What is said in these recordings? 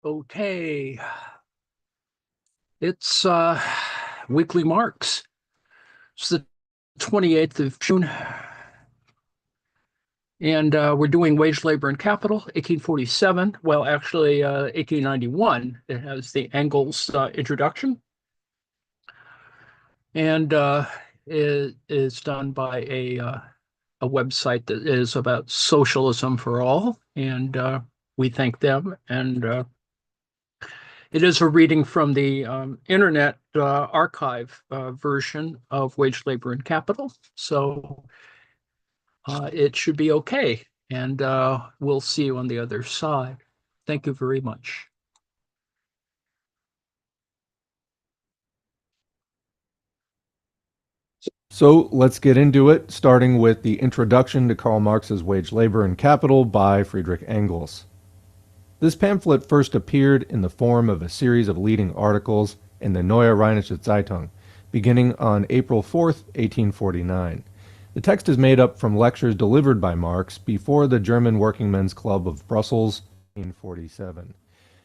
Okay, it's weekly Marx. It's the 28th of June, and we're doing Wage, Labor, and Capital, 1847. Well, actually, 1891. It has the Engels introduction, and it is done by a website that is about socialism for all, and we thank them. And it is a reading from the Internet Archive version of Wage, Labor, and Capital. So it should be okay. And we'll see you on the other side. Thank you very much. So let's get into it, starting with the introduction to Karl Marx's Wage, Labor, and Capital by Friedrich Engels. This pamphlet first appeared in the form of a series of leading articles in the Neue Rheinische Zeitung, beginning on April 4th, 1849. The text is made up from lectures delivered by Marx before the German Workingmen's Club of Brussels in 1847.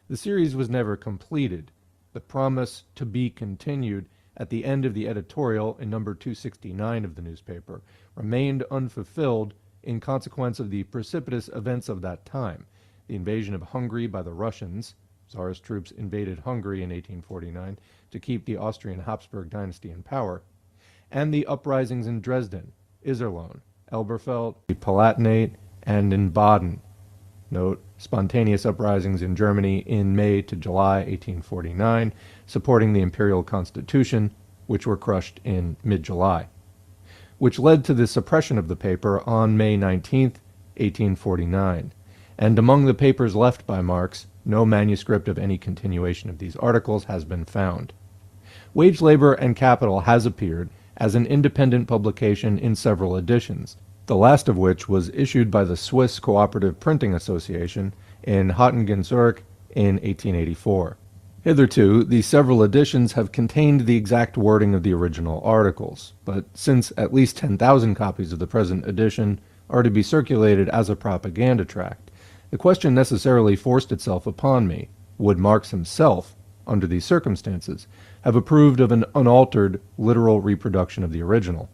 The series was never completed. The promise to be continued at the end of the editorial in number 269 of the newspaper remained unfulfilled in consequence of the precipitous events of that time. The invasion of Hungary by the Russians. Tsarist troops invaded Hungary in 1849 to keep the Austrian Habsburg dynasty in power, and the uprisings in Dresden, Iserlohn, Elberfeld, the Palatinate, and in Baden. Note, spontaneous uprisings in Germany in May to July 1849, supporting the imperial constitution, which were crushed in mid-July, which led to the suppression of the paper on May 19, 1849. And among the papers left by Marx, no manuscript of any continuation of these articles has been found. Wage, Labor, and Capital has appeared as an independent publication in several editions, the last of which was issued by the Swiss Cooperative Printing Association in Hattingen, Zurich in 1884. Hitherto, the several editions have contained the exact wording of the original articles, but since at least 10,000 copies of the present edition are to be circulated as a propaganda tract, the question necessarily forced itself upon me: would Marx himself, under these circumstances, have approved of an unaltered, literal reproduction of the original?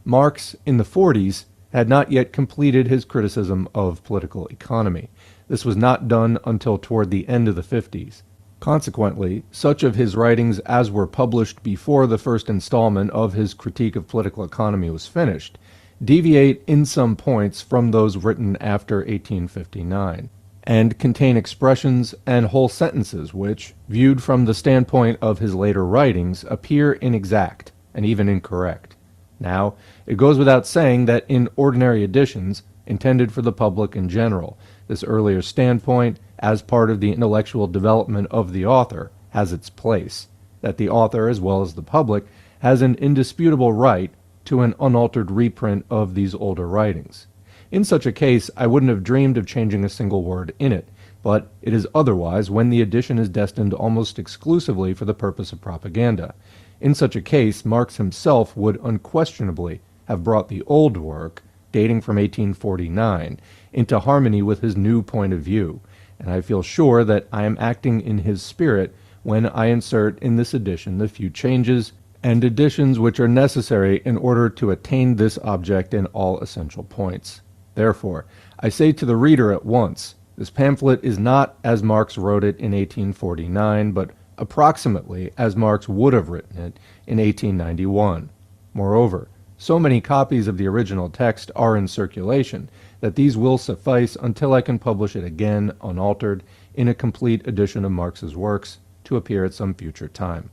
Marx, in the 40s, had not yet completed his criticism of political economy. This was not done until toward the end of the 50s. Consequently, such of his writings as were published before the first installment of his critique of political economy was finished deviate in some points from those written after 1859, and contain expressions and whole sentences which, viewed from the standpoint of his later writings, appear inexact and even incorrect. Now, it goes without saying that in ordinary editions, intended for the public in general, this earlier standpoint, as part of the intellectual development of the author, has its place, that the author, as well as the public, has an indisputable right to an unaltered reprint of these older writings. In such a case, I wouldn't have dreamed of changing a single word in it, but it is otherwise when the edition is destined almost exclusively for the purpose of propaganda. In such a case, Marx himself would unquestionably have brought the old work, dating from 1849, into harmony with his new point of view, and I feel sure that I am acting in his spirit when I insert in this edition the few changes and additions which are necessary in order to attain this object in all essential points. Therefore, I say to the reader at once, this pamphlet is not as Marx wrote it in 1849, but approximately as Marx would have written it in 1891. Moreover, so many copies of the original text are in circulation that these will suffice until I can publish it again, unaltered, in a complete edition of Marx's works, to appear at some future time.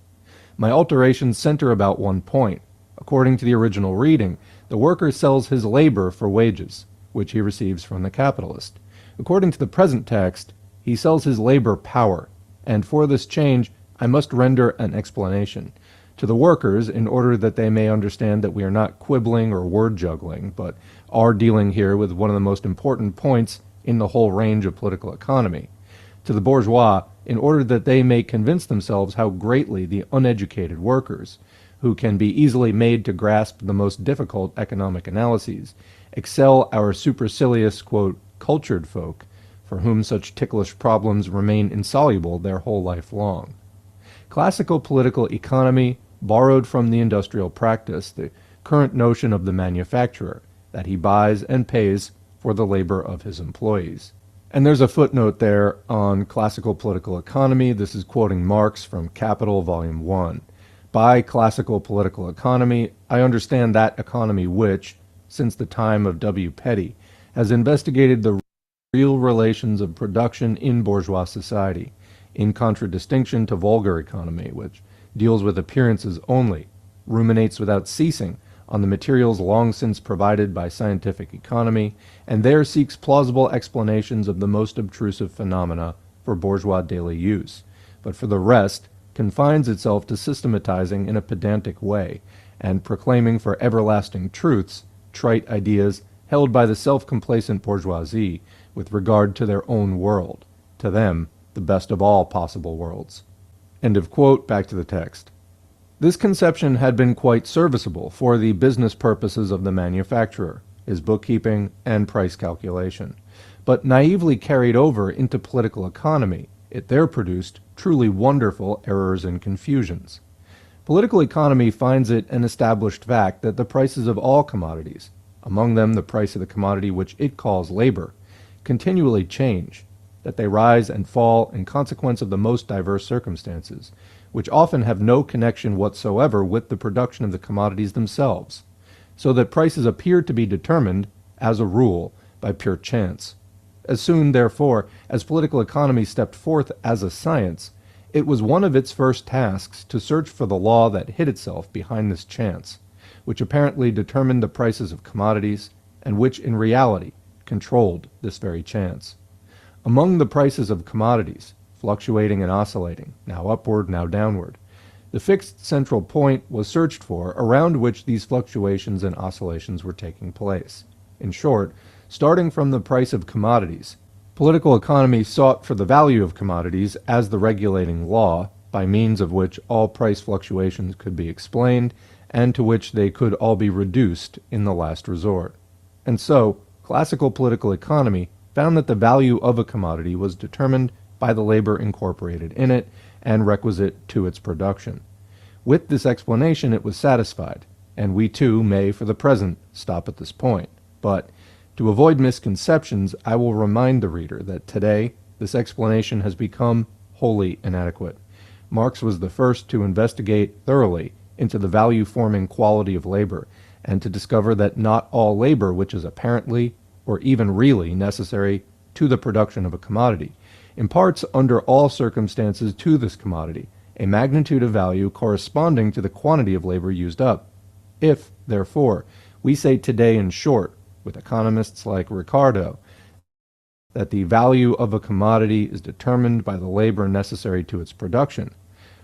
My alterations center about one point. According to the original reading, the worker sells his labor for wages, which he receives from the capitalist. According to the present text, he sells his labor power, and for this change I must render an explanation to the workers in order that they may understand that we are not quibbling or word juggling, but are dealing here with one of the most important points in the whole range of political economy. To the bourgeois, in order that they may convince themselves how greatly the uneducated workers, who can be easily made to grasp the most difficult economic analyses, excel our supercilious, quote, cultured folk, for whom such ticklish problems remain insoluble their whole life long. Classical political economy borrowed from the industrial practice the current notion of the manufacturer, that he buys and pays for the labor of his employees. And there's a footnote there on classical political economy. This is quoting Marx from Capital, Volume 1. By classical political economy, I understand that economy which, since the time of W. Petty, has investigated the real relations of production in bourgeois society, in contradistinction to vulgar economy, which deals with appearances only, ruminates without ceasing on the materials long since provided by scientific economy, and there seeks plausible explanations of the most obtrusive phenomena for bourgeois daily use, but for the rest confines itself to systematizing in a pedantic way, and proclaiming for everlasting truths trite ideas held by the self-complacent bourgeoisie with regard to their own world, to them the best of all possible worlds. End of quote. Back to the text. This conception had been quite serviceable for the business purposes of the manufacturer, his bookkeeping and price calculation, but naively carried over into political economy, it there produced truly wonderful errors and confusions. Political economy finds it an established fact that the prices of all commodities, among them the price of the commodity which it calls labor, continually change, that they rise and fall in consequence of the most diverse circumstances, which often have no connection whatsoever with the production of the commodities themselves, so that prices appear to be determined, as a rule, by pure chance. As soon, therefore, as political economy stepped forth as a science, it was one of its first tasks to search for the law that hid itself behind this chance, which apparently determined the prices of commodities, and which in reality controlled this very chance. Among the prices of commodities, fluctuating and oscillating, now upward, now downward, the fixed central point was searched for around which these fluctuations and oscillations were taking place. In short, starting from the price of commodities, political economy sought for the value of commodities as the regulating law, by means of which all price fluctuations could be explained, and to which they could all be reduced in the last resort. And so, classical political economy found that the value of a commodity was determined by the labor incorporated in it and requisite to its production. With this explanation it was satisfied, and we too may for the present stop at this point. But, to avoid misconceptions, I will remind the reader that today this explanation has become wholly inadequate. Marx was the first to investigate thoroughly into the value-forming quality of labor, and to discover that not all labor which is apparently or even really necessary to the production of a commodity imparts under all circumstances to this commodity a magnitude of value corresponding to the quantity of labor used up. If, therefore, we say today in short, with economists like Ricardo, that the value of a commodity is determined by the labor necessary to its production,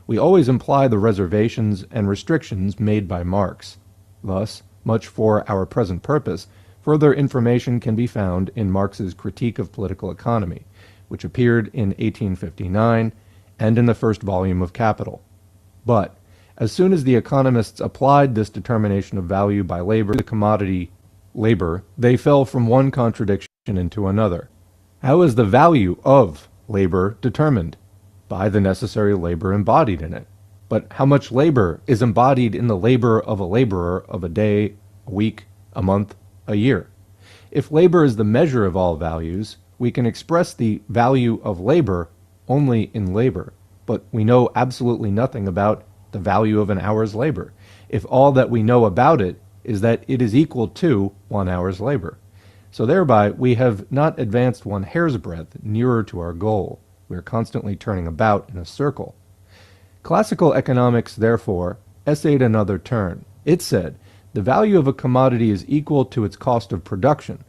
we always imply the reservations and restrictions made by Marx. Thus, much for our present purpose, further information can be found in Marx's Critique of Political Economy, which appeared in 1859 and in the first volume of Capital. But, as soon as the economists applied this determination of value by labor to the commodity labor, they fell from one contradiction into another. How is the value of labor determined? By the necessary labor embodied in it. But how much labor is embodied in the labor of a laborer of a day, a week, a month, a year? If labor is the measure of all values, we can express the value of labor only in labor, but we know absolutely nothing about the value of an hour's labor, if all that we know about it is that it is equal to 1 hour's labor. So thereby we have not advanced one hair's breadth nearer to our goal. We are constantly turning about in a circle. Classical economics, therefore, essayed another turn. It said, the value of a commodity is equal to its cost of production.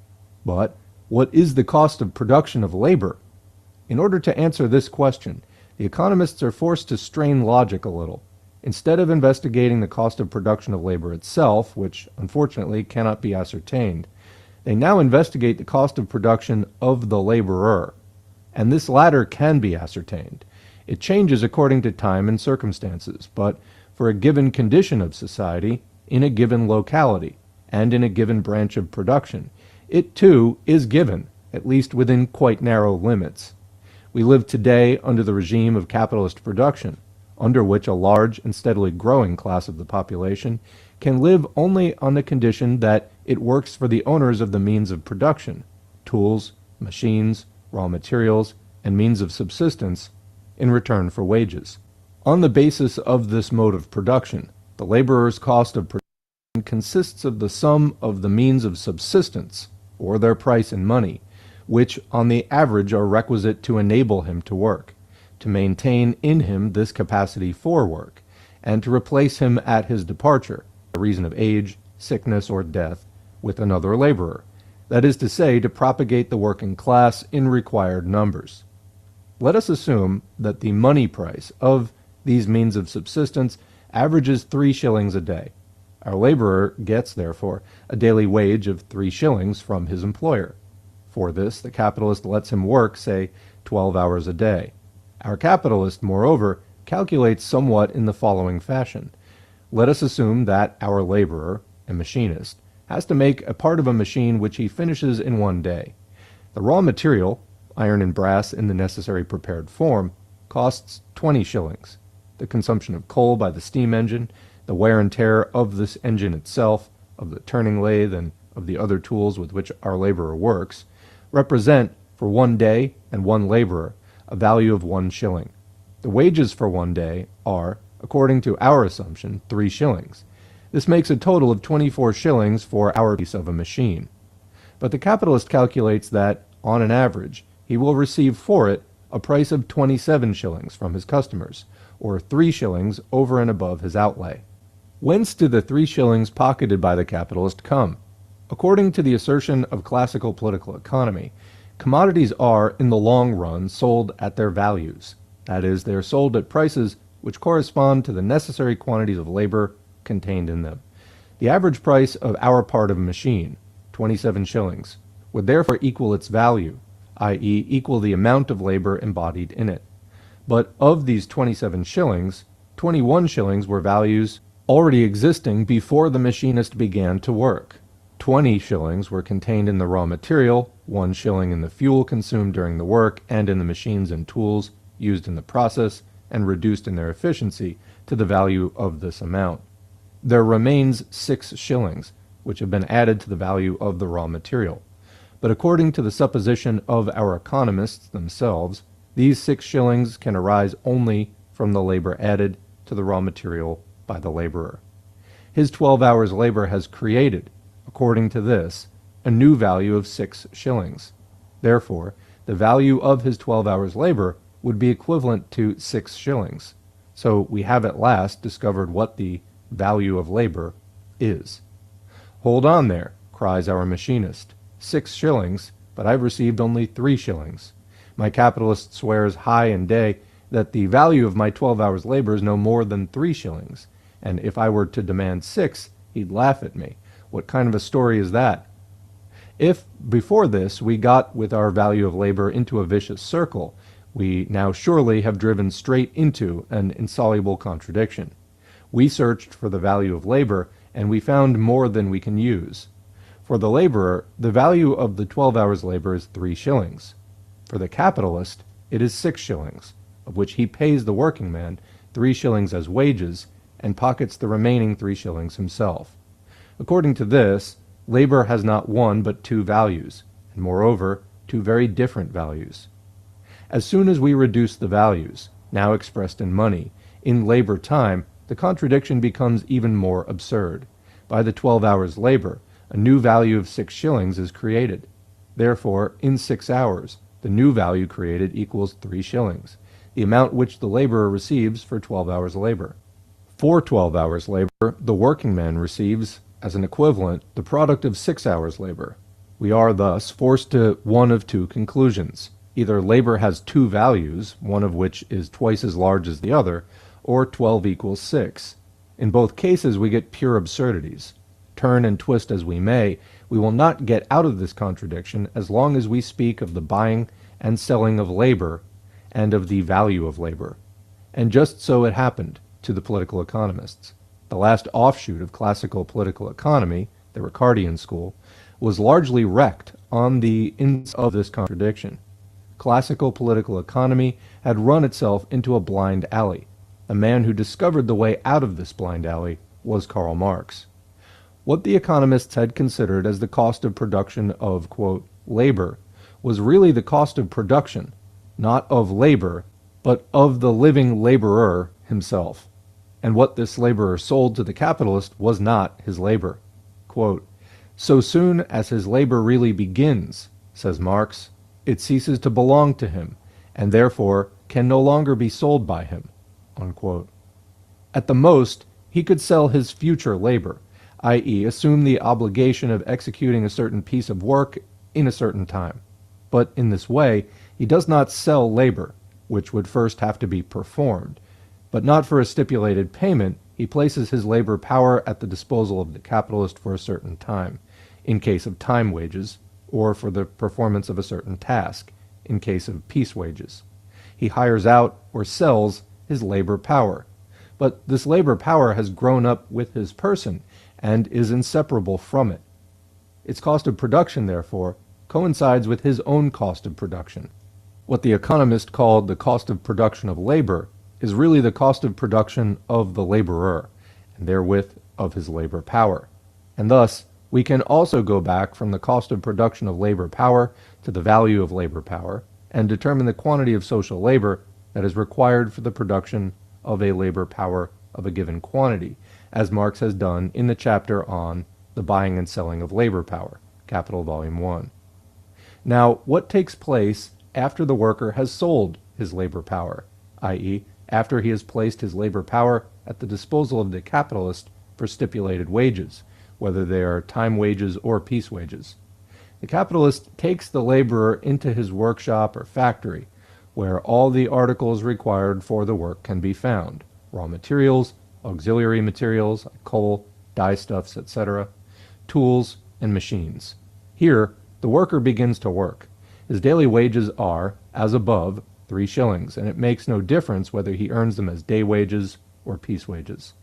But what is the cost of production of labor? In order to answer this question, the economists are forced to strain logic a little. Instead of investigating the cost of production of labor itself, which unfortunately cannot be ascertained, they now investigate the cost of production of the laborer, and this latter can be ascertained. It changes according to time and circumstances, but for a given condition of society, in a given locality, and in a given branch of production, it too is given, at least within quite narrow limits. We live today under the regime of capitalist production, under which a large and steadily growing class of the population can live only on the condition that it works for the owners of the means of production, tools, machines, raw materials, and means of subsistence, in return for wages. On the basis of this mode of production, the laborer's cost of production consists of the sum of the means of subsistence, or their price in money, which on the average are requisite to enable him to work, to maintain in him this capacity for work, and to replace him at his departure, by reason of age, sickness, or death, with another laborer, that is to say, to propagate the working class in required numbers. Let us assume that the money price of these means of subsistence averages 3 shillings a day. Our laborer gets, therefore, a daily wage of 3 shillings from his employer. For this, the capitalist lets him work, say, 12 hours a day. Our capitalist, moreover, calculates somewhat in the following fashion. Let us assume that our laborer, a machinist, has to make a part of a machine which he finishes in 1 day. The raw material, iron and brass in the necessary prepared form, costs 20 shillings. The consumption of coal by the steam engine, the wear and tear of this engine itself, of the turning lathe, and of the other tools with which our laborer works, represent, for 1 day and 1 laborer, a value of 1 shilling. The wages for 1 day are, according to our assumption, 3 shillings. This makes a total of 24 shillings for our piece of a machine. But the capitalist calculates that, on an average, he will receive for it a price of 27 shillings from his customers, or 3 shillings over and above his outlay. Whence do the 3 shillings pocketed by the capitalist come? According to the assertion of classical political economy, commodities are, in the long run, sold at their values. That is, they are sold at prices which correspond to the necessary quantities of labor contained in them. The average price of our part of a machine, 27 shillings, would therefore equal its value, i.e. equal the amount of labor embodied in it. But of these 27 shillings, 21 shillings were values already existing before the machinist began to work. 20 shillings were contained in the raw material, 1 shilling in the fuel consumed during the work and in the machines and tools used in the process and reduced in their efficiency to the value of this amount. There remains 6 shillings, which have been added to the value of the raw material. But according to the supposition of our economists themselves, these 6 shillings can arise only from the labor added to the raw material by the laborer. His 12 hours' labor has created, according to this, a new value of 6 shillings. Therefore, the value of his 12 hours' labor would be equivalent to 6 shillings. So we have at last discovered what the value of labor is. "Hold on there," cries our machinist. 6 shillings, but I've received only 3 shillings. My capitalist swears high and day that the value of my 12 hours' labor is no more than 3 shillings, and if I were to demand 6, he'd laugh at me. What kind of a story is that? If, before this, we got with our value of labor into a vicious circle, we now surely have driven straight into an insoluble contradiction. We searched for the value of labor, and we found more than we can use. For the laborer, the value of the 12 hours' labor is 3 shillings. For the capitalist, it is 6 shillings, of which he pays the working man 3 shillings as wages, and pockets the remaining 3 shillings himself. According to this, labor has not 1 but 2 values, and moreover, 2 very different values. As soon as we reduce the values, now expressed in money, in labor time, the contradiction becomes even more absurd. By the 12 hours' labor, a new value of 6 shillings is created. Therefore, in 6 hours, the new value created equals 3 shillings, the amount which the laborer receives for 12 hours' labor. For 12 hours' labor, the working man receives, as an equivalent, the product of 6 hours' labor. We are thus forced to one of 2 conclusions. Either labor has 2 values, one of which is twice as large as the other, or 12 equals 6. In both cases we get pure absurdities. Turn and twist as we may, we will not get out of this contradiction as long as we speak of the buying and selling of labor and of the value of labor. And just so it happened to the political economists. The last offshoot of classical political economy, the Ricardian school, was largely wrecked on the ins of this contradiction. Classical political economy had run itself into a blind alley. The man who discovered the way out of this blind alley was Karl Marx. What the economists had considered as the cost of production of, quote, labor was really the cost of production, not of labor, but of the living laborer himself. And what this laborer sold to the capitalist was not his labor. Quote, so soon as his labor really begins, says Marx, it ceases to belong to him, and therefore can no longer be sold by him. Unquote. At the most, he could sell his future labor, i.e., assume the obligation of executing a certain piece of work in a certain time. But in this way, he does not sell labor, which would first have to be performed. But not for a stipulated payment, he places his labor power at the disposal of the capitalist for a certain time, in case of time wages, or for the performance of a certain task, in case of piece wages. He hires out or sells his labor power. But this labor power has grown up with his person and is inseparable from it. Its cost of production, therefore, coincides with his own cost of production. What the economist called the cost of production of labor is really the cost of production of the laborer, and therewith of his labor power. And thus, we can also go back from the cost of production of labor power to the value of labor power, and determine the quantity of social labor that is required for the production of a labor power of a given quantity, as Marx has done in the chapter on the buying and selling of labor power, Capital Volume 1. Now, what takes place after the worker has sold his labor power, i.e., after he has placed his labor power at the disposal of the capitalist for stipulated wages, whether they are time wages or piece wages? The capitalist takes the laborer into his workshop or factory, where all the articles required for the work can be found: raw materials, auxiliary materials like coal, dyestuffs, etc., tools, and machines. Here, the worker begins to work. His daily wages are, as above, 3 shillings, and it makes no difference whether he earns them as day wages or piece wages.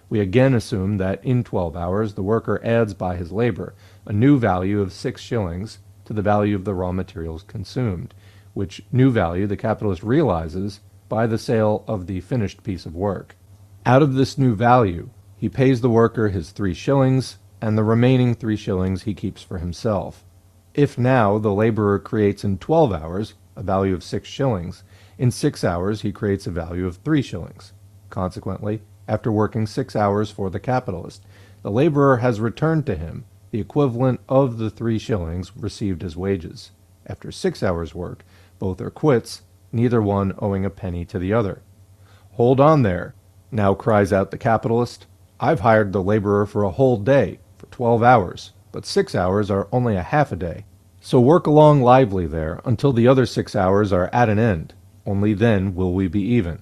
We again assume that in 12 hours the worker adds by his labor a new value of 6 shillings to the value of the raw materials consumed, which new value the capitalist realizes by the sale of the finished piece of work. Out of this new value, he pays the worker his 3 shillings, and the remaining 3 shillings he keeps for himself. If now the laborer creates in 12 hours a value of 6 shillings, in 6 hours he creates a value of 3 shillings. Consequently, after working 6 hours for the capitalist, the laborer has returned to him the equivalent of the 3 shillings received as wages. After 6 hours' work, both are quits, neither one owing a penny to the other. Hold on there, now cries out the capitalist. I've hired the laborer for a whole day, for 12 hours, but 6 hours are only a half a day. So work along lively there until the other 6 hours are at an end. Only then will we be even.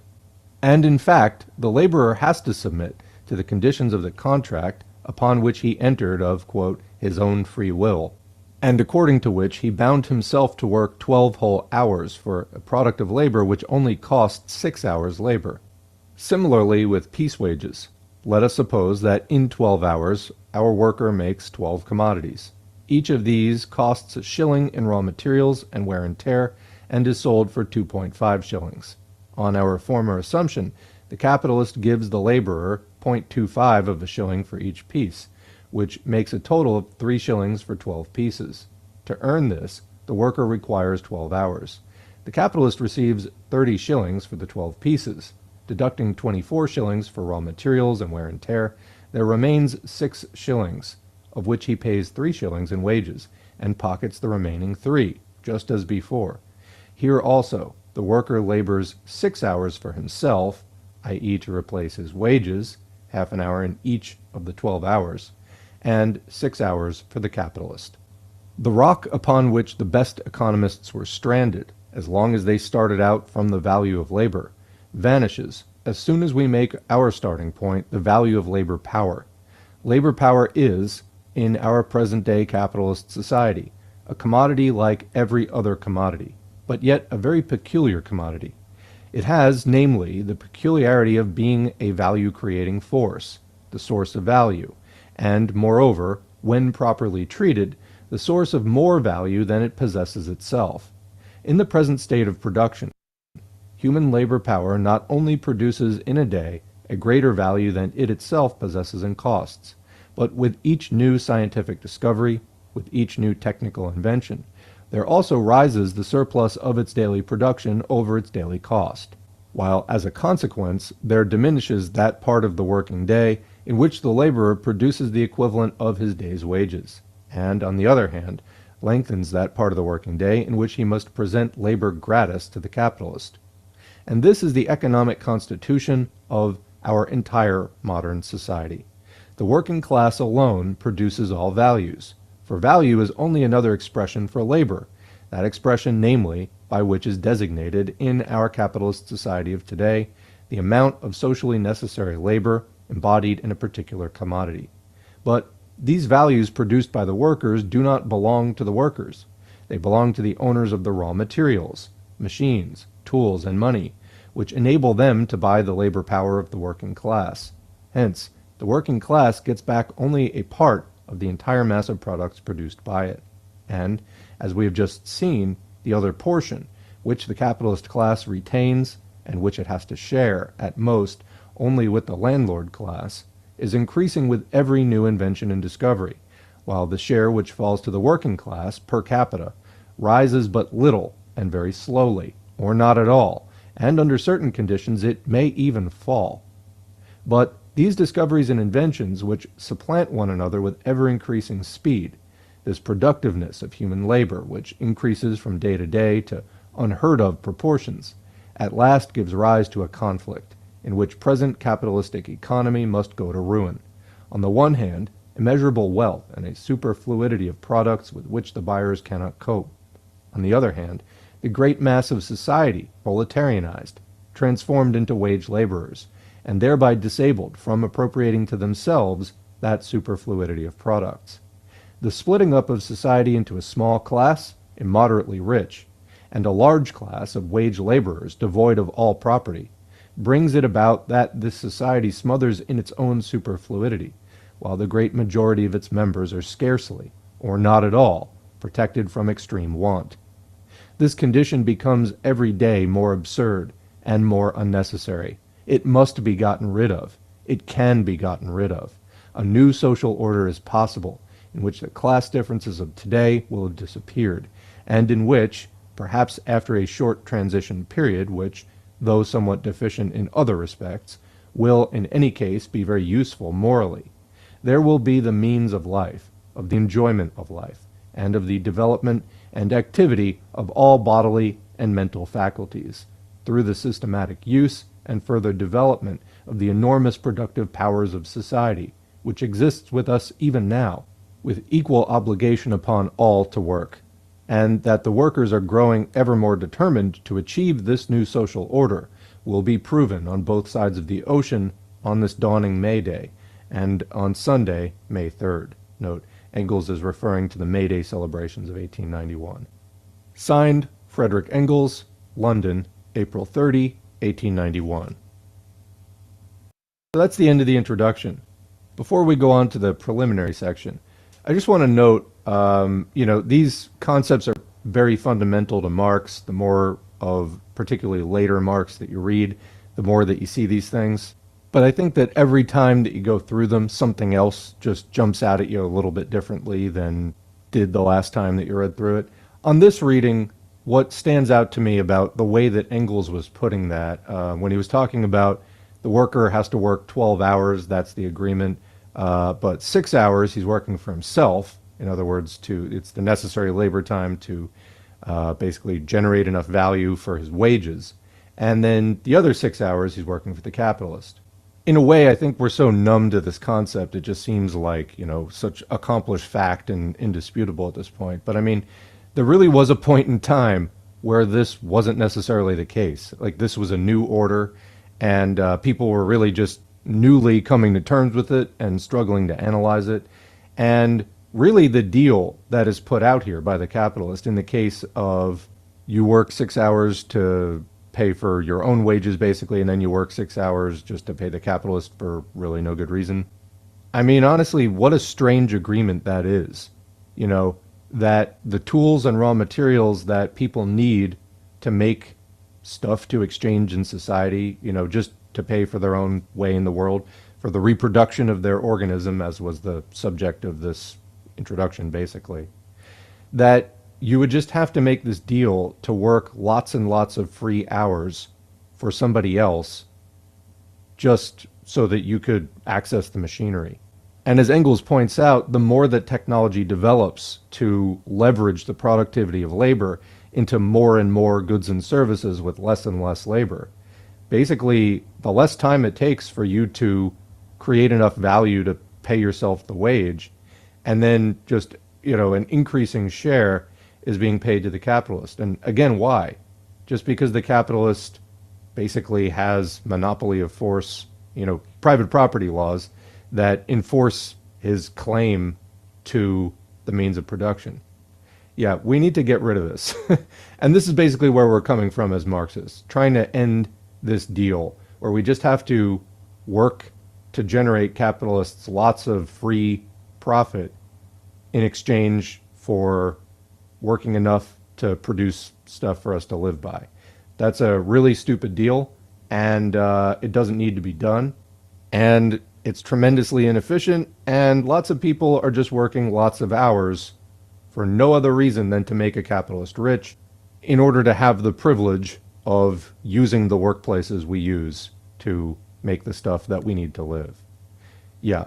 And in fact, the laborer has to submit to the conditions of the contract upon which he entered of, quote, his own free will, and according to which he bound himself to work 12 whole hours for a product of labor which only cost 6 hours' labor. Similarly with piece wages. Let us suppose that in 12 hours our worker makes 12 commodities. Each of these costs a shilling in raw materials and wear and tear, and is sold for 2.5 shillings. On our former assumption, the capitalist gives the laborer 0.25 of a shilling for each piece, which makes a total of 3 shillings for 12 pieces. To earn this, the worker requires 12 hours. The capitalist receives 30 shillings for the 12 pieces. Deducting 24 shillings for raw materials and wear and tear, there remains 6 shillings, of which he pays 3 shillings in wages, and pockets the remaining 3, just as before. Here also, the worker labors 6 hours for himself, i.e. to replace his wages, half an hour in each of the 12 hours, and 6 hours for the capitalist. The rock upon which the best economists were stranded, as long as they started out from the value of labor, vanishes as soon as we make our starting point the value of labor power. Labor power is, in our present-day capitalist society, a commodity like every other commodity, but yet a very peculiar commodity. It has, namely, the peculiarity of being a value-creating force, the source of value, and, moreover, when properly treated, the source of more value than it possesses itself. In the present state of production, human labor power not only produces in a day a greater value than it itself possesses in costs, but with each new scientific discovery, with each new technical invention, there also rises the surplus of its daily production over its daily cost, while as a consequence there diminishes that part of the working day in which the laborer produces the equivalent of his day's wages, and, on the other hand, lengthens that part of the working day in which he must present labor gratis to the capitalist. And this is the economic constitution of our entire modern society. The working class alone produces all values, for value is only another expression for labor, that expression, namely, by which is designated in our capitalist society of today the amount of socially necessary labor embodied in a particular commodity. But these values produced by the workers do not belong to the workers. They belong to the owners of the raw materials, machines, tools, and money, which enable them to buy the labor power of the working class. Hence, the working class gets back only a part of the entire mass of products produced by it. And, as we have just seen, the other portion, which the capitalist class retains and which it has to share, at most, only with the landlord class, is increasing with every new invention and discovery, while the share which falls to the working class per capita rises but little and very slowly, or not at all, and under certain conditions it may even fall. But these discoveries and inventions, which supplant one another with ever-increasing speed, this productiveness of human labor, which increases from day to day to unheard-of proportions, at last gives rise to a conflict, in which present capitalistic economy must go to ruin. On the one hand, immeasurable wealth and a superfluidity of products with which the buyers cannot cope. On the other hand, the great mass of society proletarianized, transformed into wage laborers, and thereby disabled from appropriating to themselves that superfluidity of products. The splitting up of society into a small class, immoderately rich, and a large class of wage laborers devoid of all property, brings it about that this society smothers in its own superfluidity, while the great majority of its members are scarcely, or not at all, protected from extreme want. This condition becomes every day more absurd and more unnecessary. It must be gotten rid of. It can be gotten rid of. A new social order is possible, in which the class differences of today will have disappeared, and in which, perhaps after a short transition period, which, though somewhat deficient in other respects, will in any case be very useful morally, there will be the means of life, of the enjoyment of life, and of the development and activity of all bodily and mental faculties, through the systematic use and further development of the enormous productive powers of society, which exists with us even now, with equal obligation upon all to work, and that the workers are growing ever more determined to achieve this new social order will be proven on both sides of the ocean on this dawning May Day, and on Sunday, May 3rd. Note, Engels is referring to the May Day celebrations of 1891. Signed, Frederick Engels, London, April 30, 1891. So that's the end of the introduction. Before we go on to the preliminary section, I just want to note, these concepts are very fundamental to Marx. The more of particularly later Marx that you read, the more that you see these things. But I think that every time that you go through them, something else just jumps out at you a little bit differently than did the last time that you read through it. On this reading, what stands out to me about the way that Engels was putting that, when he was talking about the worker has to work 12 hours, that's the agreement, but 6 hours he's working for himself. In other words, it's the necessary labor time to basically generate enough value for his wages. And then the other 6 hours he's working for the capitalist. In a way, I think we're so numb to this concept, it just seems like, such accomplished fact and indisputable at this point. But I mean, there really was a point in time where this wasn't necessarily the case. Like, this was a new order, and people were really just newly coming to terms with it and struggling to analyze it. And really the deal that is put out here by the capitalist in the case of you work 6 hours to pay for your own wages, basically, and then you work 6 hours just to pay the capitalist for really no good reason. I mean, honestly, what a strange agreement that is. that the tools and raw materials that people need to make stuff to exchange in society, just to pay for their own way in the world, for the reproduction of their organism, as was the subject of this introduction, basically, that you would just have to make this deal to work lots and lots of free hours for somebody else just so that you could access the machinery. And as Engels points out, the more that technology develops to leverage the productivity of labor into more and more goods and services with less and less labor, basically, the less time it takes for you to create enough value to pay yourself the wage, and then just, an increasing share is being paid to the capitalist. And again, why? Just because the capitalist basically has monopoly of force, private property laws that enforce his claim to the means of production. Yeah, we need to get rid of this. And this is basically where we're coming from as Marxists, trying to end this deal where we just have to work to generate capitalists lots of free profit in exchange for working enough to produce stuff for us to live by. That's a really stupid deal, and it doesn't need to be done. And it's tremendously inefficient, and lots of people are just working lots of hours for no other reason than to make a capitalist rich in order to have the privilege of using the workplaces we use to make the stuff that we need to live. Yeah,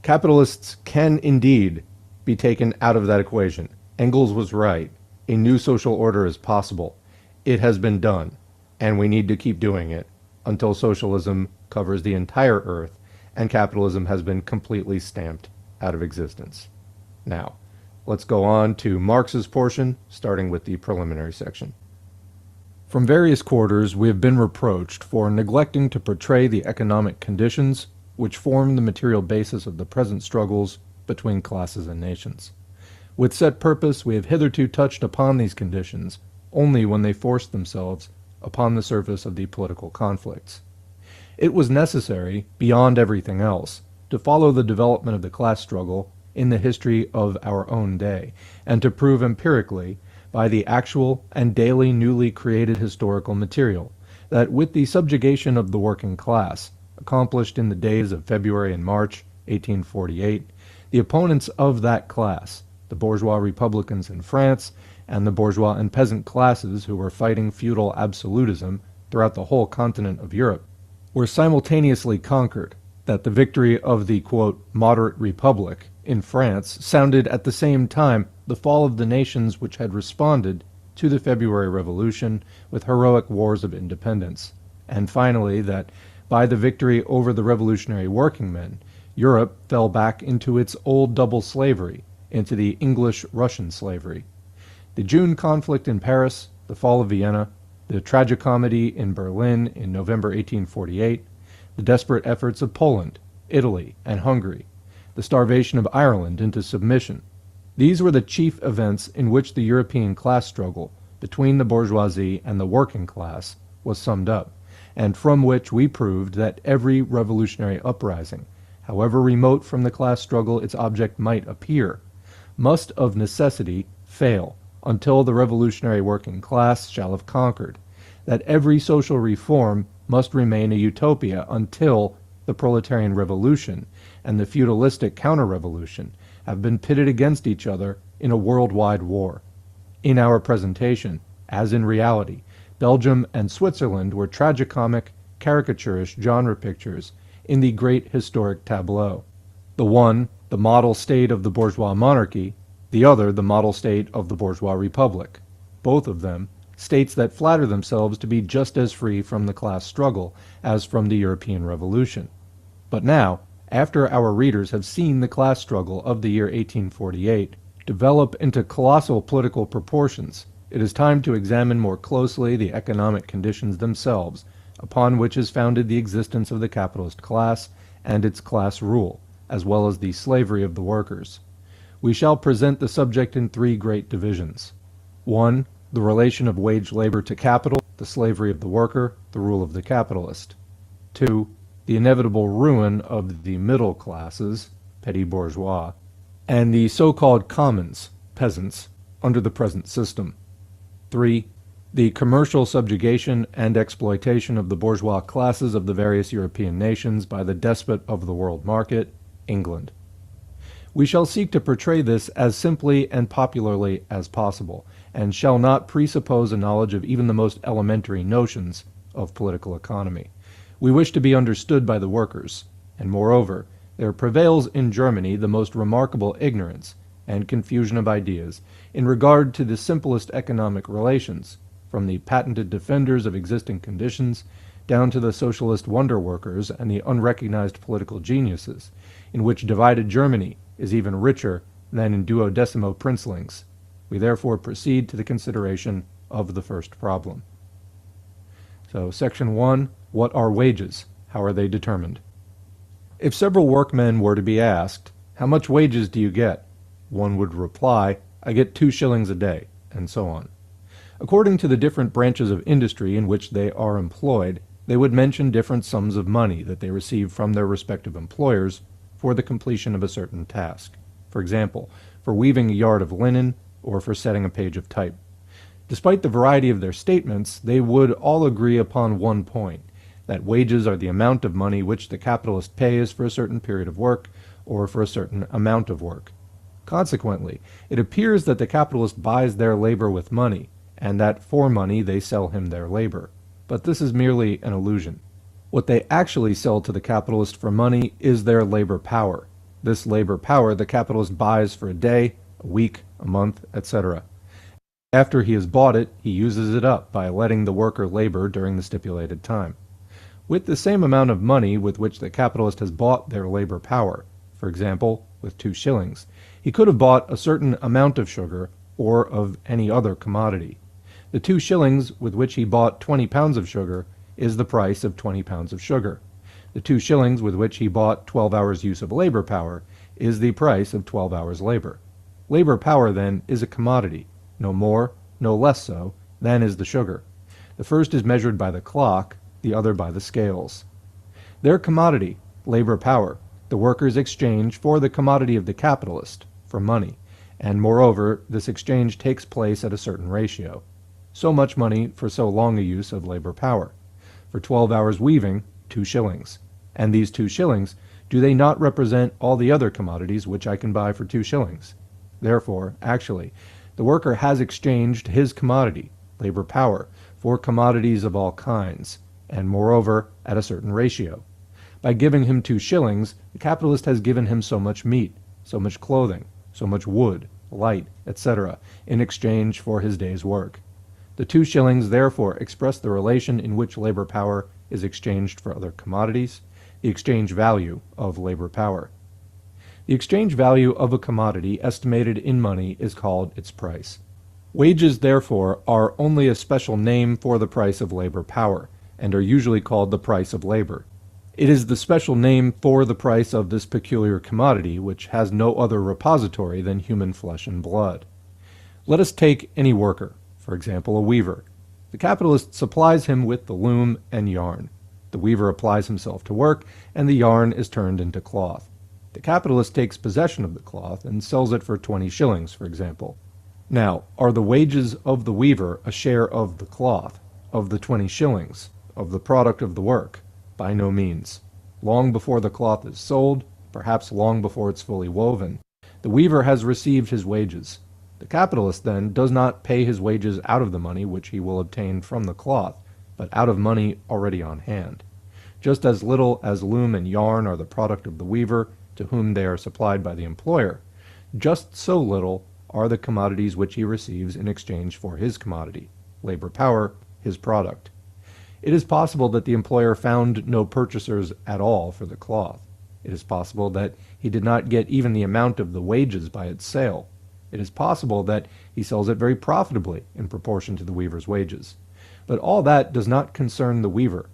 capitalists can indeed be taken out of that equation. Engels was right. A new social order is possible. It has been done, and we need to keep doing it until socialism covers the entire earth and capitalism has been completely stamped out of existence. Now, let's go on to Marx's portion, starting with the preliminary section. From various quarters, we have been reproached for neglecting to portray the economic conditions which form the material basis of the present struggles between classes and nations. With set purpose, we have hitherto touched upon these conditions only when they forced themselves upon the surface of the political conflicts. It was necessary, beyond everything else, to follow the development of the class struggle in the history of our own day, and to prove empirically, by the actual and daily newly created historical material, that with the subjugation of the working class, accomplished in the days of February and March 1848, the opponents of that class, the bourgeois republicans in France, and the bourgeois and peasant classes who were fighting feudal absolutism throughout the whole continent of Europe, were simultaneously conquered, that the victory of the, quote, moderate republic in France sounded at the same time the fall of the nations which had responded to the February Revolution with heroic wars of independence, and finally that by the victory over the revolutionary workingmen, Europe fell back into its old double slavery, into the English-Russian slavery. The June conflict in Paris, the fall of Vienna, the tragicomedy in Berlin in November 1848, the desperate efforts of Poland, Italy, and Hungary, the starvation of Ireland into submission. These were the chief events in which the European class struggle between the bourgeoisie and the working class was summed up, and from which we proved that every revolutionary uprising, however remote from the class struggle its object might appear, must of necessity fail until the revolutionary working class shall have conquered, that every social reform must remain a utopia until the proletarian revolution and the feudalistic counter-revolution have been pitted against each other in a worldwide war. In our presentation, as in reality, Belgium and Switzerland were tragicomic, caricaturish genre pictures in the great historic tableau. The one, the model state of the bourgeois monarchy, the other, the model state of the bourgeois republic. Both of them states that flatter themselves to be just as free from the class struggle as from the European Revolution. But now, after our readers have seen the class struggle of the year 1848 develop into colossal political proportions, it is time to examine more closely the economic conditions themselves upon which is founded the existence of the capitalist class and its class rule, as well as the slavery of the workers. We shall present the subject in three great divisions. 1. The relation of wage labor to capital, the slavery of the worker, the rule of the capitalist. 2. The inevitable ruin of the middle classes, petty bourgeois, and the so-called commons, peasants under the present system. 3. The commercial subjugation and exploitation of the bourgeois classes of the various European nations by the despot of the world market, England. We shall seek to portray this as simply and popularly as possible, and shall not presuppose a knowledge of even the most elementary notions of political economy. We wish to be understood by the workers, and moreover, there prevails in Germany the most remarkable ignorance and confusion of ideas in regard to the simplest economic relations, from the patented defenders of existing conditions down to the socialist wonder workers and the unrecognized political geniuses, in which divided Germany is even richer than in duodecimo princelings. We therefore proceed to the consideration of the first problem. So, Section 1, what are wages? How are they determined? If several workmen were to be asked, how much wages do you get? One would reply, I get 2 shillings a day, and so on. According to the different branches of industry in which they are employed, they would mention different sums of money that they receive from their respective employers for the completion of a certain task. For example, for weaving a yard of linen or for setting a page of type. Despite the variety of their statements, they would all agree upon one point, that wages are the amount of money which the capitalist pays for a certain period of work or for a certain amount of work. Consequently, it appears that the capitalist buys their labor with money, and that for money they sell him their labor. But this is merely an illusion. What they actually sell to the capitalist for money is their labor power. This labor power the capitalist buys for a day, a week, a month, etc. After he has bought it, he uses it up by letting the worker labor during the stipulated time. With the same amount of money with which the capitalist has bought their labor power, for example, with 2 shillings, he could have bought a certain amount of sugar or of any other commodity. The 2 shillings with which he bought 20 pounds of sugar is the price of 20 pounds of sugar. The 2 shillings with which he bought 12 hours use of labor power is the price of 12 hours labor. Labor power, then, is a commodity, no more, no less so, than is the sugar. The first is measured by the clock, the other by the scales. Their commodity, labor power, the workers exchange for the commodity of the capitalist, for money, and moreover, this exchange takes place at a certain ratio. So much money for so long a use of labor power. For 12 hours weaving, 2 shillings. And these 2 shillings, do they not represent all the other commodities which I can buy for 2 shillings? Therefore, actually, the worker has exchanged his commodity, labor power, for commodities of all kinds, and moreover, at a certain ratio. By giving him 2 shillings, the capitalist has given him so much meat, so much clothing, so much wood, light, etc., in exchange for his day's work. The 2 shillings therefore express the relation in which labor power is exchanged for other commodities, the exchange value of labor power. The exchange value of a commodity estimated in money is called its price. Wages, therefore, are only a special name for the price of labor power, and are usually called the price of labor. It is the special name for the price of this peculiar commodity, which has no other repository than human flesh and blood. Let us take any worker, for example, a weaver. The capitalist supplies him with the loom and yarn. The weaver applies himself to work, and the yarn is turned into cloth. The capitalist takes possession of the cloth and sells it for 20 shillings, for example. Now, are the wages of the weaver a share of the cloth, of the 20 shillings, of the product of the work? By no means. Long before the cloth is sold, perhaps long before it's fully woven, the weaver has received his wages. The capitalist, then, does not pay his wages out of the money which he will obtain from the cloth, but out of money already on hand. Just as little as loom and yarn are the product of the weaver, to whom they are supplied by the employer, just so little are the commodities which he receives in exchange for his commodity, labor power, his product. It is possible that the employer found no purchasers at all for the cloth. It is possible that he did not get even the amount of the wages by its sale. It is possible that he sells it very profitably in proportion to the weaver's wages. But all that does not concern the weaver.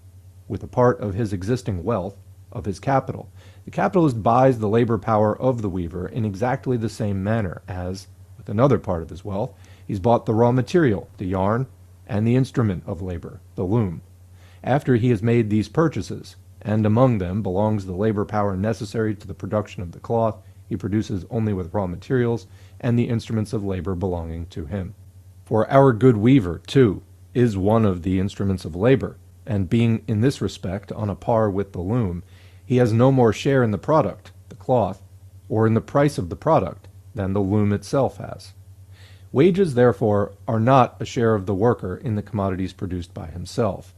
With a part of his existing wealth, of his capital, the capitalist buys the labor power of the weaver in exactly the same manner as, with another part of his wealth, he's bought the raw material, the yarn, and the instrument of labor, the loom. After he has made these purchases, and among them belongs the labor power necessary to the production of the cloth, he produces only with raw materials and the instruments of labor belonging to him. For our good weaver, too, is one of the instruments of labor, and being in this respect on a par with the loom, he has no more share in the product, the cloth, or in the price of the product than the loom itself has. Wages, therefore, are not a share of the worker in the commodities produced by himself.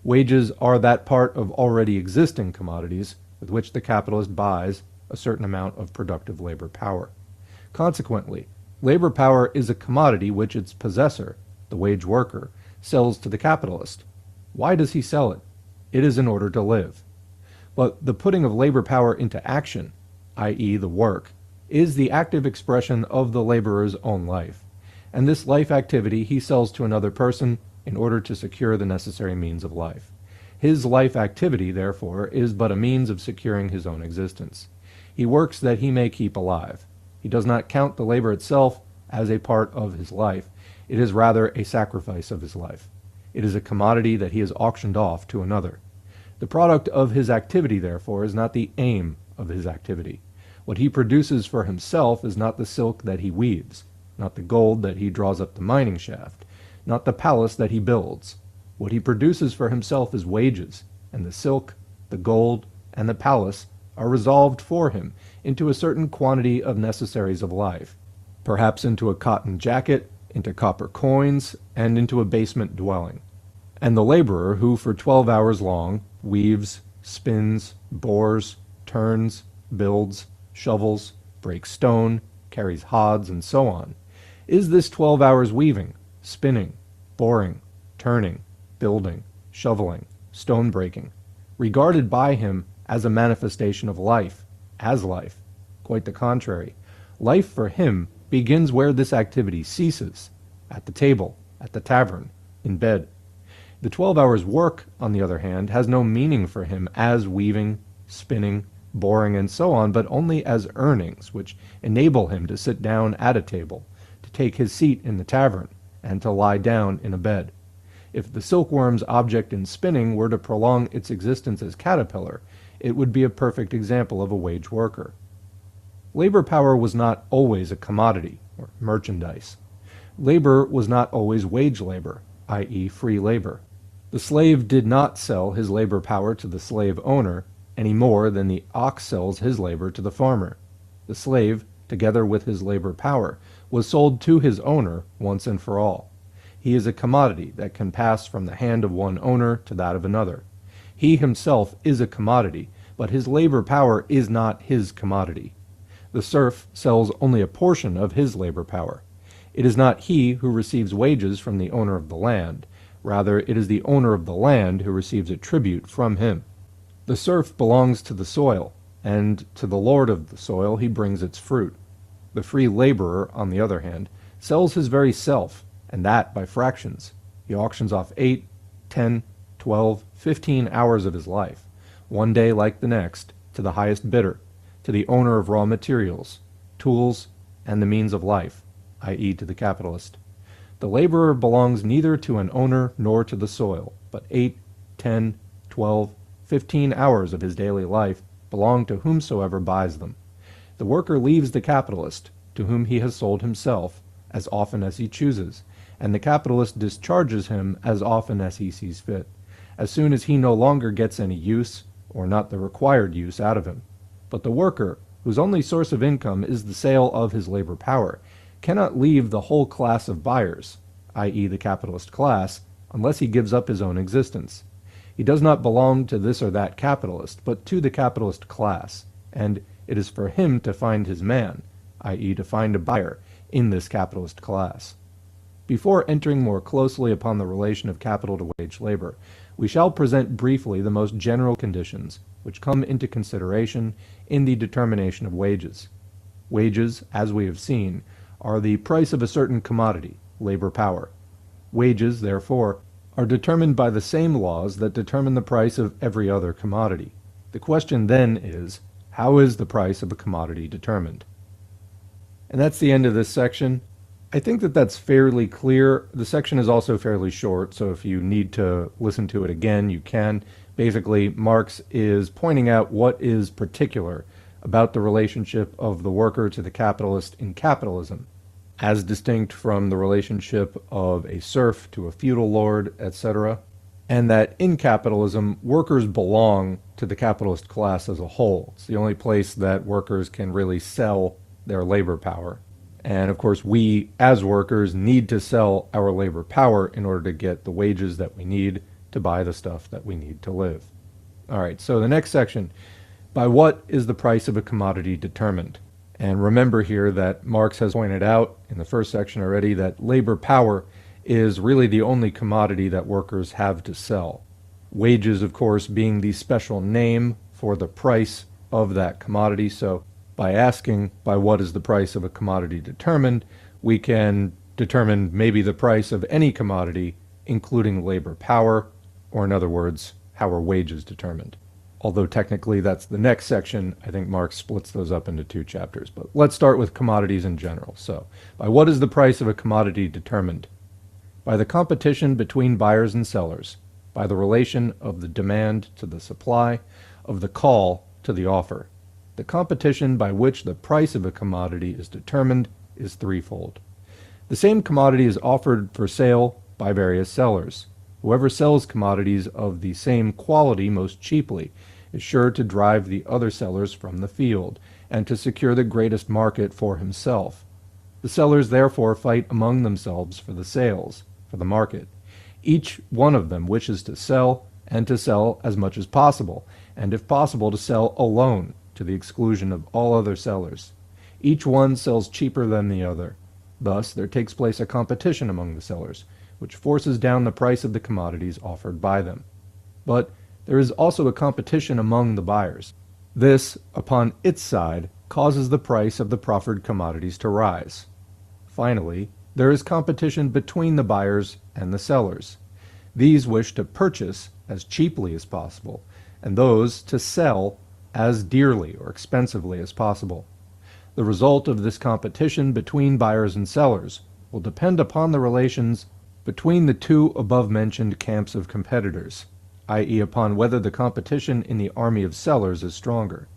Wages are that part of already existing commodities with which the capitalist buys a certain amount of productive labor power. Consequently, labor power is a commodity which its possessor, the wage worker, sells to the capitalist. Why does he sell it? It is in order to live. But the putting of labor power into action, i.e. the work, is the active expression of the laborer's own life, and this life activity he sells to another person in order to secure the necessary means of life. His life activity, therefore, is but a means of securing his own existence. He works that he may keep alive. He does not count the labor itself as a part of his life. It is rather a sacrifice of his life. It is a commodity that he has auctioned off to another. The product of his activity, therefore, is not the aim of his activity. What he produces for himself is not the silk that he weaves, not the gold that he draws up the mining shaft, not the palace that he builds. What he produces for himself is wages, and the silk, the gold, and the palace are resolved for him into a certain quantity of necessaries of life, perhaps into a cotton jacket, into copper coins, and into a basement dwelling. And the laborer who for 12 hours long weaves, spins, bores, turns, builds, shovels, breaks stone, carries hods, and so on, is this 12 hours weaving, spinning, boring, turning, building, shoveling, stone breaking, regarded by him as a manifestation of life, as life? Quite the contrary. Life for him begins where this activity ceases, at the table, at the tavern, in bed. The 12 hours' work, on the other hand, has no meaning for him as weaving, spinning, boring, and so on, but only as earnings which enable him to sit down at a table, to take his seat in the tavern, and to lie down in a bed. If the silkworm's object in spinning were to prolong its existence as caterpillar, it would be a perfect example of a wage worker. Labor power was not always a commodity, or merchandise. Labor was not always wage labor, i.e. free labor. The slave did not sell his labor power to the slave owner any more than the ox sells his labor to the farmer. The slave, together with his labor power, was sold to his owner once and for all. He is a commodity that can pass from the hand of one owner to that of another. He himself is a commodity, but his labor power is not his commodity. The serf sells only a portion of his labor power. It is not he who receives wages from the owner of the land. Rather, it is the owner of the land who receives a tribute from him. The serf belongs to the soil, and to the lord of the soil he brings its fruit. The free laborer, on the other hand, sells his very self, and that by fractions. He auctions off 8, 10, 12, 15 hours of his life, one day like the next, to the highest bidder, to the owner of raw materials, tools, and the means of life, i.e. to the capitalist. The laborer belongs neither to an owner nor to the soil, but 8, 10, 12, 15 hours of his daily life belong to whomsoever buys them. The worker leaves the capitalist, to whom he has sold himself, as often as he chooses, and the capitalist discharges him as often as he sees fit, as soon as he no longer gets any use, or not the required use, out of him. But the worker, whose only source of income is the sale of his labor power, cannot leave the whole class of buyers, i.e. the capitalist class, unless he gives up his own existence. He does not belong to this or that capitalist, but to the capitalist class, and it is for him to find his man, i.e. to find a buyer, in this capitalist class. Before entering more closely upon the relation of capital to wage labor, we shall present briefly the most general conditions which come into consideration in the determination of wages. Wages, as we have seen, are the price of a certain commodity, labor power. Wages, therefore, are determined by the same laws that determine the price of every other commodity. The question then is, how is the price of a commodity determined? And that's the end of this section. I think that that's fairly clear. The section is also fairly short, so if you need to listen to it again, you can. Basically, Marx is pointing out what is particular about the relationship of the worker to the capitalist in capitalism, as distinct from the relationship of a serf to a feudal lord, etc., and that in capitalism, workers belong to the capitalist class as a whole. It's the only place that workers can really sell their labor power. And of course, we as workers need to sell our labor power in order to get the wages that we need to buy the stuff that we need to live. All right, so the next section, by what is the price of a commodity determined? And remember here that Marx has pointed out in the first section already that labor power is really the only commodity that workers have to sell. Wages, of course, being the special name for the price of that commodity. So by asking by what is the price of a commodity determined, we can determine maybe the price of any commodity, including labor power, or in other words, how are wages determined. Although technically that's the next section, I think Marx splits those up into two chapters. But let's start with commodities in general. So, by what is the price of a commodity determined? By the competition between buyers and sellers, by the relation of the demand to the supply, of the call to the offer. The competition by which the price of a commodity is determined is threefold. The same commodity is offered for sale by various sellers. Whoever sells commodities of the same quality most cheaply is sure to drive the other sellers from the field, and to secure the greatest market for himself. The sellers therefore fight among themselves for the sales, for the market. Each one of them wishes to sell, and to sell as much as possible, and if possible to sell alone, to the exclusion of all other sellers. Each one sells cheaper than the other. Thus there takes place a competition among the sellers, which forces down the price of the commodities offered by them. But there is also a competition among the buyers. This, upon its side, causes the price of the proffered commodities to rise. Finally, there is competition between the buyers and the sellers. These wish to purchase as cheaply as possible, and those to sell as dearly or expensively as possible. The result of this competition between buyers and sellers will depend upon the relations between the two above-mentioned camps of competitors, i.e. upon whether the competition in the army of sellers is stronger.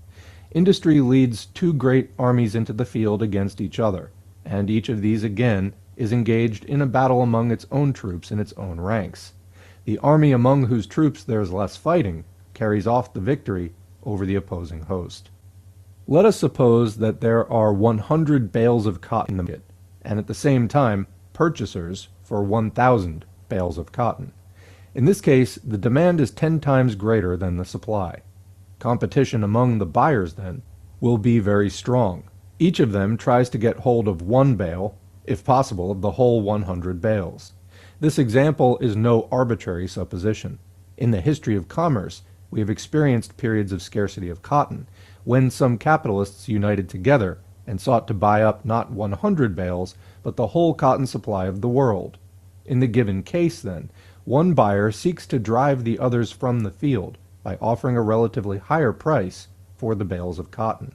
Industry leads two great armies into the field against each other, and each of these again is engaged in a battle among its own troops in its own ranks. The army among whose troops there is less fighting carries off the victory over the opposing host. Let us suppose that there are 100 bales of cotton in the market, and at the same time purchasers for 1,000 bales of cotton. In this case, the demand is 10 times greater than the supply. Competition among the buyers, then, will be very strong. Each of them tries to get hold of one bale, if possible, of the whole 100 bales. This example is no arbitrary supposition. In the history of commerce, we have experienced periods of scarcity of cotton, when some capitalists united together and sought to buy up not 100 bales, but the whole cotton supply of the world. In the given case, then, one buyer seeks to drive the others from the field by offering a relatively higher price for the bales of cotton.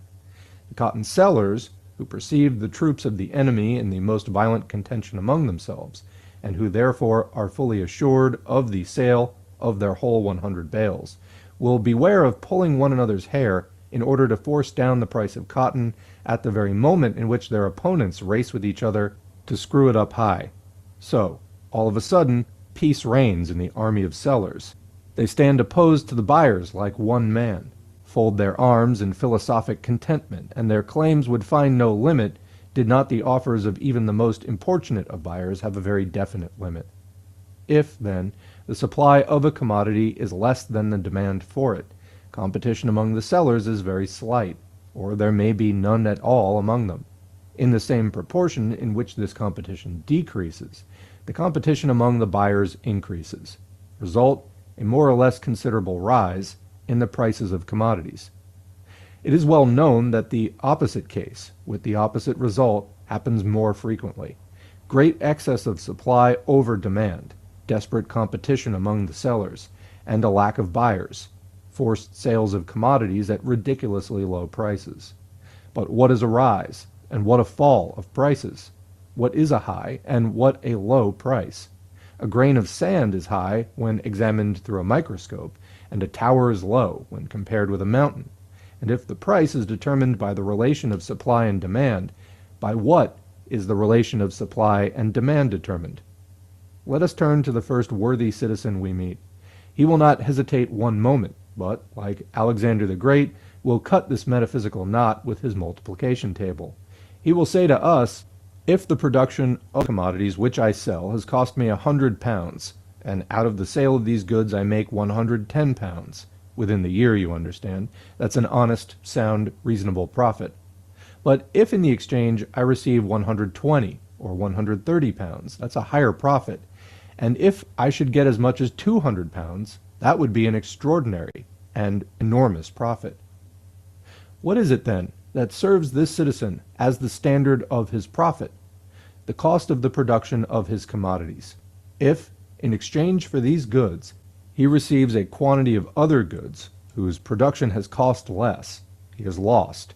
The cotton sellers, who perceive the troops of the enemy in the most violent contention among themselves, and who therefore are fully assured of the sale of their whole 100 bales, will beware of pulling one another's hair in order to force down the price of cotton at the very moment in which their opponents race with each other to screw it up high. So, all of a sudden, peace reigns in the army of sellers. They stand opposed to the buyers like one man, fold their arms in philosophic contentment, and their claims would find no limit did not the offers of even the most importunate of buyers have a very definite limit. If, then, the supply of a commodity is less than the demand for it, competition among the sellers is very slight, or there may be none at all among them. In the same proportion in which this competition decreases, the competition among the buyers increases. Result, a more or less considerable rise in the prices of commodities. It is well known that the opposite case, with the opposite result, happens more frequently. Great excess of supply over demand, desperate competition among the sellers, and a lack of buyers, forced sales of commodities at ridiculously low prices. But what is a rise, and what a fall of prices? What is a high, and what a low price? A grain of sand is high when examined through a microscope, and a tower is low when compared with a mountain. And if the price is determined by the relation of supply and demand, by what is the relation of supply and demand determined? Let us turn to the first worthy citizen we meet. He will not hesitate one moment, but, like Alexander the Great, will cut this metaphysical knot with his multiplication table. He will say to us, if the production of commodities which I sell has cost me £100, and out of the sale of these goods I make £110, within the year, you understand, that's an honest, sound, reasonable profit. But if in the exchange I receive 120 or 130 pounds, that's a higher profit. And if I should get as much as 200 pounds, that would be an extraordinary and enormous profit. What is it then that serves this citizen as the standard of his profit? The cost of the production of his commodities. If, in exchange for these goods, he receives a quantity of other goods whose production has cost less, he has lost.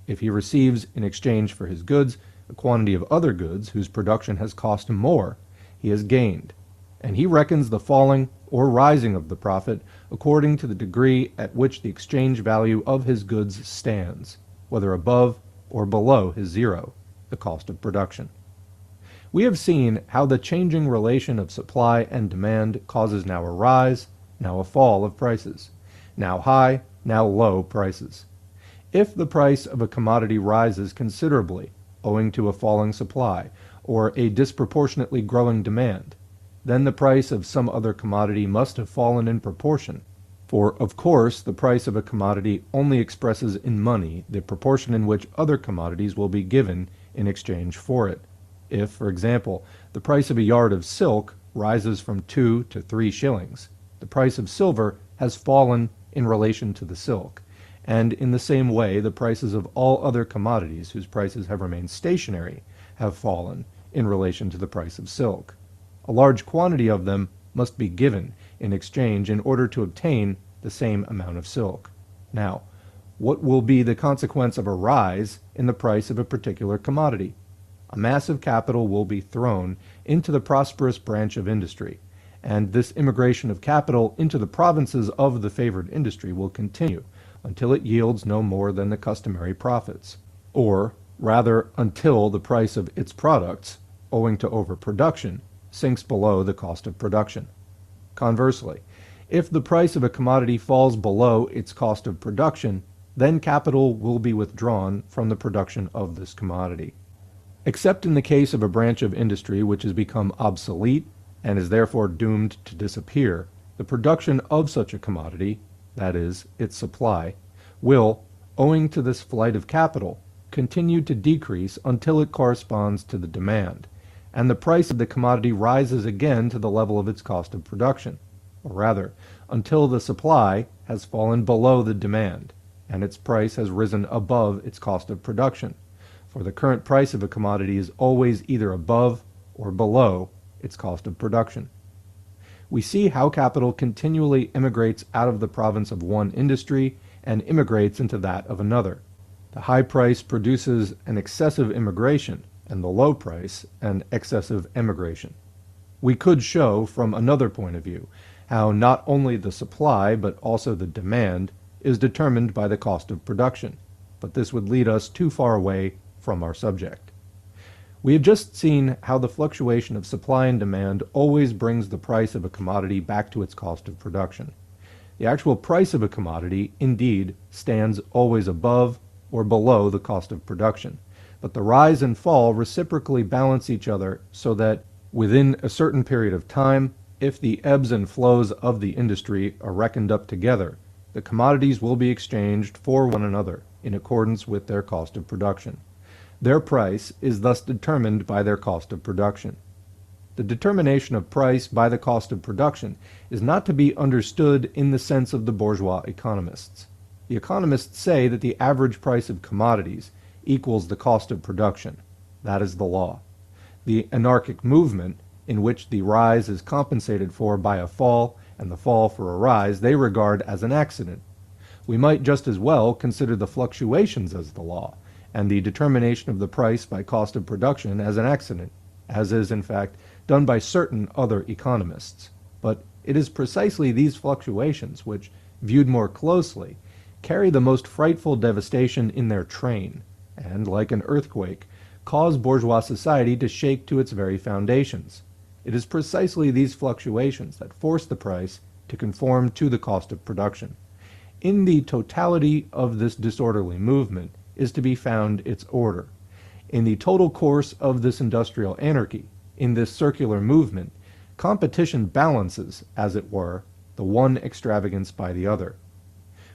If he receives in exchange for his goods a quantity of other goods whose production has cost more, he has gained. And he reckons the falling or rising of the profit according to the degree at which the exchange value of his goods stands, whether above or below his zero, the cost of production. We have seen how the changing relation of supply and demand causes now a rise, now a fall of prices, now high, now low prices. If the price of a commodity rises considerably, owing to a falling supply or a disproportionately growing demand, then the price of some other commodity must have fallen in proportion. For, of course, the price of a commodity only expresses in money the proportion in which other commodities will be given in exchange for it. If, for example, the price of a yard of silk rises from 2 to 3 shillings, the price of silver has fallen in relation to the silk. And in the same way, the prices of all other commodities whose prices have remained stationary have fallen in relation to the price of silk. A large quantity of them must be given in exchange in order to obtain the same amount of silk. Now, what will be the consequence of a rise in the price of a particular commodity? A massive capital will be thrown into the prosperous branch of industry, and this immigration of capital into the provinces of the favored industry will continue until it yields no more than the customary profits, or rather until the price of its products, owing to overproduction, sinks below the cost of production. Conversely, if the price of a commodity falls below its cost of production, then capital will be withdrawn from the production of this commodity. Except in the case of a branch of industry which has become obsolete and is therefore doomed to disappear, the production of such a commodity, that is, its supply, will, owing to this flight of capital, continue to decrease until it corresponds to the demand, and the price of the commodity rises again to the level of its cost of production, or rather, until the supply has fallen below the demand, and its price has risen above its cost of production, for the current price of a commodity is always either above or below its cost of production. We see how capital continually immigrates out of the province of one industry and immigrates into that of another. The high price produces an excessive immigration, and the low price an excessive emigration. We could show, from another point of view, how not only the supply but also the demand is determined by the cost of production, but this would lead us too far away from our subject. We have just seen how the fluctuation of supply and demand always brings the price of a commodity back to its cost of production. The actual price of a commodity, indeed, stands always above or below the cost of production, but the rise and fall reciprocally balance each other so that within a certain period of time, if the ebbs and flows of the industry are reckoned up together, the commodities will be exchanged for one another in accordance with their cost of production. Their price is thus determined by their cost of production. The determination of price by the cost of production is not to be understood in the sense of the bourgeois economists. The economists say that the average price of commodities equals the cost of production. That is the law. The anarchic movement, in which the rise is compensated for by a fall and the fall for a rise, they regard as an accident. We might just as well consider the fluctuations as the law, and the determination of the price by cost of production as an accident, as is, in fact, done by certain other economists. But it is precisely these fluctuations which, viewed more closely, carry the most frightful devastation in their train, and, like an earthquake, cause bourgeois society to shake to its very foundations. It is precisely these fluctuations that force the price to conform to the cost of production. In the totality of this disorderly movement is to be found its order. In the total course of this industrial anarchy, in this circular movement, competition balances, as it were, the one extravagance by the other.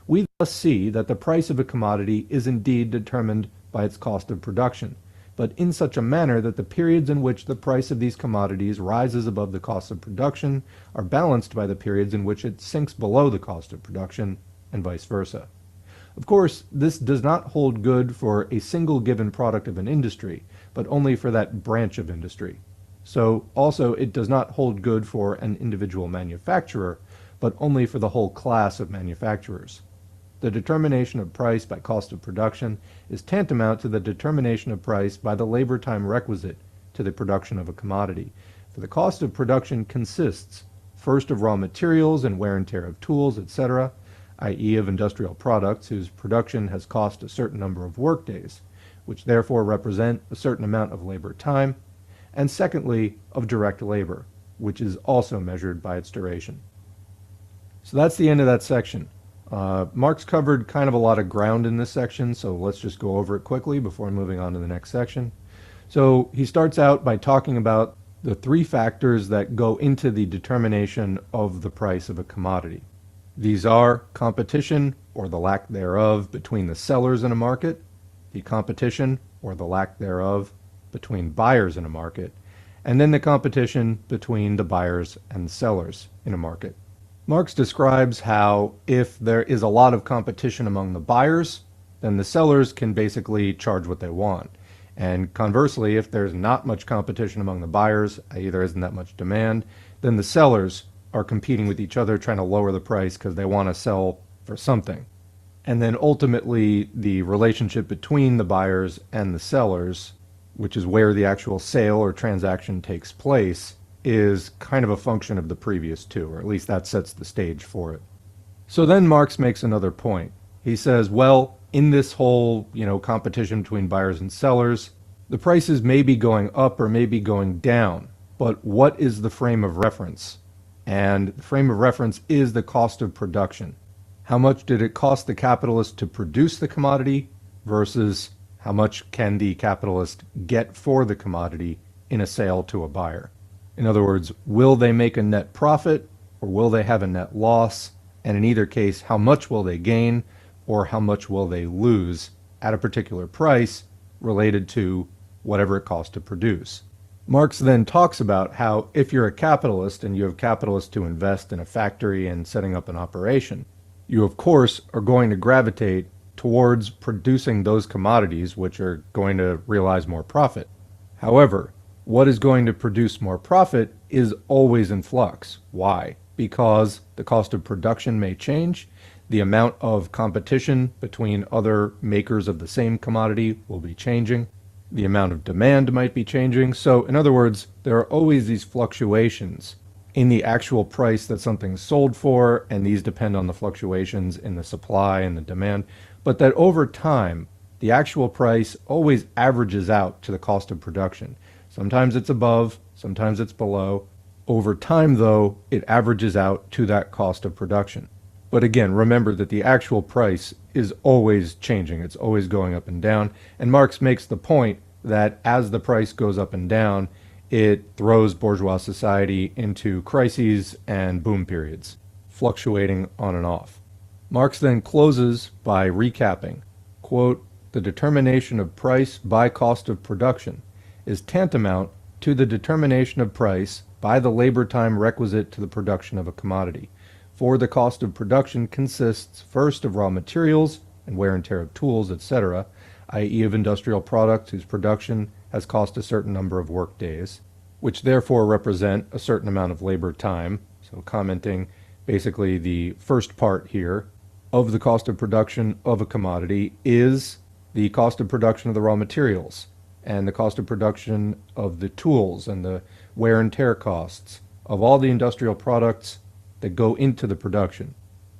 We thus see that the price of a commodity is indeed determined by its cost of production, but in such a manner that the periods in which the price of these commodities rises above the cost of production are balanced by the periods in which it sinks below the cost of production, and vice versa. Of course, this does not hold good for a single given product of an industry, but only for that branch of industry. So also it does not hold good for an individual manufacturer, but only for the whole class of manufacturers. The determination of price by cost of production is tantamount to the determination of price by the labor time requisite to the production of a commodity. For the cost of production consists first of raw materials and wear and tear of tools, etc., i.e. of industrial products whose production has cost a certain number of workdays, which therefore represent a certain amount of labor time, and secondly, of direct labor, which is also measured by its duration. So that's the end of that section. Marx covered kind of a lot of ground in this section, so let's just go over it quickly before moving on to the next section. So he starts out by talking about the three factors that go into the determination of the price of a commodity. These are competition, or the lack thereof, between the sellers in a market, the competition, or the lack thereof, between buyers in a market, and then the competition between the buyers and the sellers in a market. Marx describes how if there is a lot of competition among the buyers, then the sellers can basically charge what they want. And conversely, if there's not much competition among the buyers, i.e. there isn't that much demand, then the sellers are competing with each other trying to lower the price because they want to sell for something. And then ultimately the relationship between the buyers and the sellers, which is where the actual sale or transaction takes place, is kind of a function of the previous two, or at least that sets the stage for it. So then Marx makes another point. He says, well, in this whole, competition between buyers and sellers, the prices may be going up or may be going down, but what is the frame of reference? And the frame of reference is the cost of production. How much did it cost the capitalist to produce the commodity versus how much can the capitalist get for the commodity in a sale to a buyer? In other words, will they make a net profit or will they have a net loss? And in either case, how much will they gain or how much will they lose at a particular price related to whatever it costs to produce? Marx then talks about how if you're a capitalist and you have capitalists to invest in a factory and setting up an operation, you of course are going to gravitate towards producing those commodities which are going to realize more profit. However, what is going to produce more profit is always in flux. Why? Because the cost of production may change, the amount of competition between other makers of the same commodity will be changing, the amount of demand might be changing. So in other words, there are always these fluctuations in the actual price that something's sold for, and these depend on the fluctuations in the supply and the demand, but that over time, the actual price always averages out to the cost of production. Sometimes it's above, sometimes it's below. Over time, though, it averages out to that cost of production. But again, remember that the actual price is always changing. It's always going up and down. And Marx makes the point that as the price goes up and down, it throws bourgeois society into crises and boom periods, fluctuating on and off. Marx then closes by recapping, quote, "The determination of price by cost of production is tantamount to the determination of price by the labor time requisite to the production of a commodity. For the cost of production consists first of raw materials and wear and tear of tools, etc., i.e. of industrial products whose production has cost a certain number of work days, which therefore represent a certain amount of labor time." So commenting basically the first part here of the cost of production of a commodity is the cost of production of the raw materials and the cost of production of the tools and the wear and tear costs of all the industrial products that go into the production,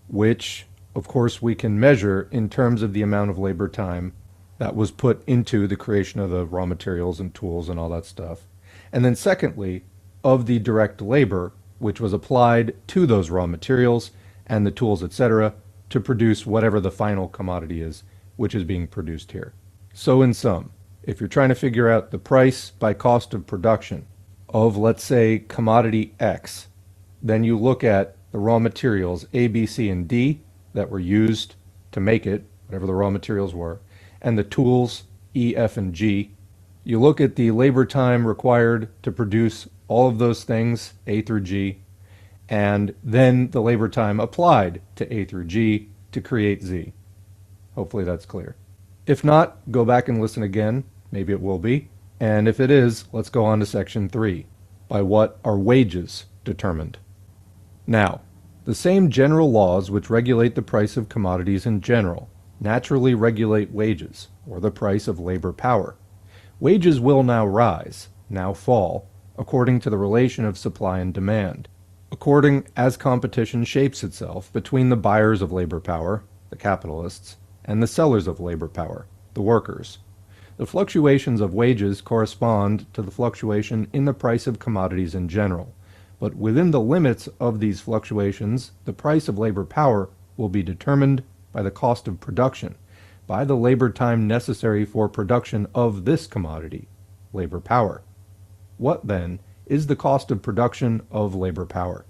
which of course, we can measure in terms of the amount of labor time that was put into the creation of the raw materials and tools and all that stuff. And then secondly, of the direct labor which was applied to those raw materials and the tools, etc., to produce whatever the final commodity is which is being produced here. So in sum, if you're trying to figure out the price by cost of production of, let's say, commodity X, then you look at the raw materials A, B, C, and D that were used to make it, whatever the raw materials were, and the tools E, F, and G. You look at the labor time required to produce all of those things, A through G, and then the labor time applied to A through G to create Z. Hopefully that's clear. If not, go back and listen again. Maybe it will be. And if it is, let's go on to section 3. By what are wages determined? Now, the same general laws which regulate the price of commodities in general naturally regulate wages, or the price of labor power. Wages will now rise, now fall, according to the relation of supply and demand, according as competition shapes itself between the buyers of labor power, the capitalists, and the sellers of labor power, the workers. The fluctuations of wages correspond to the fluctuation in the price of commodities in general, but within the limits of these fluctuations, the price of labor power will be determined by the cost of production, by the labor time necessary for production of this commodity, labor power. What, then, is the cost of production of labor power?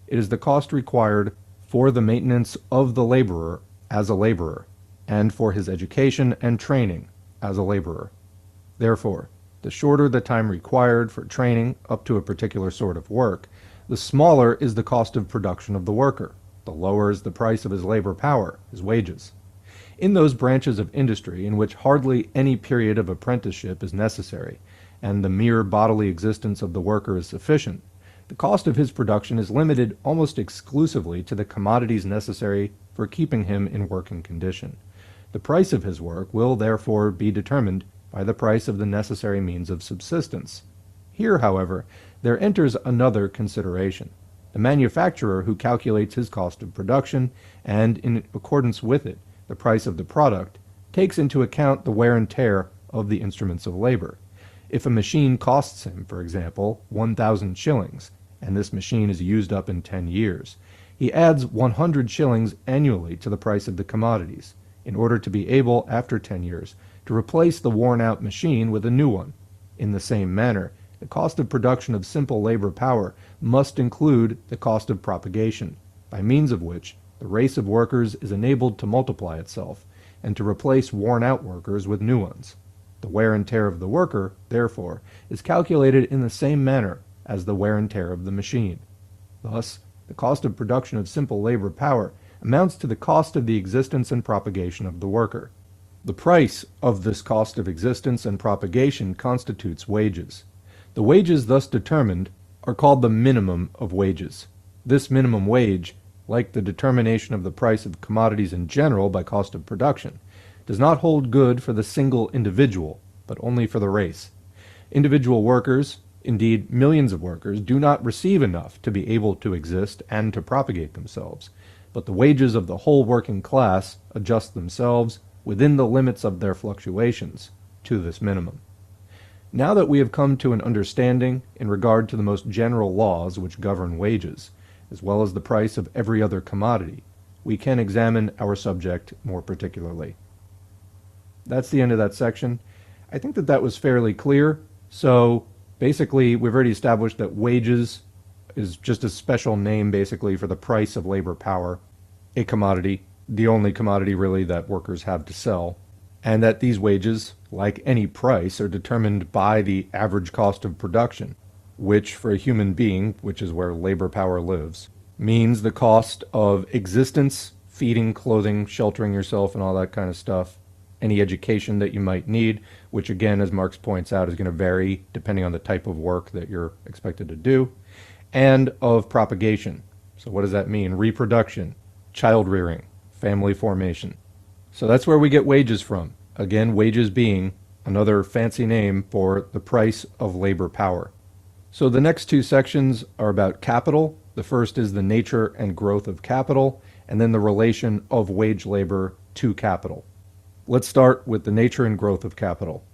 It is the cost required for the maintenance of the laborer as a laborer, and for his education and training as a laborer. Therefore, the shorter the time required for training up to a particular sort of work, the smaller is the cost of production of the worker, the lower is the price of his labor power, his wages. In those branches of industry in which hardly any period of apprenticeship is necessary, and the mere bodily existence of the worker is sufficient, the cost of his production is limited almost exclusively to the commodities necessary for keeping him in working condition. The price of his work will therefore be determined by the price of the necessary means of subsistence. Here, however, there enters another consideration. The manufacturer who calculates his cost of production, and in accordance with it, the price of the product, takes into account the wear and tear of the instruments of labor. If a machine costs him, for example, 1,000 shillings, and this machine is used up in 10 years, he adds 100 shillings annually to the price of the commodities, in order to be able, after 10 years, to replace the worn-out machine with a new one. In the same manner, the cost of production of simple labor power must include the cost of propagation, by means of which the race of workers is enabled to multiply itself, and to replace worn-out workers with new ones. The wear and tear of the worker, therefore, is calculated in the same manner as the wear and tear of the machine. Thus, the cost of production of simple labor power amounts to the cost of the existence and propagation of the worker. The price of this cost of existence and propagation constitutes wages. The wages thus determined are called the minimum of wages. This minimum wage, like the determination of the price of commodities in general by cost of production, does not hold good for the single individual, but only for the race. Individual workers, indeed millions of workers, do not receive enough to be able to exist and to propagate themselves, but the wages of the whole working class adjust themselves within the limits of their fluctuations to this minimum. Now that we have come to an understanding in regard to the most general laws which govern wages, as well as the price of every other commodity, we can examine our subject more particularly. That's the end of that section. I think that that was fairly clear. So basically, we've already established that wages is just a special name basically for the price of labor power, a commodity, the only commodity really that workers have to sell, and that these wages, like any price, are determined by the average cost of production, which for a human being, which is where labor power lives, means the cost of existence, feeding, clothing, sheltering yourself, and all that kind of stuff, any education that you might need, which again, as Marx points out, is going to vary depending on the type of work that you're expected to do, and of propagation. So what does that mean? Reproduction, child rearing, family formation. So that's where we get wages from. Again, wages being another fancy name for the price of labor power. So the next two sections are about capital. The first is the nature and growth of capital, and then the relation of wage labor to capital. Let's start with the nature and growth of capital.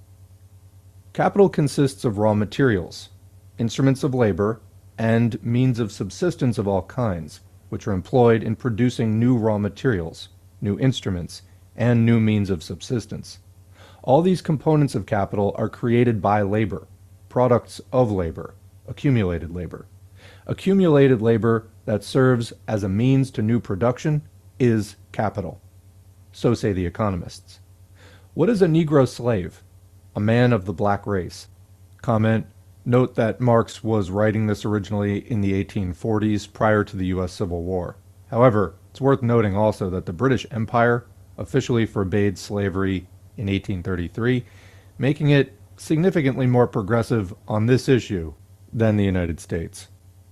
Capital consists of raw materials, instruments of labor, and means of subsistence of all kinds, which are employed in producing new raw materials, new instruments, and new means of subsistence. All these components of capital are created by labor, products of labor, accumulated labor. Accumulated labor that serves as a means to new production is capital. So say the economists. What is a Negro slave? A man of the black race. Comment: note that Marx was writing this originally in the 1840s prior to the U.S. Civil War. However, it's worth noting also that the British Empire officially forbade slavery in 1833, making it significantly more progressive on this issue than the United States.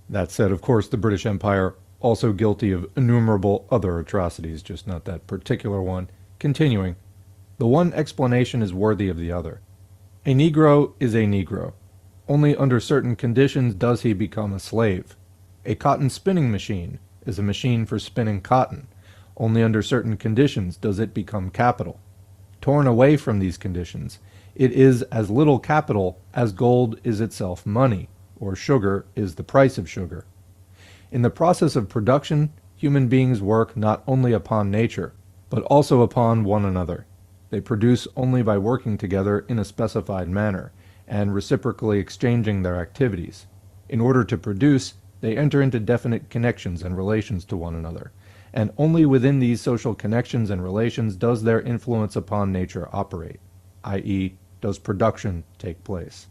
That said, of course, the British Empire also guilty of innumerable other atrocities, just not that particular one. Continuing, the one explanation is worthy of the other. A Negro is a Negro. Only under certain conditions does he become a slave. A cotton spinning machine is a machine for spinning cotton. Only under certain conditions does it become capital. Torn away from these conditions, it is as little capital as gold is itself money, or sugar is the price of sugar. In the process of production, human beings work not only upon nature, but also upon one another. They produce only by working together in a specified manner, and reciprocally exchanging their activities. In order to produce, they enter into definite connections and relations to one another, and only within these social connections and relations does their influence upon nature operate, i.e., does production take place.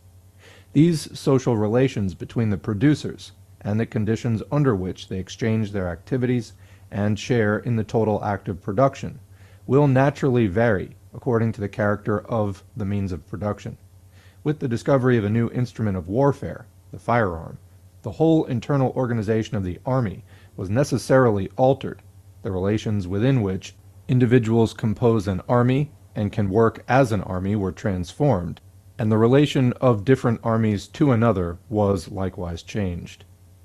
These social relations between the producers and the conditions under which they exchange their activities and share in the total act of production will naturally vary according to the character of the means of production. With the discovery of a new instrument of warfare, the firearm, the whole internal organization of the army was necessarily altered, the relations within which individuals compose an army and can work as an army were transformed, and the relation of different armies to another was likewise changed.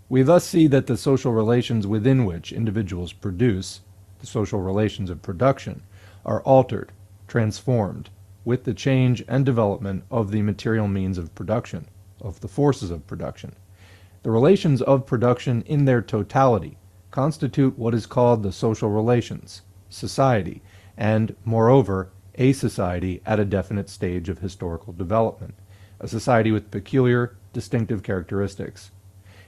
We thus see that the social relations within which individuals produce, the social relations of production, are altered, transformed, with the change and development of the material means of production, of the forces of production. The relations of production in their totality constitute what is called the social relations, society, and, moreover, a society at a definite stage of historical development, a society with peculiar, distinctive characteristics.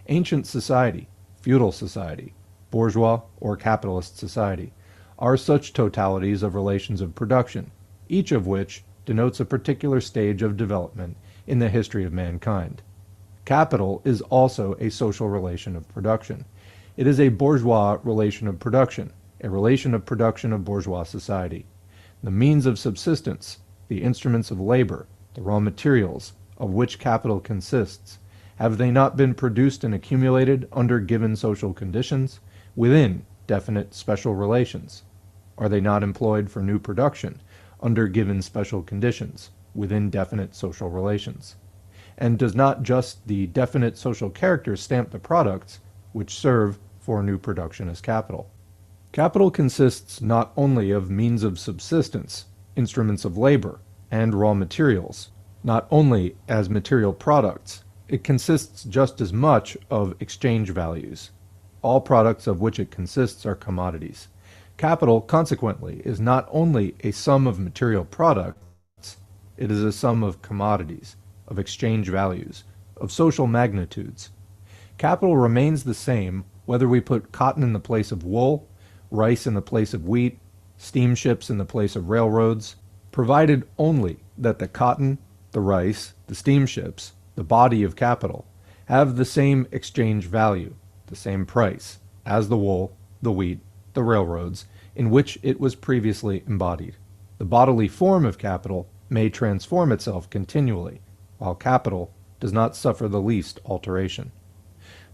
Ancient society, feudal society, bourgeois or capitalist society, are such totalities of relations of production, each of which denotes a particular stage of development in the history of mankind. Capital is also a social relation of production. It is a bourgeois relation of production, a relation of production of bourgeois society. The means of subsistence, the instruments of labor, the raw materials of which capital consists, have they not been produced and accumulated under given social conditions, within definite special relations? Are they not employed for new production, under given special conditions, within definite social relations? And does not just the definite social character stamp the products which serve for new production as capital? Capital consists not only of means of subsistence, instruments of labor, and raw materials, not only as material products, it consists just as much of exchange values. All products of which it consists are commodities. Capital, consequently, is not only a sum of material products, it is a sum of commodities, of exchange values, of social magnitudes. Capital remains the same whether we put cotton in the place of wool, rice in the place of wheat, steamships in the place of railroads, provided only that the cotton, the rice, the steamships, the body of capital, have the same exchange value, the same price, as the wool, the wheat, the railroads, in which it was previously embodied. The bodily form of capital may transform itself continually, while capital does not suffer the least alteration.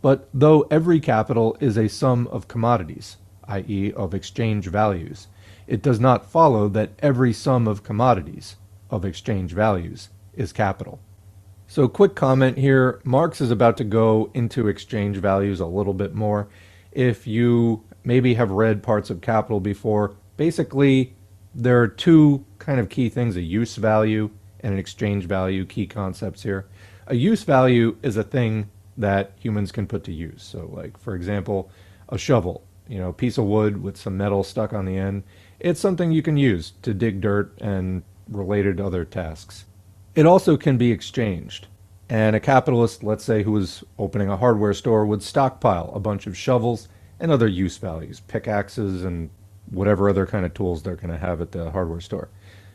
But though every capital is a sum of commodities, i.e., of exchange values, it does not follow that every sum of commodities, of exchange values, is capital. So quick comment here, Marx is about to go into exchange values a little bit more. If you maybe have read parts of Capital before. Basically, there are two kind of key things, a use value and an exchange value, key concepts here. A use value is a thing that humans can put to use. So like, for example, a shovel, a piece of wood with some metal stuck on the end. It's something you can use to dig dirt and related other tasks. It also can be exchanged. And a capitalist, let's say, who was opening a hardware store would stockpile a bunch of shovels and other use values, pickaxes and whatever other kind of tools they're going to have at the hardware store.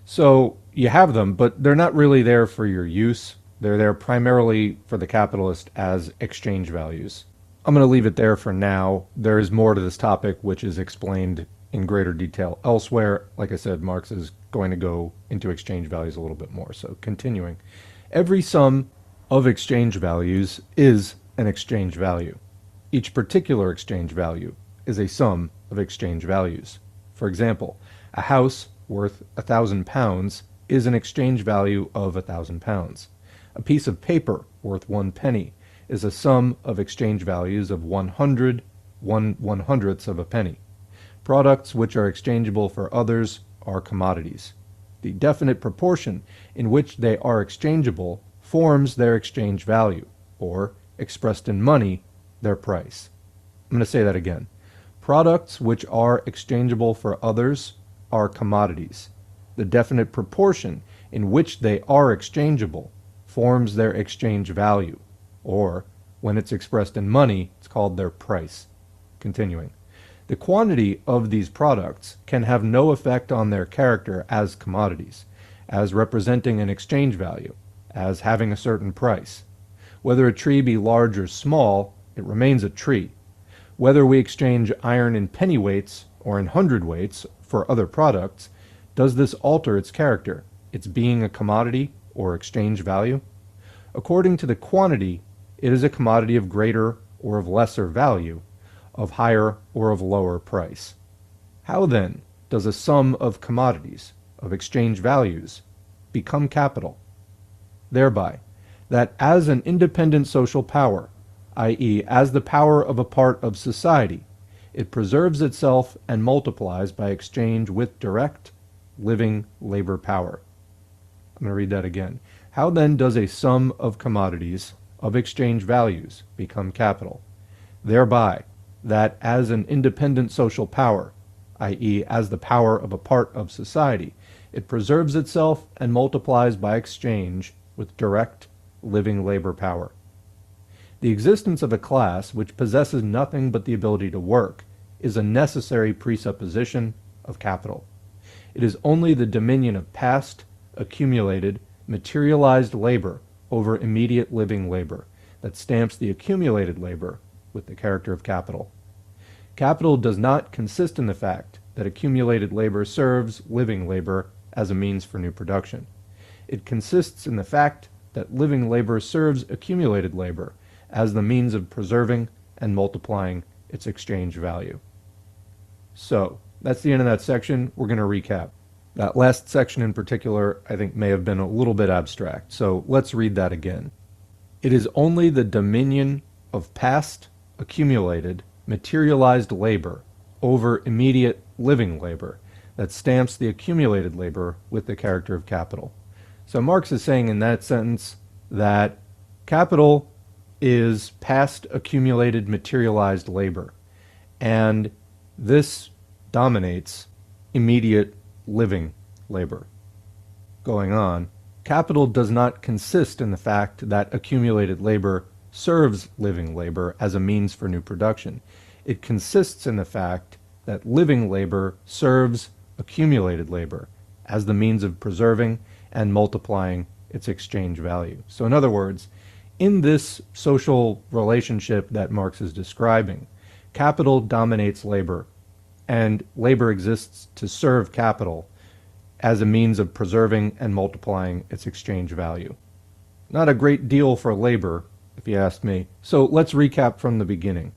So you have them, but they're not really there for your use. They're there primarily for the capitalist as exchange values. I'm going to leave it there for now. There is more to this topic, which is explained in greater detail elsewhere. Like I said, Marx is going to go into exchange values a little bit more. So continuing, every sum of exchange values is an exchange value. Each particular exchange value is a sum of exchange values. For example, a house worth £1,000 is an exchange value of £1,000. A piece of paper worth 1 penny is a sum of exchange values of 1/100th of a penny. Products which are exchangeable for others are commodities. The definite proportion in which they are exchangeable forms their exchange value, or, expressed in money, their price. I'm going to say that again. Products which are exchangeable for others are commodities. The definite proportion in which they are exchangeable forms their exchange value, or, when it's expressed in money, it's called their price. Continuing. The quantity of these products can have no effect on their character as commodities, as representing an exchange value, as having a certain price. Whether a tree be large or small, it remains a tree. Whether we exchange iron in pennyweights or in hundredweights for other products, does this alter its character, its being a commodity or exchange value? According to the quantity, it is a commodity of greater or of lesser value, of higher or of lower price. How then does a sum of commodities, of exchange values, become capital? Thereby, that as an independent social power, i.e., as the power of a part of society, it preserves itself and multiplies by exchange with direct, living labor power. I'm going to read that again. How then does a sum of commodities, of exchange values, become capital? Thereby, that as an independent social power, i.e., as the power of a part of society, it preserves itself and multiplies by exchange with direct, living labor power. The existence of a class which possesses nothing but the ability to work is a necessary presupposition of capital. It is only the dominion of past, accumulated, materialized labor over immediate living labor that stamps the accumulated labor with the character of capital. Capital does not consist in the fact that accumulated labor serves living labor as a means for new production. It consists in the fact that living labor serves accumulated labor as the means of preserving and multiplying its exchange value. So, that's the end of that section. We're going to recap. That last section in particular, I think, may have been a little bit abstract. So let's read that again. It is only the dominion of past, accumulated, materialized labor over immediate living labor that stamps the accumulated labor with the character of capital. So Marx is saying in that sentence that capital is past accumulated materialized labor, and this dominates immediate living labor. Going on, capital does not consist in the fact that accumulated labor serves living labor as a means for new production. It consists in the fact that living labor serves accumulated labor as the means of preserving and multiplying its exchange value. So in other words, in this social relationship that Marx is describing, capital dominates labor, and labor exists to serve capital as a means of preserving and multiplying its exchange value. Not a great deal for labor, if you ask me. So let's recap from the beginning.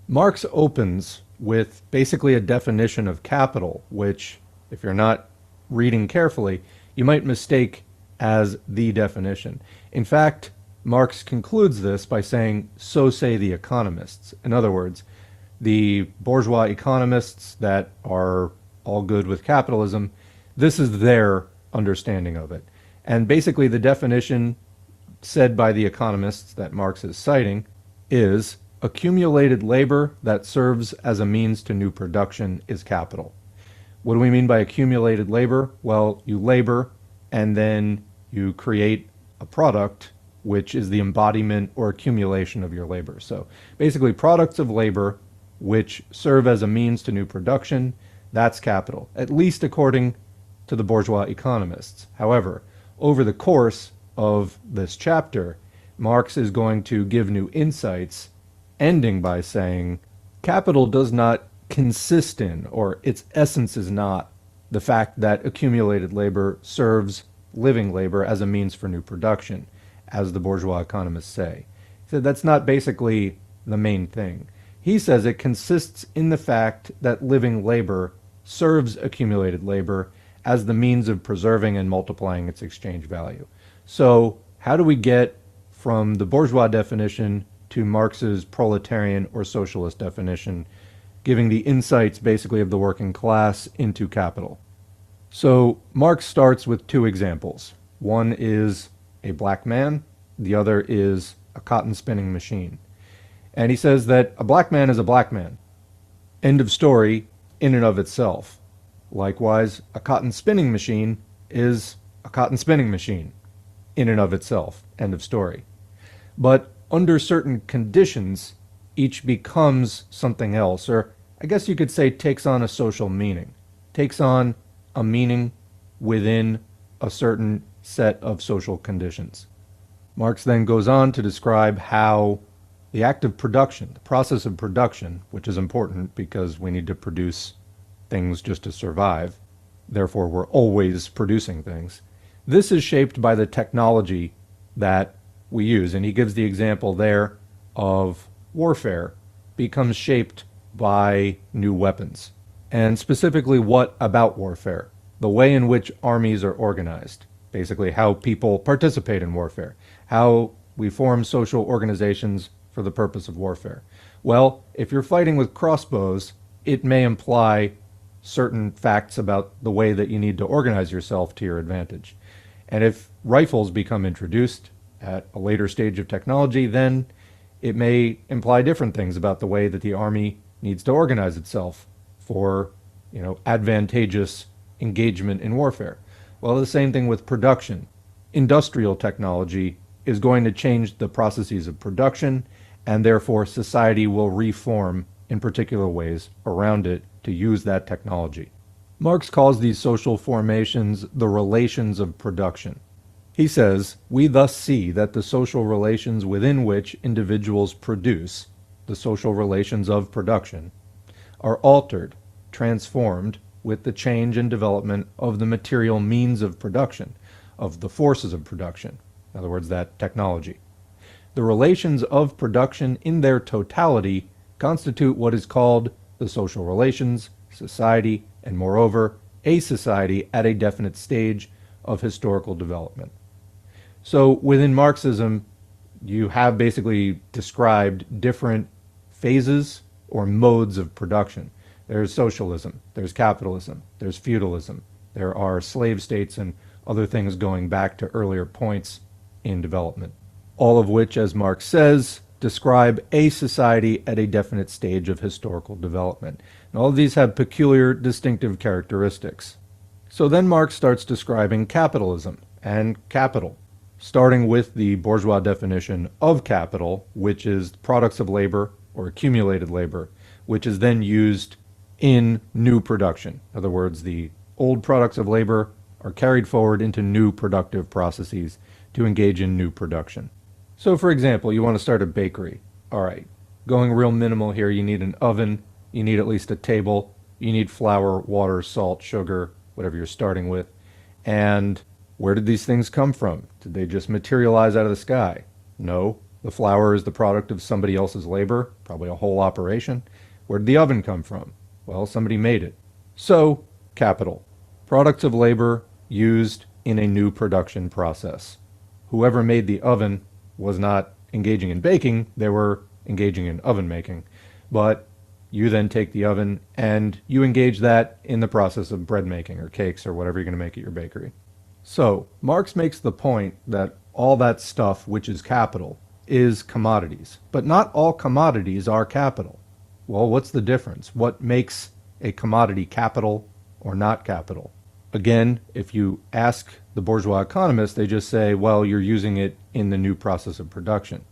Marx opens with basically a definition of capital, which, if you're not reading carefully, you might mistake as the definition. In fact, Marx concludes this by saying, "So say the economists." In other words, The bourgeois economists that are all good with capitalism, this is their understanding of it. And basically, the definition said by the economists that Marx is citing is accumulated labor that serves as a means to new production is capital. What do we mean by accumulated labor? Well, you labor and then you create a product which is the embodiment or accumulation of your labor. So basically, products of labor which serve as a means to new production, that's capital, at least according to the bourgeois economists. However, over the course of this chapter, Marx is going to give new insights, ending by saying capital does not consist in, or its essence is not, the fact that accumulated labor serves living labor as a means for new production, as the bourgeois economists say. He said that's not basically the main thing. He says it consists in the fact that living labor serves accumulated labor as the means of preserving and multiplying its exchange value. So, how do we get from the bourgeois definition to Marx's proletarian or socialist definition, giving the insights basically of the working class into capital? So, Marx starts with two examples. One is a black man, the other is a cotton spinning machine. And he says that a black man is a black man. End of story in and of itself. Likewise, a cotton spinning machine is a cotton spinning machine in and of itself. End of story. But under certain conditions, each becomes something else, or I guess you could say takes on a social meaning, takes on a meaning within a certain set of social conditions. Marx then goes on to describe how the act of production, the process of production, which is important because we need to produce things just to survive, therefore we're always producing things, this is shaped by the technology that we use. And he gives the example there of warfare becomes shaped by new weapons. And specifically, what about warfare? The way in which armies are organized, basically how people participate in warfare, how we form social organizations for the purpose of warfare. Well, if you're fighting with crossbows, it may imply certain facts about the way that you need to organize yourself to your advantage. And if rifles become introduced at a later stage of technology, then it may imply different things about the way that the army needs to organize itself for, advantageous engagement in warfare. Well, the same thing with production. Industrial technology is going to change the processes of production, and therefore society will reform in particular ways around it to use that technology. Marx calls these social formations the relations of production. He says, we thus see that the social relations within which individuals produce, the social relations of production, are altered, transformed with the change and development of the material means of production, of the forces of production, in other words, that technology. The relations of production in their totality constitute what is called the social relations, society, and moreover, a society at a definite stage of historical development. So within Marxism, you have basically described different phases or modes of production. There's socialism, there's capitalism, there's feudalism, there are slave states and other things going back to earlier points in development. All of which, as Marx says, describe a society at a definite stage of historical development. And all of these have peculiar distinctive characteristics. So then Marx starts describing capitalism and capital, starting with the bourgeois definition of capital, which is products of labor or accumulated labor, which is then used in new production. In other words, the old products of labor are carried forward into new productive processes to engage in new production. So for example, you want to start a bakery. All right, going real minimal here, you need an oven, you need at least a table, you need flour, water, salt, sugar, whatever you're starting with. And where did these things come from? Did they just materialize out of the sky? No. The flour is the product of somebody else's labor, probably a whole operation. Where did the oven come from? Well, somebody made it. So, capital. Products of labor used in a new production process. Whoever made the oven was not engaging in baking, they were engaging in oven making. But You then take the oven and you engage that in the process of bread making or cakes or whatever you're going to make at your bakery. So, Marx makes the point that all that stuff which is capital is commodities, but not all commodities are capital. Well, what's the difference? What makes a commodity capital or not capital? Again, if you ask the bourgeois economists, they just say, well, you're using it in the new process of production.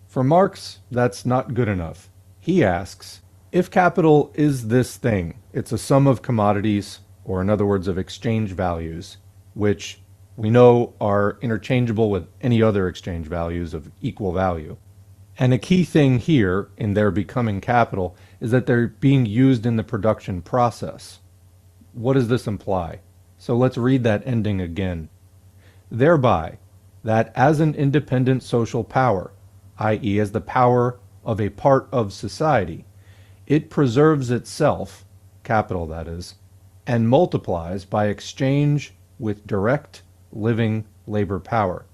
For Marx, that's not good enough. He asks, if capital is this thing, it's a sum of commodities, or in other words, of exchange values, which we know are interchangeable with any other exchange values of equal value. And a key thing here in their becoming capital is that they're being used in the production process. What does this imply? So let's read that ending again. Thereby, that as an independent social power, i.e. as the power of a part of society, it preserves itself, capital that is, and multiplies by exchange with direct living labor power.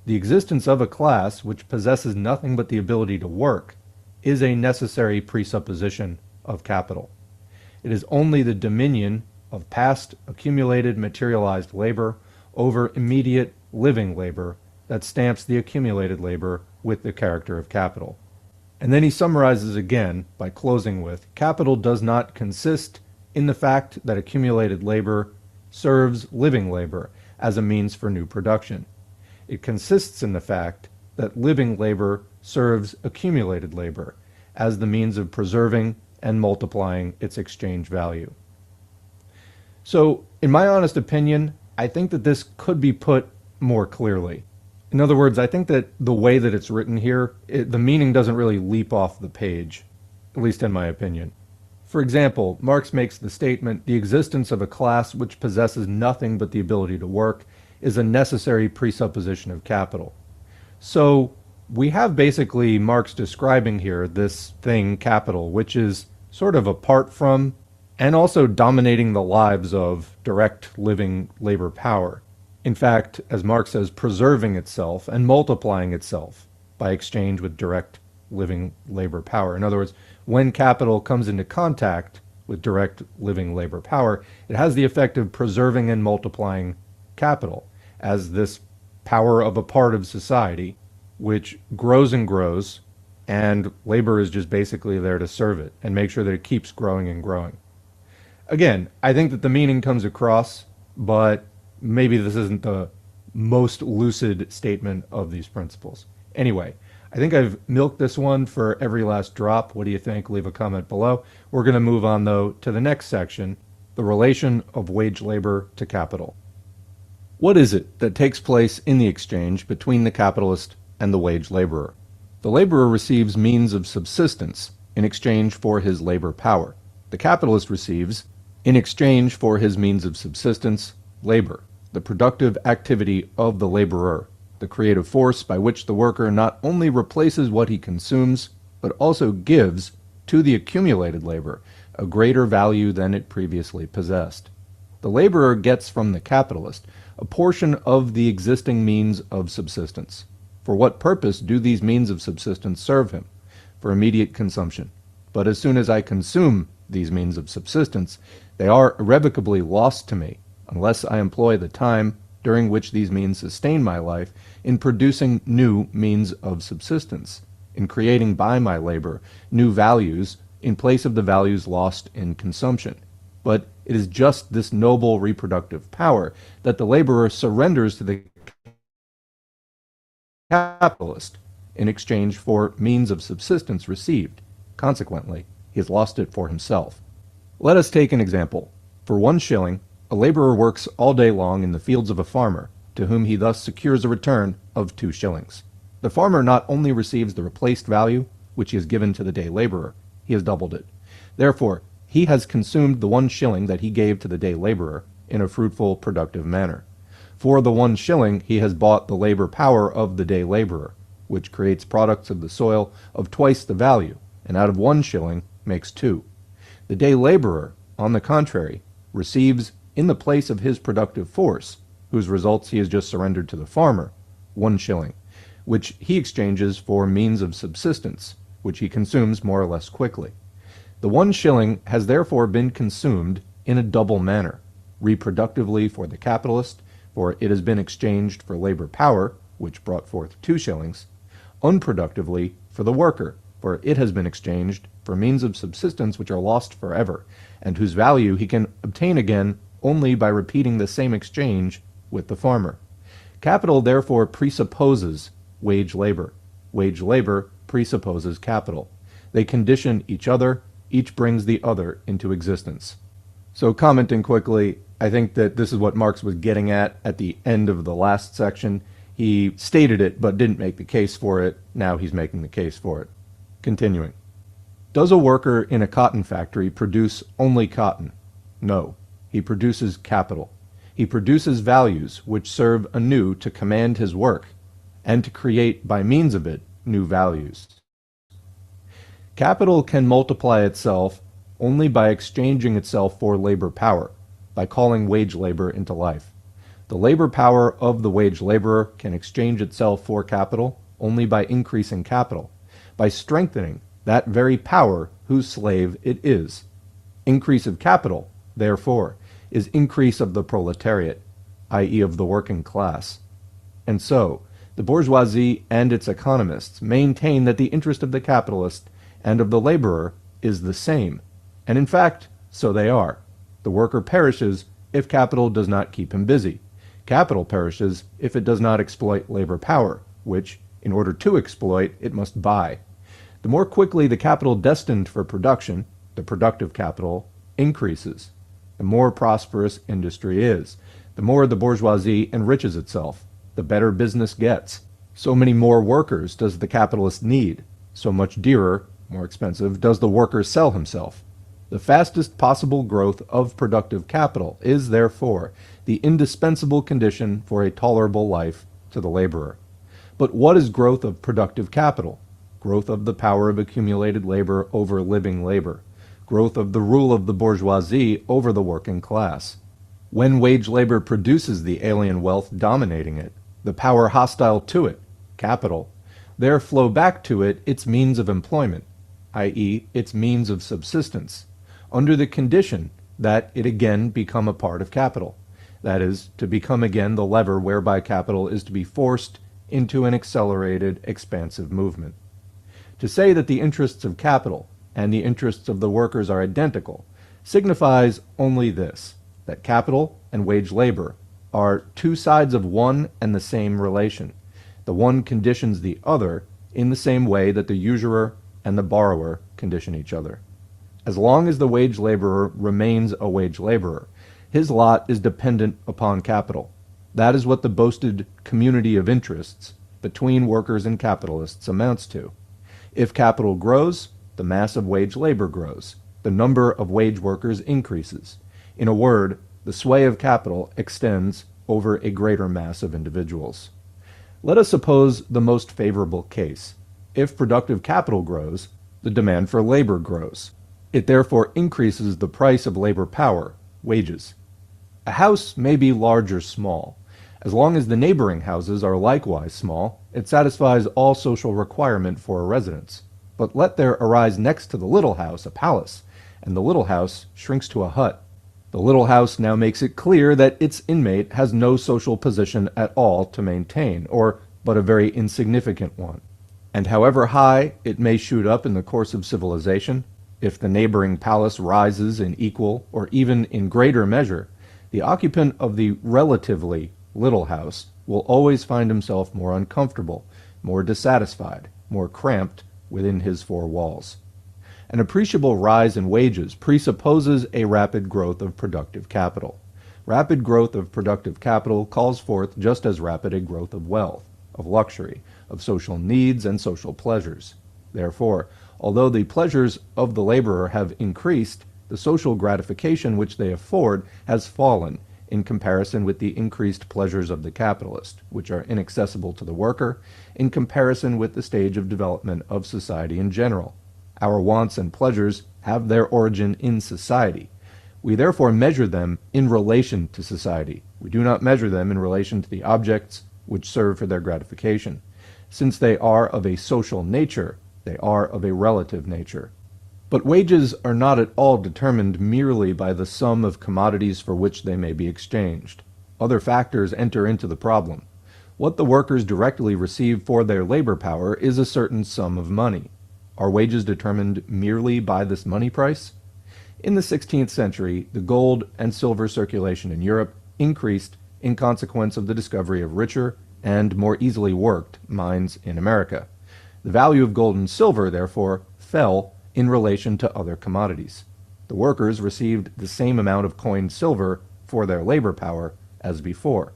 The existence of a class which possesses nothing but the ability to work is a necessary presupposition of capital. It is only the dominion of past accumulated materialized labor over immediate living labor that stamps the accumulated labor with the character of capital. And then he summarizes again by closing with, capital does not consist in the fact that accumulated labor serves living labor as a means for new production. It consists in the fact that living labor serves accumulated labor as the means of preserving and multiplying its exchange value. So, in my honest opinion, I think that this could be put more clearly. In other words, I think that the way that it's written here, the meaning doesn't really leap off the page, at least in my opinion. For example, Marx makes the statement, the existence of a class which possesses nothing but the ability to work is a necessary presupposition of capital. So, we have basically Marx describing here this thing, capital, which is sort of apart from and also dominating the lives of direct living labor power. In fact, as Marx says, preserving itself and multiplying itself by exchange with direct living labor power. In other words, when capital comes into contact with direct living labor power, it has the effect of preserving and multiplying capital as this power of a part of society which grows and grows, and labor is just basically there to serve it and make sure that it keeps growing and growing. Again, I think that the meaning comes across, but maybe this isn't the most lucid statement of these principles. Anyway, I think I've milked this one for every last drop. What do you think? Leave a comment below. We're going to move on, though, to the next section, the relation of wage labor to capital. What is it that takes place in the exchange between the capitalist and the wage laborer? The laborer receives means of subsistence in exchange for his labor power. The capitalist receives, in exchange for his means of subsistence, labor, the productive activity of the laborer, the creative force by which the worker not only replaces what he consumes, but also gives to the accumulated labor a greater value than it previously possessed. The laborer gets from the capitalist a portion of the existing means of subsistence. For what purpose do these means of subsistence serve him? For immediate consumption. But as soon as I consume these means of subsistence, they are irrevocably lost to me, unless I employ the time during which these means sustain my life in producing new means of subsistence, in creating by my labor new values in place of the values lost in consumption. But it is just this noble reproductive power that the laborer surrenders to the capitalist in exchange for means of subsistence received. Consequently, he has lost it for himself. Let us take an example. For 1 shilling, a laborer works all day long in the fields of a farmer, to whom he thus secures a return of 2 shillings. The farmer not only receives the replaced value, which he has given to the day laborer, he has doubled it. Therefore, he has consumed the 1 shilling that he gave to the day laborer in a fruitful, productive manner. For the 1 shilling, he has bought the labor power of the day laborer, which creates products of the soil of twice the value, and out of 1 shilling makes 2. The day laborer, on the contrary, receives, in the place of his productive force, whose results he has just surrendered to the farmer, 1 shilling, which he exchanges for means of subsistence, which he consumes more or less quickly. The 1 shilling has therefore been consumed in a double manner, reproductively for the capitalist, for it has been exchanged for labor power, which brought forth 2 shillings, unproductively for the worker, for it has been exchanged for means of subsistence which are lost forever, and whose value he can obtain again only by repeating the same exchange with the farmer. Capital therefore presupposes wage labor. Wage labor presupposes capital. They condition each other, each brings the other into existence. So commenting quickly, I think that this is what Marx was getting at the end of the last section. He stated it but didn't make the case for it. Now he's making the case for it. Continuing. Does a worker in a cotton factory produce only cotton? No. He produces capital. He produces values which serve anew to command his work, and to create by means of it new values. Capital can multiply itself only by exchanging itself for labor power, by calling wage labor into life. The labor power of the wage laborer can exchange itself for capital only by increasing capital, by strengthening that very power whose slave it is. Increase of capital, therefore, is increase of the proletariat, i.e. of the working class. And so, the bourgeoisie and its economists maintain that the interest of the capitalist and of the laborer is the same, and in fact, so they are. The worker perishes if capital does not keep him busy. Capital perishes if it does not exploit labor power, which, in order to exploit, it must buy. The more quickly the capital destined for production, the productive capital, increases, the more prosperous industry is, the more the bourgeoisie enriches itself, the better business gets. So many more workers does the capitalist need, so much dearer, more expensive, does the worker sell himself. The fastest possible growth of productive capital is, therefore, the indispensable condition for a tolerable life to the laborer. But what is growth of productive capital? Growth of the power of accumulated labor over living labor. Growth of the rule of the bourgeoisie over the working class. When wage labor produces the alien wealth dominating it, the power hostile to it, capital, there flow back to it its means of employment, i.e., its means of subsistence, under the condition that it again become a part of capital, that is, to become again the lever whereby capital is to be forced into an accelerated, expansive movement. To say that the interests of capital and the interests of the workers are identical signifies only this, that capital and wage labor are two sides of one and the same relation. The one conditions the other in the same way that the usurer and the borrower condition each other. As long as the wage laborer remains a wage laborer, his lot is dependent upon capital. That is what the boasted community of interests between workers and capitalists amounts to. If capital grows, the mass of wage labor grows. The number of wage workers increases. In a word, the sway of capital extends over a greater mass of individuals. Let us suppose the most favorable case. If productive capital grows, the demand for labor grows. It therefore increases the price of labor power, wages. A house may be large or small. As long as the neighboring houses are likewise small, it satisfies all social requirement for a residence. But let there arise next to the little house a palace, and the little house shrinks to a hut. The little house now makes it clear that its inmate has no social position at all to maintain, or but a very insignificant one. And however high it may shoot up in the course of civilization, if the neighboring palace rises in equal or even in greater measure, the occupant of the relatively little house will always find himself more uncomfortable, more dissatisfied, more cramped within his four walls. An appreciable rise in wages presupposes a rapid growth of productive capital. Rapid growth of productive capital calls forth just as rapid a growth of wealth, of luxury, of social needs and social pleasures. Therefore, although the pleasures of the laborer have increased, the social gratification which they afford has fallen in comparison with the increased pleasures of the capitalist, which are inaccessible to the worker, in comparison with the stage of development of society in general. Our wants and pleasures have their origin in society. We therefore measure them in relation to society. We do not measure them in relation to the objects which serve for their gratification. Since they are of a social nature, they are of a relative nature. But wages are not at all determined merely by the sum of commodities for which they may be exchanged. Other factors enter into the problem. What the workers directly receive for their labor power is a certain sum of money. Are wages determined merely by this money price? In the 16th century, the gold and silver circulation in Europe increased in consequence of the discovery of richer and more easily worked mines in America. The value of gold and silver, therefore, fell in relation to other commodities. The workers received the same amount of coined silver for their labor power as before.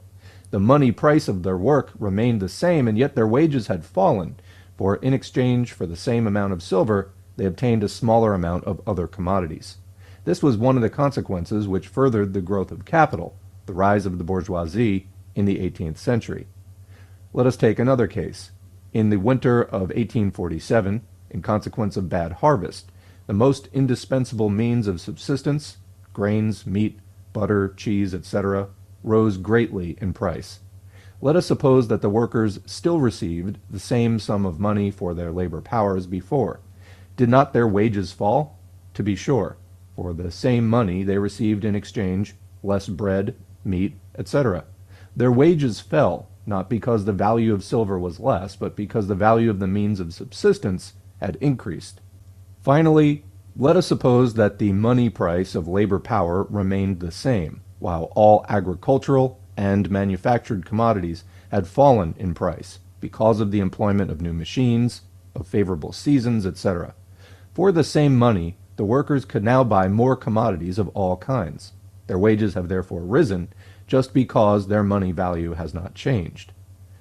The money price of their work remained the same, and yet their wages had fallen, for in exchange for the same amount of silver, they obtained a smaller amount of other commodities. This was one of the consequences which furthered the growth of capital, the rise of the bourgeoisie in the 18th century. Let us take another case. In the winter of 1847, in consequence of bad harvest, the most indispensable means of subsistence, grains, meat, butter, cheese, etc., rose greatly in price. Let us suppose that the workers still received the same sum of money for their labor power as before. Did not their wages fall? To be sure. For the same money they received in exchange less bread, meat, etc. Their wages fell, not because the value of silver was less, but because the value of the means of subsistence had increased. Finally, let us suppose that the money price of labor power remained the same, while all agricultural and manufactured commodities had fallen in price because of the employment of new machines, of favorable seasons, etc. For the same money, the workers could now buy more commodities of all kinds. Their wages have therefore risen just because their money value has not changed.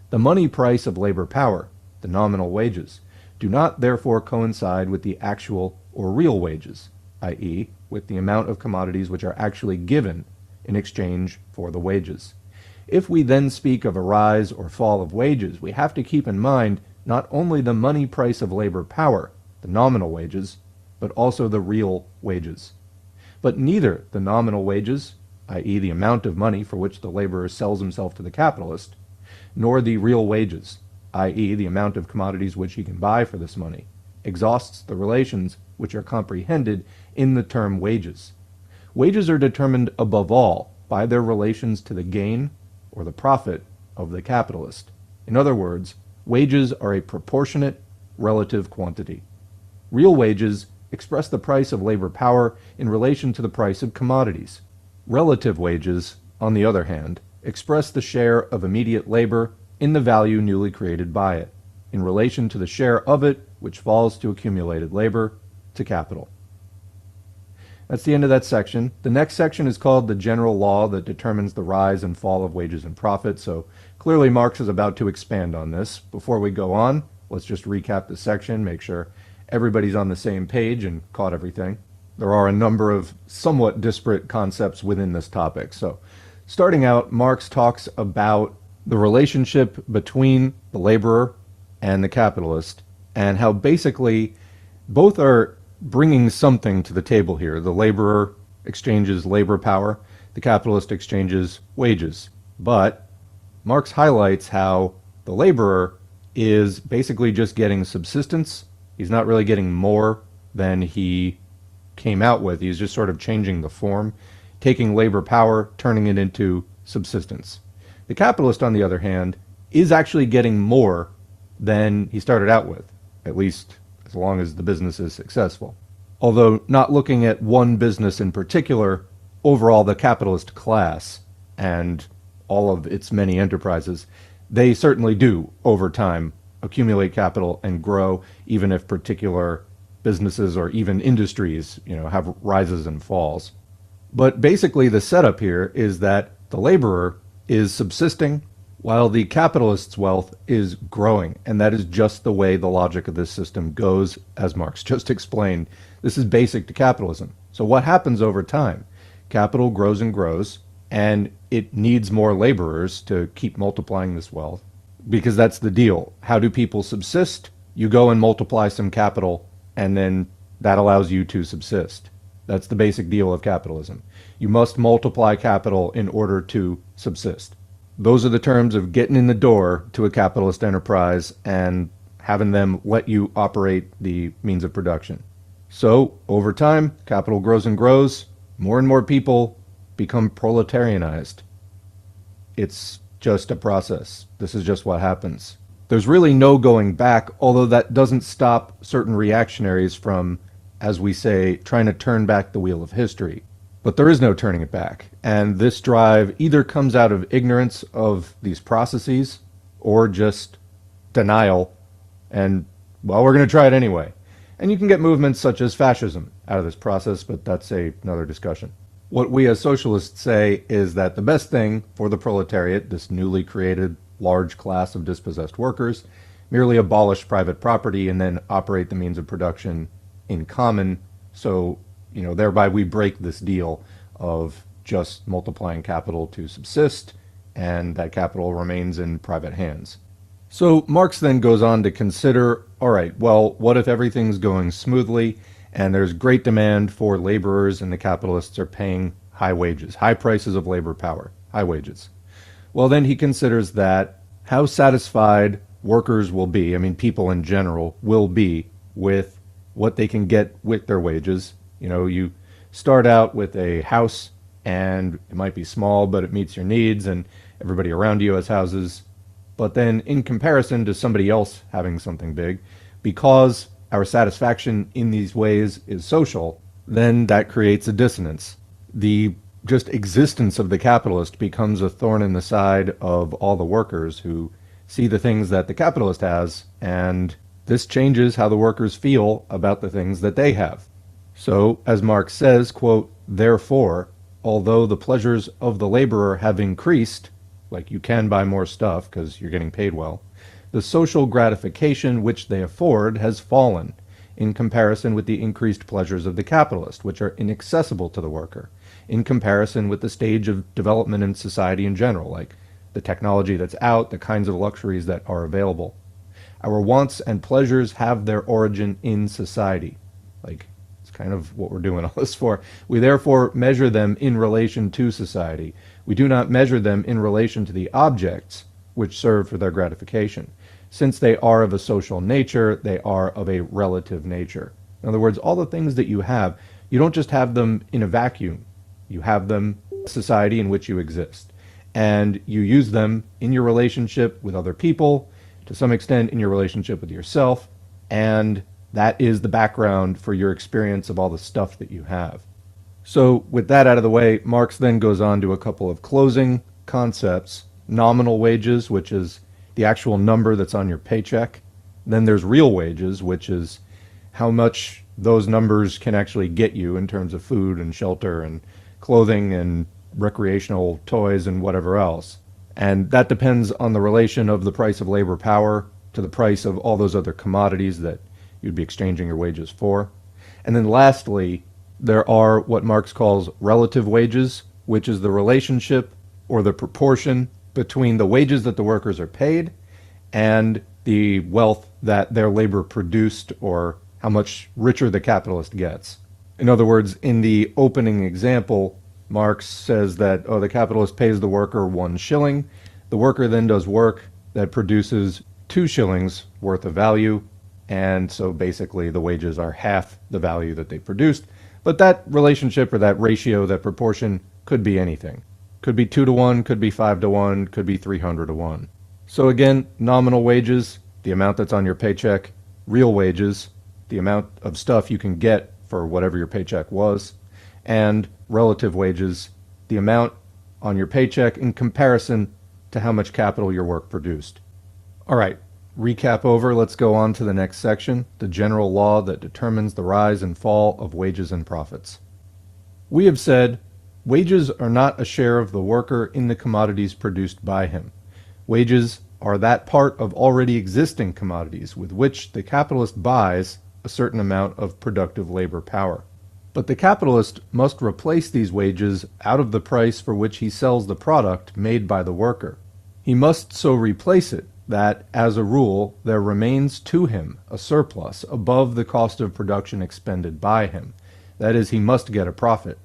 The money price of labor power, the nominal wages, do not therefore coincide with the actual or real wages, i.e., with the amount of commodities which are actually given in exchange for the wages. If we then speak of a rise or fall of wages, we have to keep in mind not only the money price of labor power, the nominal wages, but also the real wages. But neither the nominal wages, i.e., the amount of money for which the laborer sells himself to the capitalist, nor the real wages, i.e., the amount of commodities which he can buy for this money, exhausts the relations which are comprehended in the term wages. Wages are determined above all by their relations to the gain or the profit of the capitalist. In other words, wages are a proportionate relative quantity. Real wages express the price of labor power in relation to the price of commodities. Relative wages, on the other hand, express the share of immediate labor in the value newly created by it, in relation to the share of it which falls to accumulated labor, to capital. That's the end of that section. The next section is called the general law that determines the rise and fall of wages and profit, so clearly Marx is about to expand on this. Before we go on, let's just recap the section, make sure everybody's on the same page and caught everything. There are a number of somewhat disparate concepts within this topic. So, starting out, Marx talks about the relationship between the laborer and the capitalist, and how basically both are bringing something to the table here. The laborer exchanges labor power, the capitalist exchanges wages. But Marx highlights how the laborer is basically just getting subsistence. He's not really getting more than he came out with. He's just sort of changing the form, taking labor power, turning it into subsistence. The capitalist, on the other hand, is actually getting more than he started out with, at least as long as the business is successful. Although not looking at one business in particular, overall the capitalist class and all of its many enterprises, they certainly do, over time, accumulate capital and grow, even if particular businesses or even industries, have rises and falls. But basically the setup here is that the laborer is subsisting while the capitalist's wealth is growing. And that is just the way the logic of this system goes, as Marx just explained. This is basic to capitalism. So what happens over time? Capital grows and grows, and it needs more laborers to keep multiplying this wealth, because that's the deal. How do people subsist? You go and multiply some capital, and then that allows you to subsist. That's the basic deal of capitalism. You must multiply capital in order to subsist. Those are the terms of getting in the door to a capitalist enterprise and having them let you operate the means of production. So, over time, capital grows and grows, more and more people become proletarianized. It's just a process. This is just what happens. There's really no going back, although that doesn't stop certain reactionaries from, as we say, trying to turn back the wheel of history. But there is no turning it back. And this drive either comes out of ignorance of these processes or just denial. And, well, we're going to try it anyway. And you can get movements such as fascism out of this process, but that's another discussion. What we as socialists say is that the best thing for the proletariat, this newly created large class of dispossessed workers, merely abolish private property and then operate the means of production in common. So, thereby we break this deal of just multiplying capital to subsist, and that capital remains in private hands. So Marx then goes on to consider, all right, well, what if everything's going smoothly and there's great demand for laborers and the capitalists are paying high wages, high prices of labor power, high wages? Well, then he considers that how satisfied workers will be, I mean, people in general will be with what they can get with their wages. You start out with a house and it might be small, but it meets your needs and everybody around you has houses. But then in comparison to somebody else having something big, because our satisfaction in these ways is social, then that creates a dissonance. The just existence of the capitalist becomes a thorn in the side of all the workers who see the things that the capitalist has, and this changes how the workers feel about the things that they have. So, as Marx says, quote, therefore, although the pleasures of the laborer have increased, like you can buy more stuff because you're getting paid well, the social gratification which they afford has fallen in comparison with the increased pleasures of the capitalist, which are inaccessible to the worker, in comparison with the stage of development in society in general, like the technology that's out, the kinds of luxuries that are available. Our wants and pleasures have their origin in society. Like, it's kind of what we're doing all this for. We therefore measure them in relation to society. We do not measure them in relation to the objects which serve for their gratification. Since they are of a social nature, they are of a relative nature. In other words, all the things that you have, you don't just have them in a vacuum. You have them in society in which you exist. And you use them in your relationship with other people, to some extent in your relationship with yourself, and that is the background for your experience of all the stuff that you have. So with that out of the way, Marx then goes on to a couple of closing concepts. Nominal wages, which is the actual number that's on your paycheck. Then there's real wages, which is how much those numbers can actually get you in terms of food and shelter and clothing and recreational toys and whatever else. And that depends on the relation of the price of labor power to the price of all those other commodities that you'd be exchanging your wages for. And then lastly, there are what Marx calls relative wages, which is the relationship or the proportion between the wages that the workers are paid and the wealth that their labor produced, or how much richer the capitalist gets. In other words, in the opening example, Marx says that, the capitalist pays the worker 1 shilling. The worker then does work that produces 2 shillings worth of value, and so basically the wages are half the value that they produced. But that relationship or that ratio, that proportion, could be anything. Could be 2 to 1, could be 5 to 1, could be 300 to 1. So again, nominal wages, the amount that's on your paycheck. Real wages, the amount of stuff you can get for whatever your paycheck was. And relative wages, the amount on your paycheck in comparison to how much capital your work produced. All right, recap over, let's go on to the next section, the general law that determines the rise and fall of wages and profits. We have said wages are not a share of the worker in the commodities produced by him. Wages are that part of already existing commodities with which the capitalist buys a certain amount of productive labor power. But the capitalist must replace these wages out of the price for which he sells the product made by the worker. He must so replace it that, as a rule, there remains to him a surplus above the cost of production expended by him. That is, he must get a profit.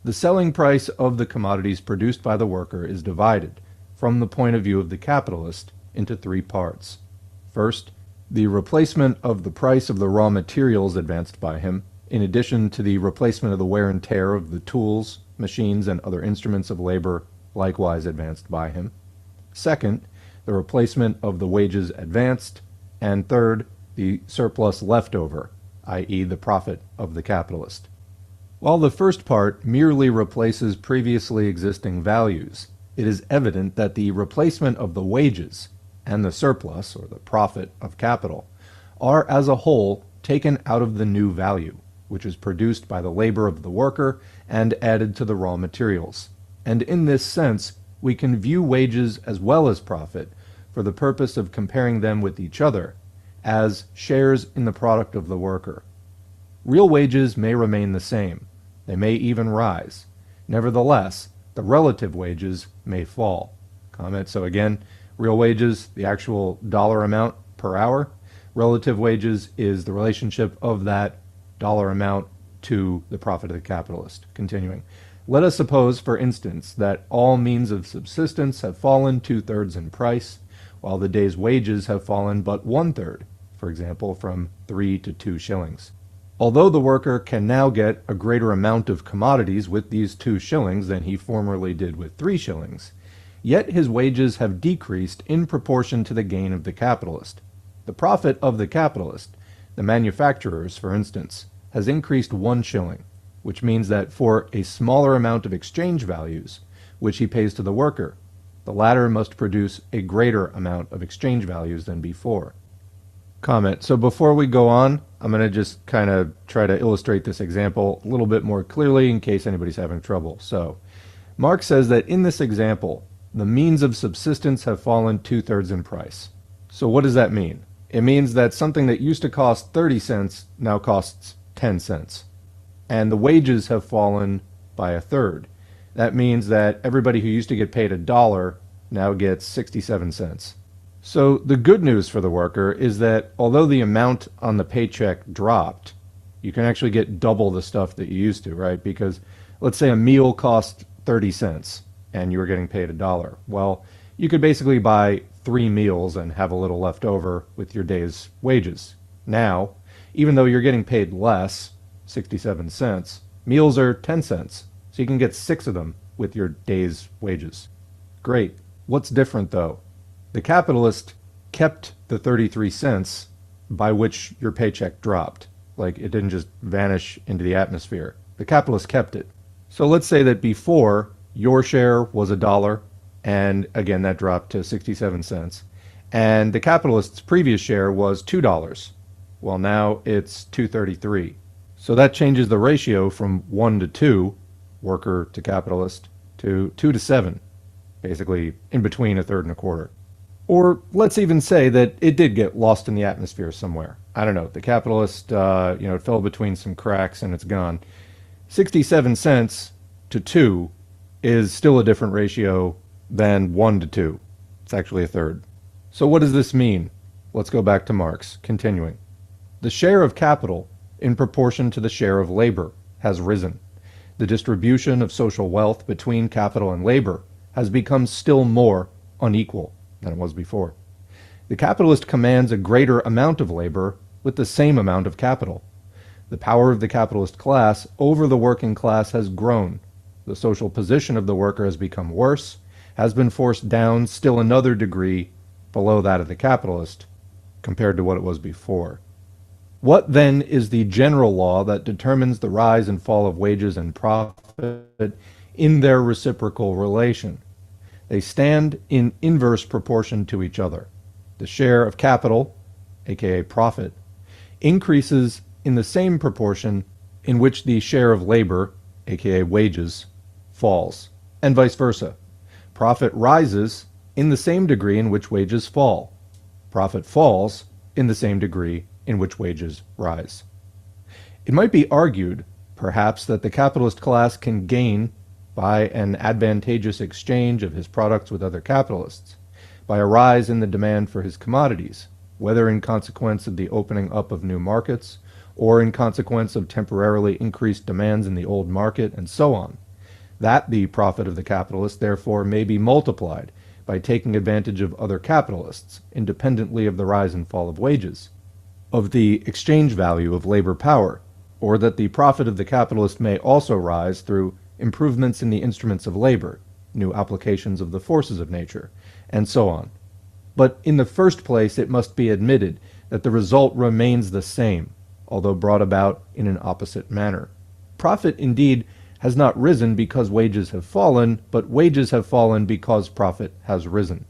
The selling price of the commodities produced by the worker is divided, from the point of view of the capitalist, into 3 parts. First, the replacement of the price of the raw materials advanced by him. in addition to the replacement of the wear and tear of the tools, machines, and other instruments of labor likewise advanced by him. Second, the replacement of the wages advanced. And third, the surplus leftover, i.e. the profit of the capitalist. While the first part merely replaces previously existing values, it is evident that the replacement of the wages and the surplus, or the profit of capital, are as a whole taken out of the new value, which is produced by the labor of the worker and added to the raw materials. And in this sense, we can view wages as well as profit for the purpose of comparing them with each other as shares in the product of the worker. Real wages may remain the same. They may even rise. Nevertheless, the relative wages may fall. Comment. So again, real wages, the actual dollar amount per hour. Relative wages is the relationship of that dollar amount to the profit of the capitalist. Continuing. Let us suppose, for instance, that all means of subsistence have fallen 2/3 in price, while the day's wages have fallen but 1/3, for example, from 3 to 2 shillings. Although the worker can now get a greater amount of commodities with these 2 shillings than he formerly did with 3 shillings, yet his wages have decreased in proportion to the gain of the capitalist. The profit of the capitalist, the manufacturers, for instance, has increased 1 shilling, which means that for a smaller amount of exchange values, which he pays to the worker, the latter must produce a greater amount of exchange values than before. Comment. So before we go on, I'm going to just kind of try to illustrate this example a little bit more clearly in case anybody's having trouble. So Marx says that in this example, the means of subsistence have fallen 2/3 in price. So what does that mean? It means that something that used to cost 30 cents now costs 10 cents. And the wages have fallen by 1/3. That means that everybody who used to get paid $1 now gets 67 cents. So the good news for the worker is that although the amount on the paycheck dropped, you can actually get double the stuff that you used to, right? Because let's say a meal cost 30 cents and you were getting paid $1. Well, you could basically buy 3 meals and have a little left over with your day's wages. Now, even though you're getting paid less, 67 cents, meals are 10 cents. So you can get 6 of them with your day's wages. Great. What's different though? The capitalist kept the 33 cents by which your paycheck dropped. Like it didn't just vanish into the atmosphere. The capitalist kept it. So let's say that before your share was $1, and again that dropped to 67 cents, and the capitalist's previous share was $2. Well, now it's 2.33. So that changes the ratio from 1 to 2, worker to capitalist, to 2 to 7, basically in between 1/3 and 1/4. Or let's even say that it did get lost in the atmosphere somewhere. I don't know. The capitalist, it fell between some cracks and it's gone. 67 cents to 2 is still a different ratio than 1 to 2. It's actually 1/3. So what does this mean? Let's go back to Marx, continuing. The share of capital in proportion to the share of labor has risen. The distribution of social wealth between capital and labor has become still more unequal than it was before. The capitalist commands a greater amount of labor with the same amount of capital. The power of the capitalist class over the working class has grown. The social position of the worker has become worse, has been forced down still another degree below that of the capitalist compared to what it was before. What then is the general law that determines the rise and fall of wages and profit in their reciprocal relation? They stand in inverse proportion to each other. The share of capital, aka profit, increases in the same proportion in which the share of labor, aka wages, falls, and vice versa. Profit rises in the same degree in which wages fall. Profit falls in the same degree in which wages rise. It might be argued, perhaps, that the capitalist class can gain by an advantageous exchange of his products with other capitalists, by a rise in the demand for his commodities, whether in consequence of the opening up of new markets, or in consequence of temporarily increased demands in the old market, and so on. That the profit of the capitalist, therefore, may be multiplied by taking advantage of other capitalists, independently of the rise and fall of wages, of the exchange value of labor power, or that the profit of the capitalist may also rise through improvements in the instruments of labor, new applications of the forces of nature, and so on. But in the first place, it must be admitted that the result remains the same, although brought about in an opposite manner. Profit, indeed, has not risen because wages have fallen, but wages have fallen because profit has risen.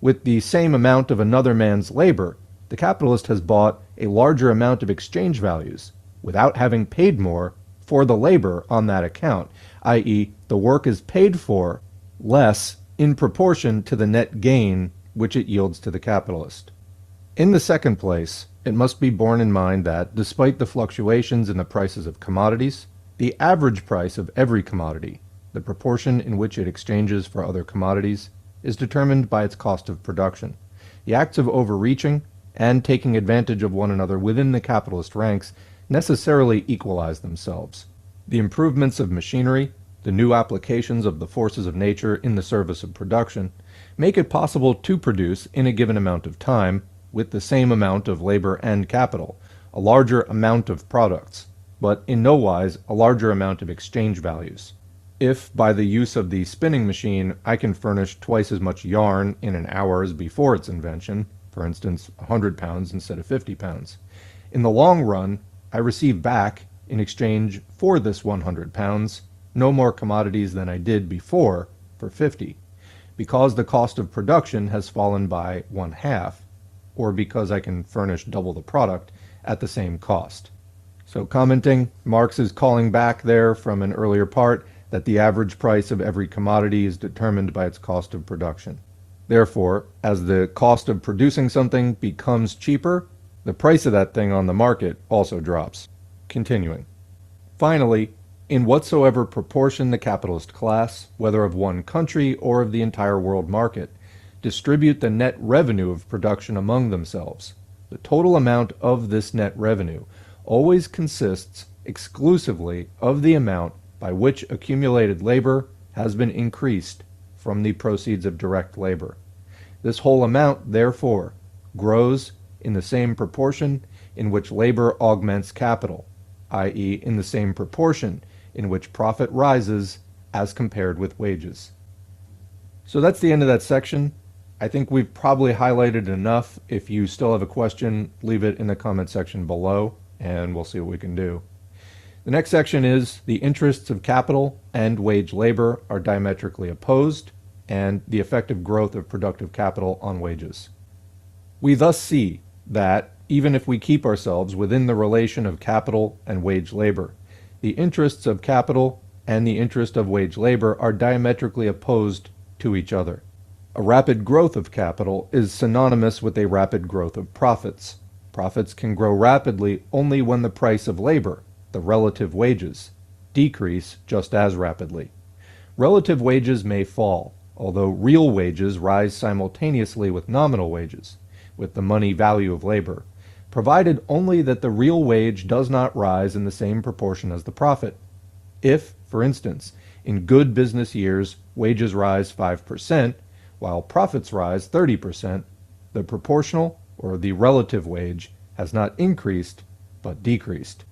With the same amount of another man's labor, the capitalist has bought a larger amount of exchange values without having paid more for the labor on that account, i.e., the work is paid for less in proportion to the net gain which it yields to the capitalist. In the second place, it must be borne in mind that, despite the fluctuations in the prices of commodities, the average price of every commodity, the proportion in which it exchanges for other commodities, is determined by its cost of production. The acts of overreaching and taking advantage of one another within the capitalist ranks necessarily equalize themselves. The improvements of machinery, the new applications of the forces of nature in the service of production, make it possible to produce in a given amount of time, with the same amount of labor and capital, a larger amount of products, but in no wise a larger amount of exchange values. If, by the use of the spinning machine, I can furnish twice as much yarn in an hour as before its invention, for instance, 100 pounds instead of 50 pounds, in the long run, I receive back, in exchange for this 100 pounds, no more commodities than I did before for 50, because the cost of production has fallen by 1/2, or because I can furnish double the product at the same cost. So commenting, Marx is calling back there from an earlier part that the average price of every commodity is determined by its cost of production. Therefore, as the cost of producing something becomes cheaper, the price of that thing on the market also drops. Continuing. Finally, in whatsoever proportion the capitalist class, whether of one country or of the entire world market, distribute the net revenue of production among themselves, the total amount of this net revenue always consists exclusively of the amount by which accumulated labor has been increased from the proceeds of direct labor. This whole amount, therefore, grows in the same proportion in which labor augments capital, i.e., in the same proportion in which profit rises as compared with wages. So that's the end of that section. I think we've probably highlighted enough. If you still have a question, leave it in the comment section below, and we'll see what we can do. The next section is the interests of capital and wage labor are diametrically opposed, and the effective growth of productive capital on wages. We thus see that, even if we keep ourselves within the relation of capital and wage labor, the interests of capital and the interest of wage labor are diametrically opposed to each other. A rapid growth of capital is synonymous with a rapid growth of profits. Profits can grow rapidly only when the price of labor, the relative wages, decrease just as rapidly. Relative wages may fall, although real wages rise simultaneously with nominal wages, with the money value of labor, provided only that the real wage does not rise in the same proportion as the profit. If, for instance, in good business years wages rise 5%, while profits rise 30%, the proportional or the relative wage has not increased but decreased.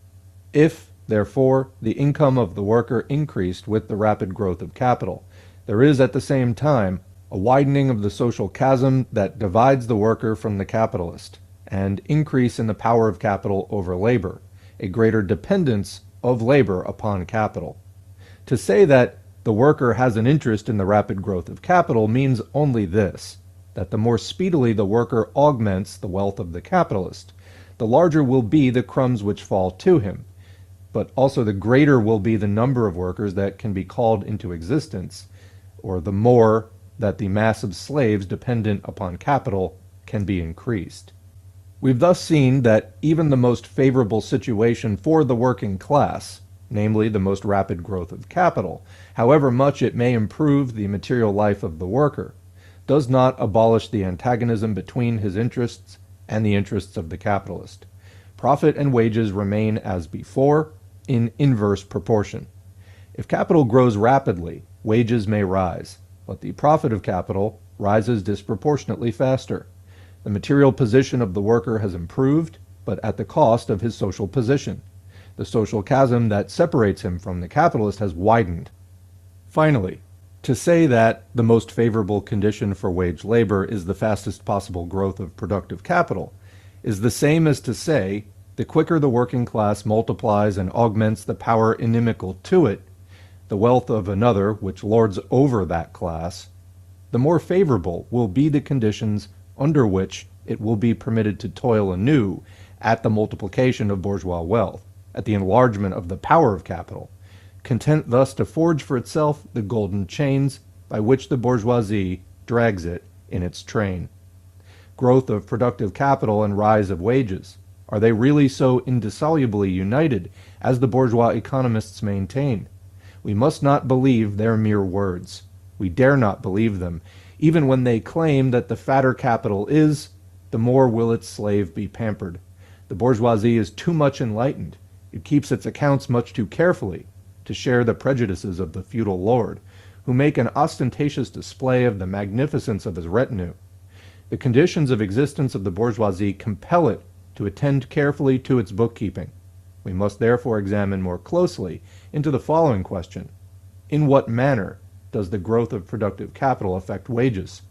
If, therefore, the income of the worker increased with the rapid growth of capital, there is at the same time a widening of the social chasm that divides the worker from the capitalist, and increase in the power of capital over labor, a greater dependence of labor upon capital. To say that the worker has an interest in the rapid growth of capital means only this, that the more speedily the worker augments the wealth of the capitalist, the larger will be the crumbs which fall to him, but also the greater will be the number of workers that can be called into existence, or the more that the mass of slaves dependent upon capital can be increased. We've thus seen that even the most favorable situation for the working class, namely the most rapid growth of capital, however much it may improve the material life of the worker, does not abolish the antagonism between his interests and the interests of the capitalist. Profit and wages remain as before, in inverse proportion. If capital grows rapidly, wages may rise, but the profit of capital rises disproportionately faster. The material position of the worker has improved, but at the cost of his social position. The social chasm that separates him from the capitalist has widened. Finally, to say that the most favorable condition for wage labor is the fastest possible growth of productive capital is the same as to say the quicker the working class multiplies and augments the power inimical to it, the wealth of another which lords over that class, the more favorable will be the conditions under which it will be permitted to toil anew at the multiplication of bourgeois wealth, at the enlargement of the power of capital, content thus to forge for itself the golden chains by which the bourgeoisie drags it in its train. Growth of productive capital and rise of wages, are they really so indissolubly united as the bourgeois economists maintain? We must not believe their mere words. We dare not believe them, even when they claim that the fatter capital is, the more will its slave be pampered. The bourgeoisie is too much enlightened. It keeps its accounts much too carefully to share the prejudices of the feudal lord, who make an ostentatious display of the magnificence of his retinue. The conditions of existence of the bourgeoisie compel it to attend carefully to its bookkeeping. We must therefore examine more closely into the following question. In what manner does the growth of productive capital affect wages?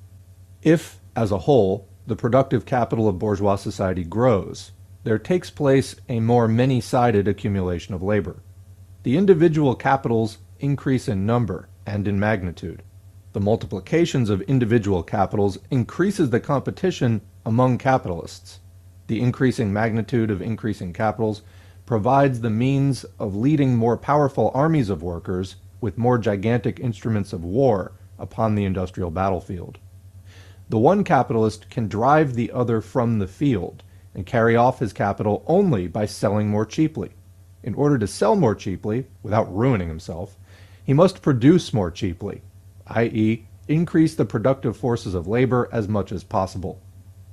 If, as a whole, the productive capital of bourgeois society grows, there takes place a more many-sided accumulation of labor. The individual capitals increase in number and in magnitude. The multiplications of individual capitals increases the competition among capitalists. The increasing magnitude of increasing capitals provides the means of leading more powerful armies of workers with more gigantic instruments of war upon the industrial battlefield. The one capitalist can drive the other from the field and carry off his capital only by selling more cheaply. In order to sell more cheaply, without ruining himself, he must produce more cheaply, i.e., increase the productive forces of labor as much as possible.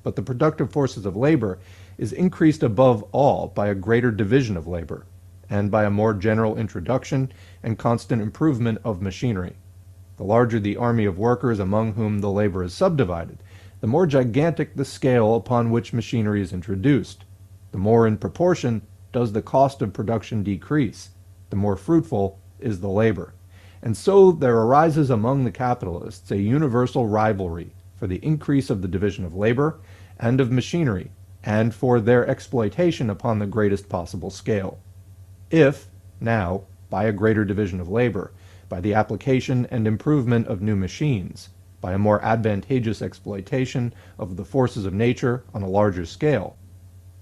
But the productive forces of labor is increased above all by a greater division of labor, and by a more general introduction and constant improvement of machinery. The larger the army of workers among whom the labor is subdivided, the more gigantic the scale upon which machinery is introduced, the more in proportion does the cost of production decrease, the more fruitful is the labor. And so there arises among the capitalists a universal rivalry for the increase of the division of labor and of machinery, and for their exploitation upon the greatest possible scale. If, now, by a greater division of labor, by the application and improvement of new machines, by a more advantageous exploitation of the forces of nature on a larger scale.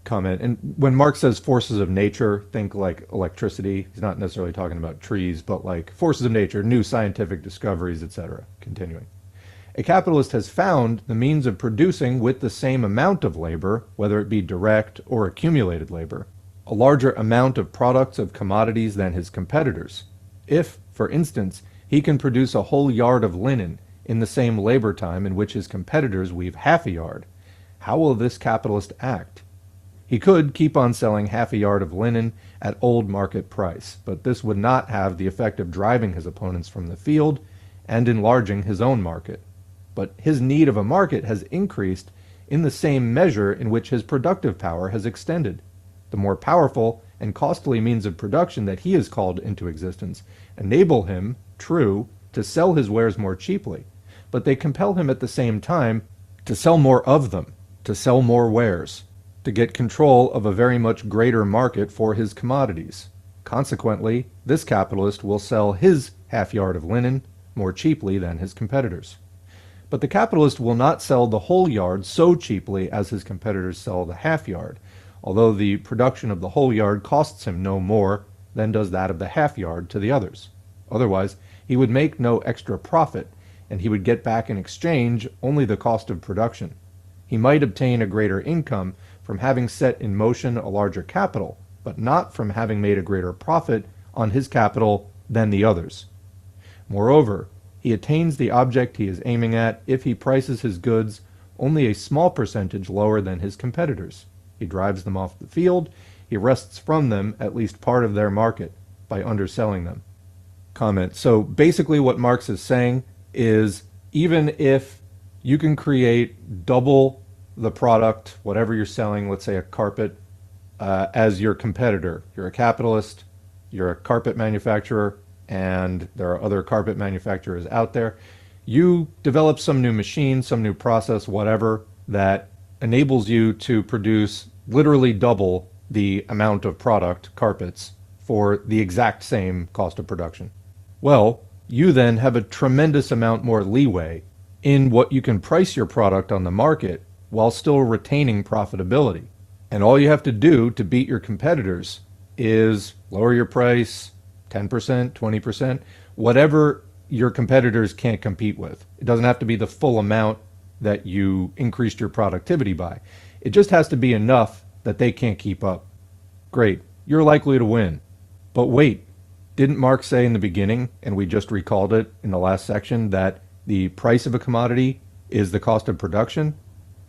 Comment, and when Marx says forces of nature, think like electricity. He's not necessarily talking about trees, but like forces of nature, new scientific discoveries, etc. Continuing. A capitalist has found the means of producing with the same amount of labor, whether it be direct or accumulated labor, a larger amount of products of commodities than his competitors. If, for instance, he can produce a whole yard of linen in the same labor time in which his competitors weave half a yard, how will this capitalist act? He could keep on selling half a yard of linen at old market price, but this would not have the effect of driving his opponents from the field and enlarging his own market. But his need of a market has increased in the same measure in which his productive power has extended. The more powerful and costly means of production that he has called into existence enable him, true, to sell his wares more cheaply, but they compel him at the same time to sell more of them, to sell more wares, to get control of a very much greater market for his commodities. Consequently, this capitalist will sell his half yard of linen more cheaply than his competitors. But the capitalist will not sell the whole yard so cheaply as his competitors sell the half yard, although the production of the whole yard costs him no more than does that of the half yard to the others. Otherwise, he would make no extra profit, and he would get back in exchange only the cost of production. He might obtain a greater income from having set in motion a larger capital, but not from having made a greater profit on his capital than the others. Moreover, he attains the object he is aiming at if he prices his goods only a small percentage lower than his competitors. He drives them off the field, he wrests from them at least part of their market by underselling them. Comment. So basically what Marx is saying is even if you can create double the product, whatever you're selling, let's say a carpet, as your competitor. You're a capitalist, you're a carpet manufacturer, and there are other carpet manufacturers out there. You develop some new machine, some new process, whatever, that enables you to produce literally double the amount of product, carpets, for the exact same cost of production. Well, you then have a tremendous amount more leeway in what you can price your product on the market while still retaining profitability. And all you have to do to beat your competitors is lower your price 10%, 20%, whatever your competitors can't compete with. It doesn't have to be the full amount that you increased your productivity by. It just has to be enough that they can't keep up. Great, you're likely to win. But wait, didn't Marx say in the beginning, and we just recalled it in the last section, that the price of a commodity is the cost of production?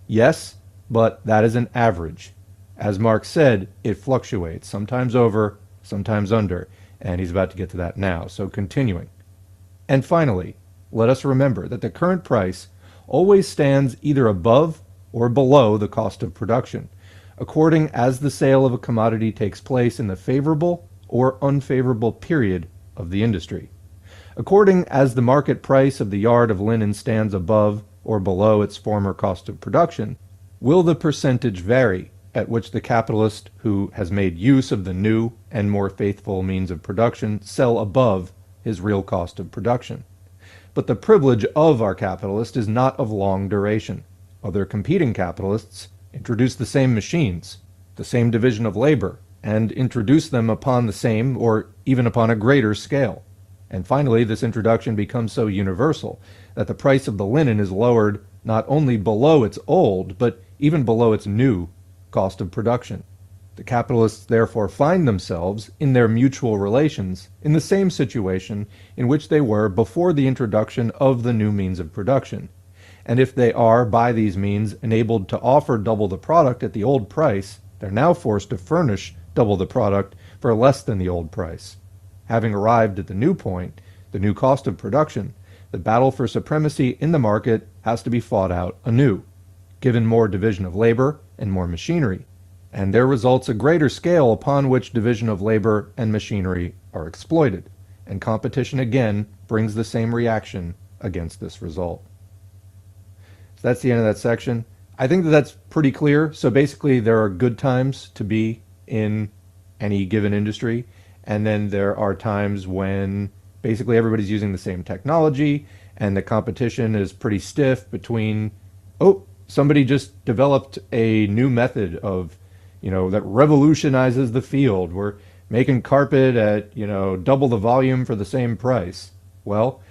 Yes, but that is an average. As Marx said, it fluctuates, sometimes over, sometimes under, and he's about to get to that now, so continuing. And finally, let us remember that the current price always stands either above or below the cost of production, according as the sale of a commodity takes place in the favorable or unfavorable period of the industry. According as the market price of the yard of linen stands above or below its former cost of production, will the percentage vary at which the capitalist who has made use of the new and more faithful means of production sell above his real cost of production. But the privilege of our capitalist is not of long duration. Other competing capitalists introduce the same machines, the same division of labor, and introduce them upon the same or even upon a greater scale. And finally, this introduction becomes so universal that the price of the linen is lowered not only below its old, but even below its new cost of production. The capitalists therefore find themselves, in their mutual relations, in the same situation in which they were before the introduction of the new means of production. And if they are, by these means, enabled to offer double the product at the old price, they're now forced to furnish double the product for less than the old price. Having arrived at the new point, the new cost of production, the battle for supremacy in the market has to be fought out anew, given more division of labor and more machinery, and there results a greater scale upon which division of labor and machinery are exploited, and competition again brings the same reaction against this result. So that's the end of that section. I think that that's pretty clear. So basically there are good times to be in any given industry, and then there are times when basically everybody's using the same technology and the competition is pretty stiff between, oh, somebody just developed a new method of, that revolutionizes the field. We're making carpet at, double the volume for the same price. Well,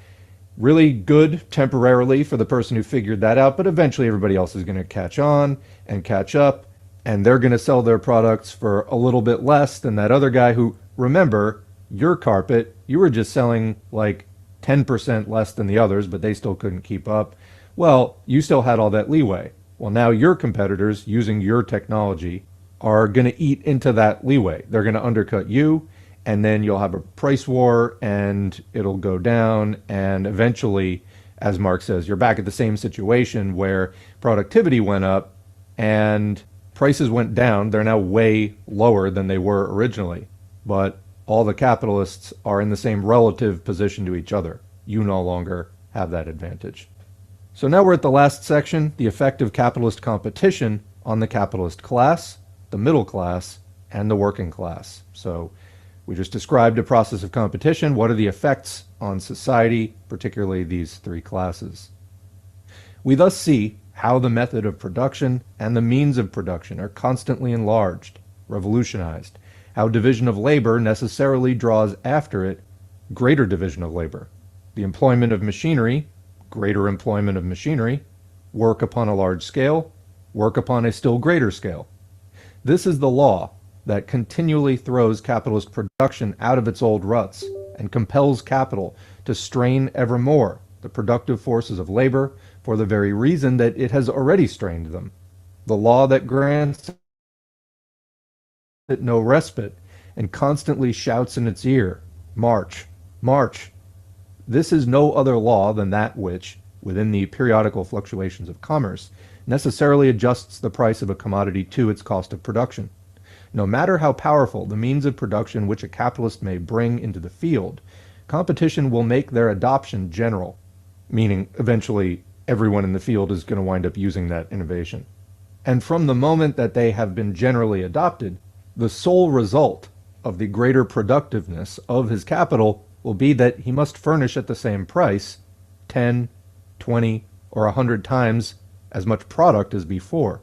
really good temporarily for the person who figured that out, but eventually everybody else is going to catch on and catch up, and they're going to sell their products for a little bit less than that other guy who, remember, your carpet, you were just selling like 10% less than the others, but they still couldn't keep up. Well, you still had all that leeway. Well, now your competitors using your technology are going to eat into that leeway. They're going to undercut you, and then you'll have a price war and it'll go down, and eventually, as Marx says, you're back at the same situation where productivity went up and prices went down. They're now way lower than they were originally, but all the capitalists are in the same relative position to each other. You no longer have that advantage. So now we're at the last section, the effect of capitalist competition on the capitalist class, the middle class, and the working class. So we just described a process of competition. What are the effects on society, particularly these three classes? We thus see how the method of production and the means of production are constantly enlarged, revolutionized, how division of labor necessarily draws after it greater division of labor, the employment of machinery, greater employment of machinery, work upon a large scale, work upon a still greater scale. This is the law that continually throws capitalist production out of its old ruts and compels capital to strain ever more the productive forces of labor for the very reason that it has already strained them. The law that grants it no respite and constantly shouts in its ear, "March, march." This is no other law than that which, within the periodical fluctuations of commerce, necessarily adjusts the price of a commodity to its cost of production. No matter how powerful the means of production which a capitalist may bring into the field, competition will make their adoption general, meaning eventually everyone in the field is going to wind up using that innovation. And from the moment that they have been generally adopted, the sole result of the greater productiveness of his capital will be that he must furnish at the same price 10, 20, or 100 times as much product as before.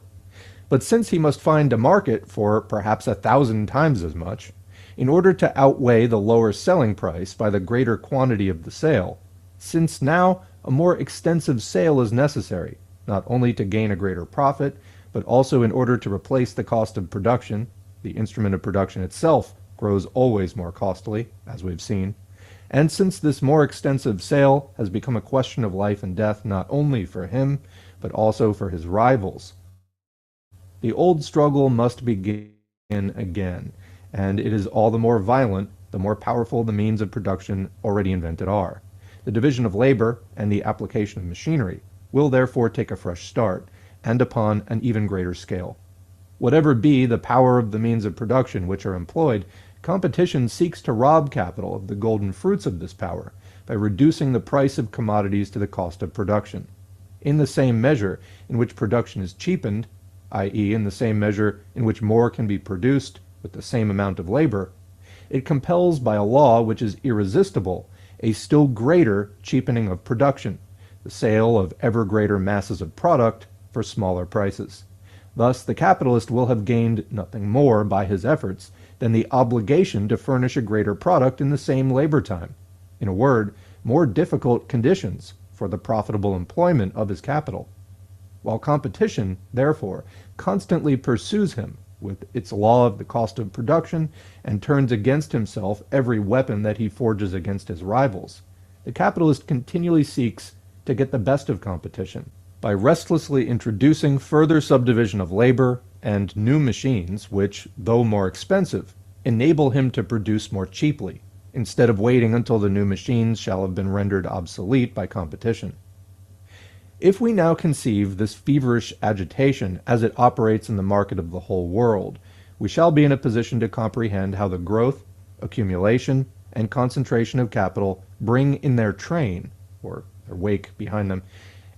But since he must find a market for perhaps 1,000 times as much, in order to outweigh the lower selling price by the greater quantity of the sale, since now a more extensive sale is necessary, not only to gain a greater profit, but also in order to replace the cost of production, the instrument of production itself grows always more costly, as we've seen, and since this more extensive sale has become a question of life and death not only for him, but also for his rivals, the old struggle must begin again, and it is all the more violent the more powerful the means of production already invented are. The division of labor and the application of machinery will therefore take a fresh start, and upon an even greater scale. Whatever be the power of the means of production which are employed, competition seeks to rob capital of the golden fruits of this power by reducing the price of commodities to the cost of production. In the same measure in which production is cheapened, i.e., in the same measure in which more can be produced with the same amount of labor, it compels by a law which is irresistible a still greater cheapening of production, the sale of ever greater masses of product for smaller prices. Thus, the capitalist will have gained nothing more by his efforts than the obligation to furnish a greater product in the same labor time. In a word, more difficult conditions for the profitable employment of his capital. While competition, therefore, constantly pursues him with its law of the cost of production and turns against himself every weapon that he forges against his rivals, the capitalist continually seeks to get the best of competition by restlessly introducing further subdivision of labor and new machines which, though more expensive, enable him to produce more cheaply, instead of waiting until the new machines shall have been rendered obsolete by competition. If we now conceive this feverish agitation as it operates in the market of the whole world, we shall be in a position to comprehend how the growth, accumulation, and concentration of capital bring in their train, or their wake behind them,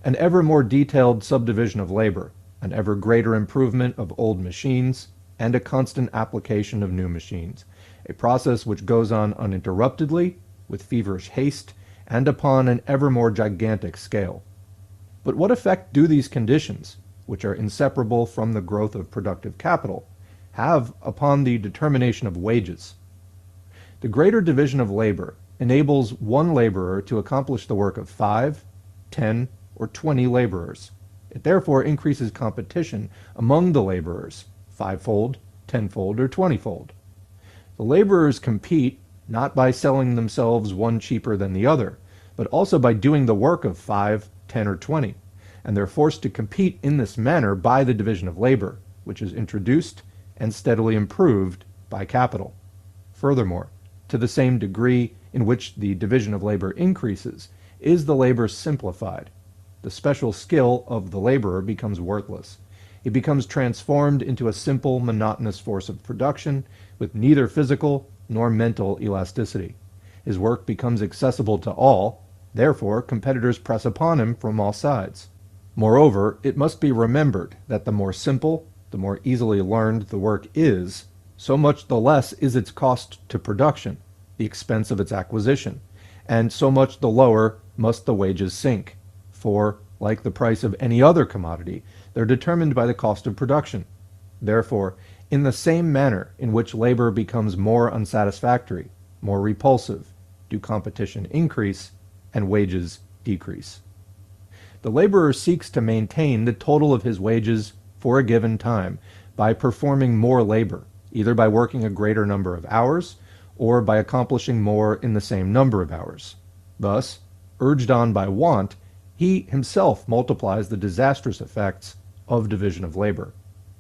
an ever more detailed subdivision of labor, an ever greater improvement of old machines, and a constant application of new machines, a process which goes on uninterruptedly, with feverish haste, and upon an ever more gigantic scale. But what effect do these conditions, which are inseparable from the growth of productive capital, have upon the determination of wages? The greater division of labor enables one laborer to accomplish the work of 5, 10, or 20 laborers. It therefore increases competition among the laborers, 5-fold, 10-fold, or 20-fold. The laborers compete not by selling themselves one cheaper than the other, but also by doing the work of 5, 10, or 20, and they're forced to compete in this manner by the division of labor, which is introduced and steadily improved by capital. Furthermore, to the same degree in which the division of labor increases, is the labor simplified. The special skill of the laborer becomes worthless. He becomes transformed into a simple, monotonous force of production with neither physical nor mental elasticity. His work becomes accessible to all, therefore competitors press upon him from all sides. Moreover, it must be remembered that the more simple, the more easily learned the work is, so much the less is its cost to production, the expense of its acquisition, and so much the lower must the wages sink. For, like the price of any other commodity, they're determined by the cost of production. Therefore, in the same manner in which labor becomes more unsatisfactory, more repulsive, do competition increase and wages decrease. The laborer seeks to maintain the total of his wages for a given time by performing more labor, either by working a greater number of hours or by accomplishing more in the same number of hours. Thus, urged on by want, he himself multiplies the disastrous effects of division of labor.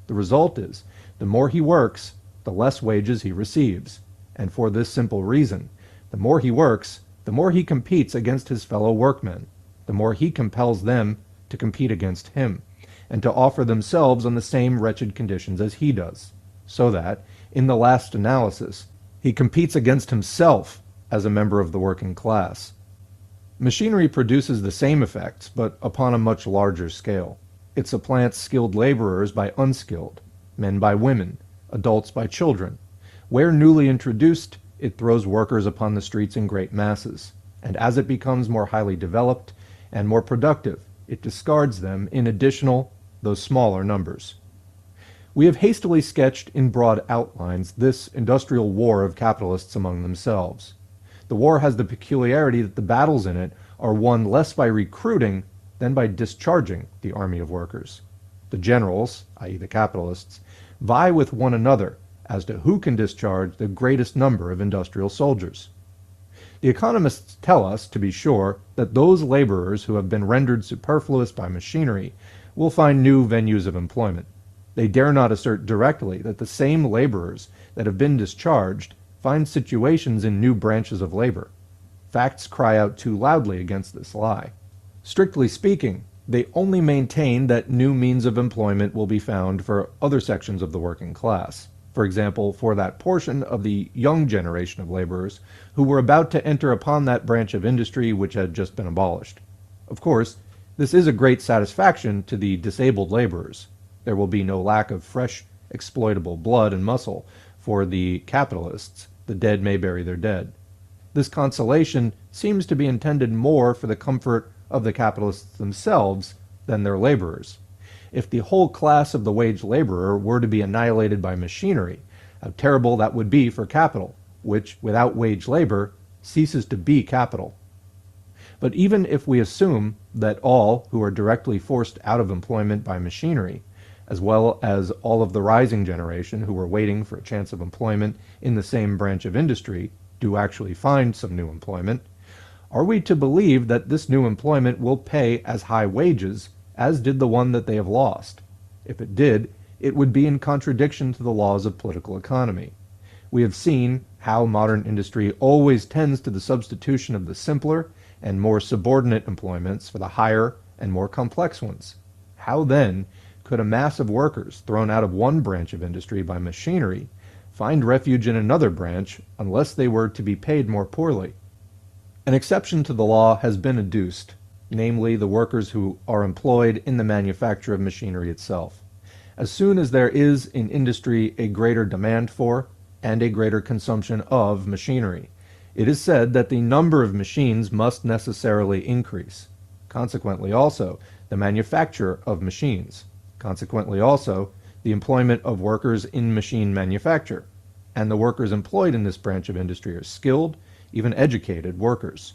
The result is, the more he works, the less wages he receives, and for this simple reason, the more he works, the more he competes against his fellow workmen, the more he compels them to compete against him, and to offer themselves on the same wretched conditions as he does, so that, in the last analysis, he competes against himself as a member of the working class. Machinery produces the same effects, but upon a much larger scale. It supplants skilled laborers by unskilled, men by women, adults by children. Where newly introduced, it throws workers upon the streets in great masses, and as it becomes more highly developed and more productive, it discards them in additional, though smaller, numbers. We have hastily sketched in broad outlines this industrial war of capitalists among themselves. The war has the peculiarity that the battles in it are won less by recruiting than by discharging the army of workers. The generals, i.e. the capitalists, vie with one another as to who can discharge the greatest number of industrial soldiers. The economists tell us, to be sure, that those laborers who have been rendered superfluous by machinery will find new venues of employment. They dare not assert directly that the same laborers that have been discharged find situations in new branches of labor. Facts cry out too loudly against this lie. Strictly speaking, they only maintain that new means of employment will be found for other sections of the working class. For example, for that portion of the young generation of laborers who were about to enter upon that branch of industry which had just been abolished. Of course, this is a great satisfaction to the disabled laborers. There will be no lack of fresh, exploitable blood and muscle for the capitalists. The dead may bury their dead. This consolation seems to be intended more for the comfort of the capitalists themselves than their laborers. If the whole class of the wage laborer were to be annihilated by machinery, how terrible that would be for capital, which, without wage labor, ceases to be capital. But even if we assume that all who are directly forced out of employment by machinery, as well as all of the rising generation who were waiting for a chance of employment in the same branch of industry, do actually find some new employment, are we to believe that this new employment will pay as high wages as did the one that they have lost? If it did, it would be in contradiction to the laws of political economy. We have seen how modern industry always tends to the substitution of the simpler and more subordinate employments for the higher and more complex ones. How then could a mass of workers thrown out of one branch of industry by machinery find refuge in another branch unless they were to be paid more poorly? An exception to the law has been adduced, namely the workers who are employed in the manufacture of machinery itself. As soon as there is in industry a greater demand for and a greater consumption of machinery, it is said that the number of machines must necessarily increase. Consequently also, the manufacture of machines. Consequently also, the employment of workers in machine manufacture. And the workers employed in this branch of industry are skilled, even educated workers.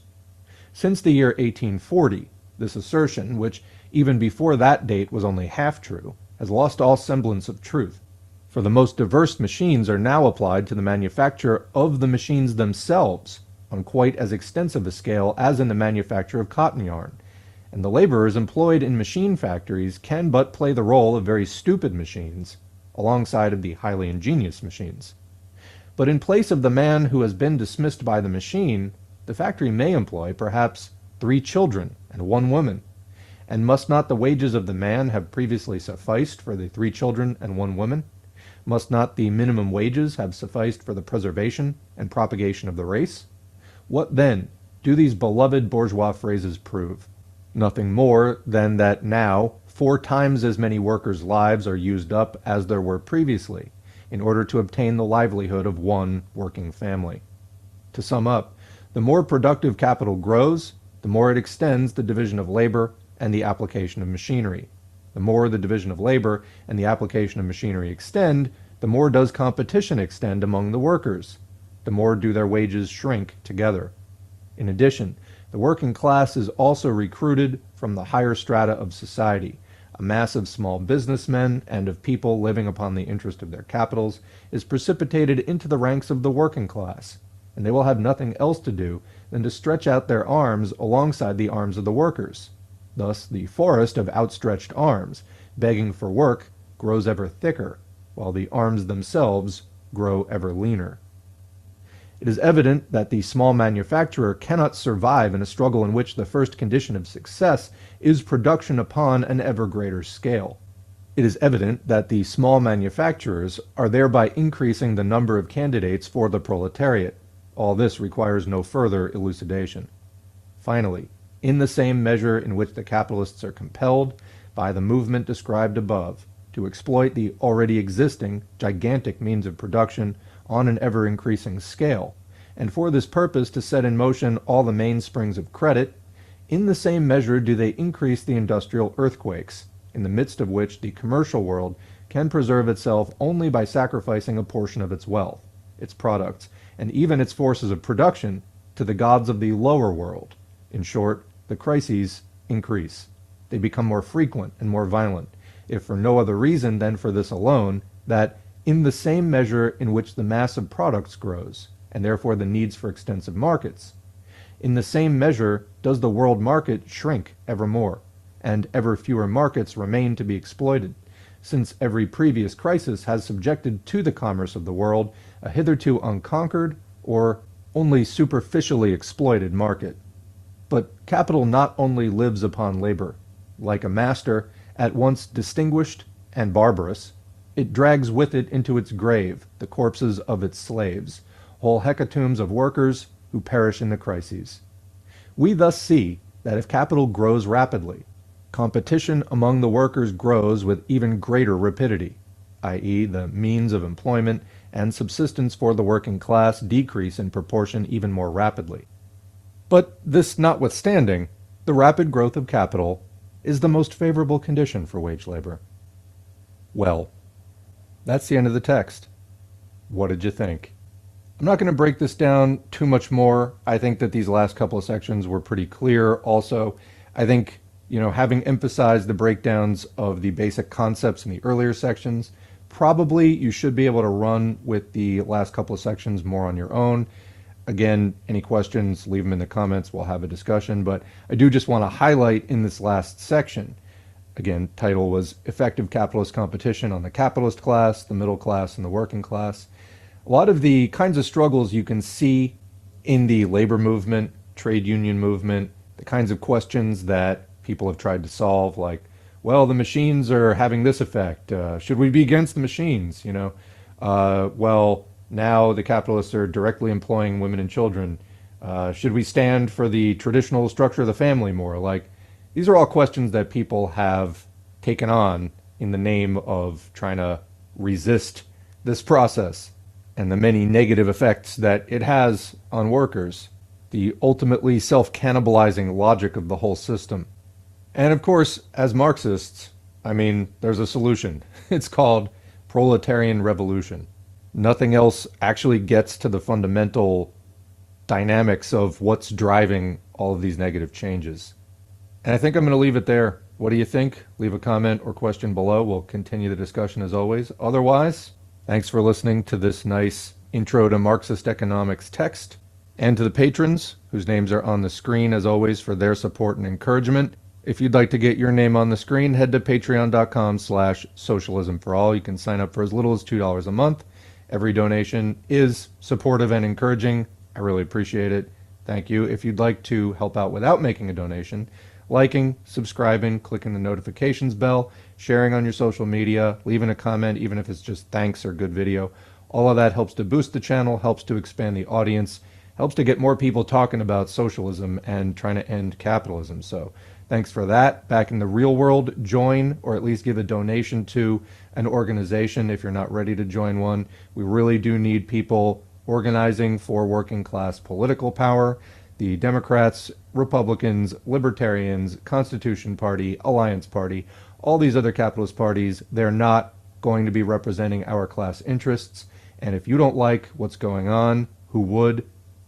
Since the year 1840, this assertion, which even before that date was only half true, has lost all semblance of truth. For the most diverse machines are now applied to the manufacture of the machines themselves on quite as extensive a scale as in the manufacture of cotton yarn, and the laborers employed in machine factories can but play the role of very stupid machines alongside of the highly ingenious machines. But in place of the man who has been dismissed by the machine, the factory may employ perhaps 3 children and 1 woman. And must not the wages of the man have previously sufficed for the 3 children and 1 woman? Must not the minimum wages have sufficed for the preservation and propagation of the race? What then do these beloved bourgeois phrases prove? Nothing more than that now 4 times as many workers' lives are used up as there were previously in order to obtain the livelihood of 1 working family. To sum up, the more productive capital grows, the more it extends the division of labor and the application of machinery. The more the division of labor and the application of machinery extend, the more does competition extend among the workers. The more do their wages shrink together. In addition, the working class is also recruited from the higher strata of society. A mass of small businessmen and of people living upon the interest of their capitals is precipitated into the ranks of the working class, and they will have nothing else to do than to stretch out their arms alongside the arms of the workers. Thus the forest of outstretched arms, begging for work, grows ever thicker, while the arms themselves grow ever leaner. It is evident that the small manufacturer cannot survive in a struggle in which the first condition of success is production upon an ever greater scale. It is evident that the small manufacturers are thereby increasing the number of candidates for the proletariat. All this requires no further elucidation. Finally, in the same measure in which the capitalists are compelled by the movement described above to exploit the already existing gigantic means of production on an ever-increasing scale, and for this purpose to set in motion all the mainsprings of credit, in the same measure do they increase the industrial earthquakes, in the midst of which the commercial world can preserve itself only by sacrificing a portion of its wealth, its products, and even its forces of production to the gods of the lower world. In short, the crises increase. They become more frequent and more violent, if for no other reason than for this alone, that in the same measure in which the mass of products grows, and therefore the needs for extensive markets, in the same measure does the world market shrink ever more, and ever fewer markets remain to be exploited, since every previous crisis has subjected to the commerce of the world a hitherto unconquered or only superficially exploited market. But capital not only lives upon labor. Like a master, at once distinguished and barbarous, it drags with it into its grave the corpses of its slaves, whole hecatombs of workers who perish in the crises. We thus see that if capital grows rapidly, competition among the workers grows with even greater rapidity, i.e., the means of employment and subsistence for the working class decrease in proportion even more rapidly. But this notwithstanding, the rapid growth of capital is the most favorable condition for wage labor. Well, that's the end of the text. What did you think? I'm not going to break this down too much more. I think that these last couple of sections were pretty clear. Also, I think, having emphasized the breakdowns of the basic concepts in the earlier sections, probably you should be able to run with the last couple of sections more on your own. Again, any questions, leave them in the comments. We'll have a discussion. But I do just want to highlight in this last section, again, title was Effective Capitalist Competition on the Capitalist Class, the Middle Class, and the Working Class. A lot of the kinds of struggles you can see in the labor movement, trade union movement, the kinds of questions that people have tried to solve, like, well, the machines are having this effect. Should we be against the machines? Well, now the capitalists are directly employing women and children. Should we stand for the traditional structure of the family more? Like, these are all questions that people have taken on in the name of trying to resist this process and the many negative effects that it has on workers, the ultimately self-cannibalizing logic of the whole system. And of course, as Marxists, there's a solution. It's called proletarian revolution. Nothing else actually gets to the fundamental dynamics of what's driving all of these negative changes. And I think I'm going to leave it there. What do you think? Leave a comment or question below. We'll continue the discussion as always. Otherwise, thanks for listening to this nice intro to Marxist economics text, and to the patrons, whose names are on the screen as always, for their support and encouragement. If you'd like to get your name on the screen, head to patreon.com/socialismforall. You can sign up for as little as $2 a month. Every donation is supportive and encouraging. I really appreciate it. Thank you. If you'd like to help out without making a donation, liking, subscribing, clicking the notifications bell, sharing on your social media, leaving a comment, even if it's just thanks or good video, all of that helps to boost the channel, helps to expand the audience, helps to get more people talking about socialism and trying to end capitalism. So thanks for that. Back in the real world, join or at least give a donation to an organization if you're not ready to join one. We really do need people organizing for working class political power. The Democrats, Republicans, Libertarians, Constitution Party, Alliance Party, all these other capitalist parties, they're not going to be representing our class interests. And if you don't like what's going on, who would?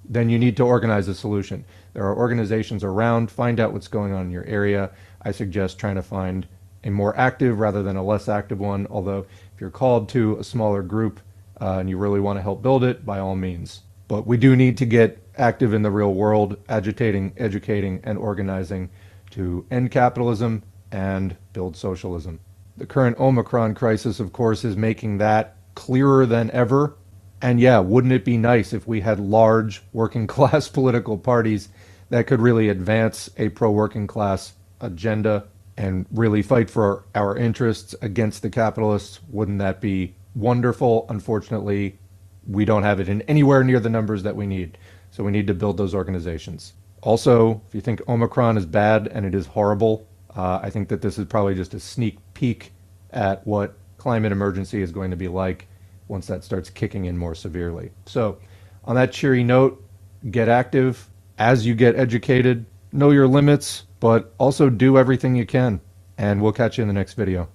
Then you need to organize a solution. There are organizations around. Find out what's going on in your area. I suggest trying to find a more active rather than a less active one, although if you're called to a smaller group and you really want to help build it, by all means. But we do need to get active in the real world, agitating, educating, and organizing to end capitalism and build socialism. The current Omicron crisis, of course, is making that clearer than ever. And yeah, wouldn't it be nice if we had large working class political parties that could really advance a pro-working class agenda? and really fight for our interests against the capitalists. Wouldn't that be wonderful? Unfortunately, we don't have it in anywhere near the numbers that we need. So we need to build those organizations. Also, if you think Omicron is bad, and it is horrible, I think that this is probably just a sneak peek at what climate emergency is going to be like once that starts kicking in more severely. So, on that cheery note, get active as you get educated, know your limits, but also do everything you can. And we'll catch you in the next video.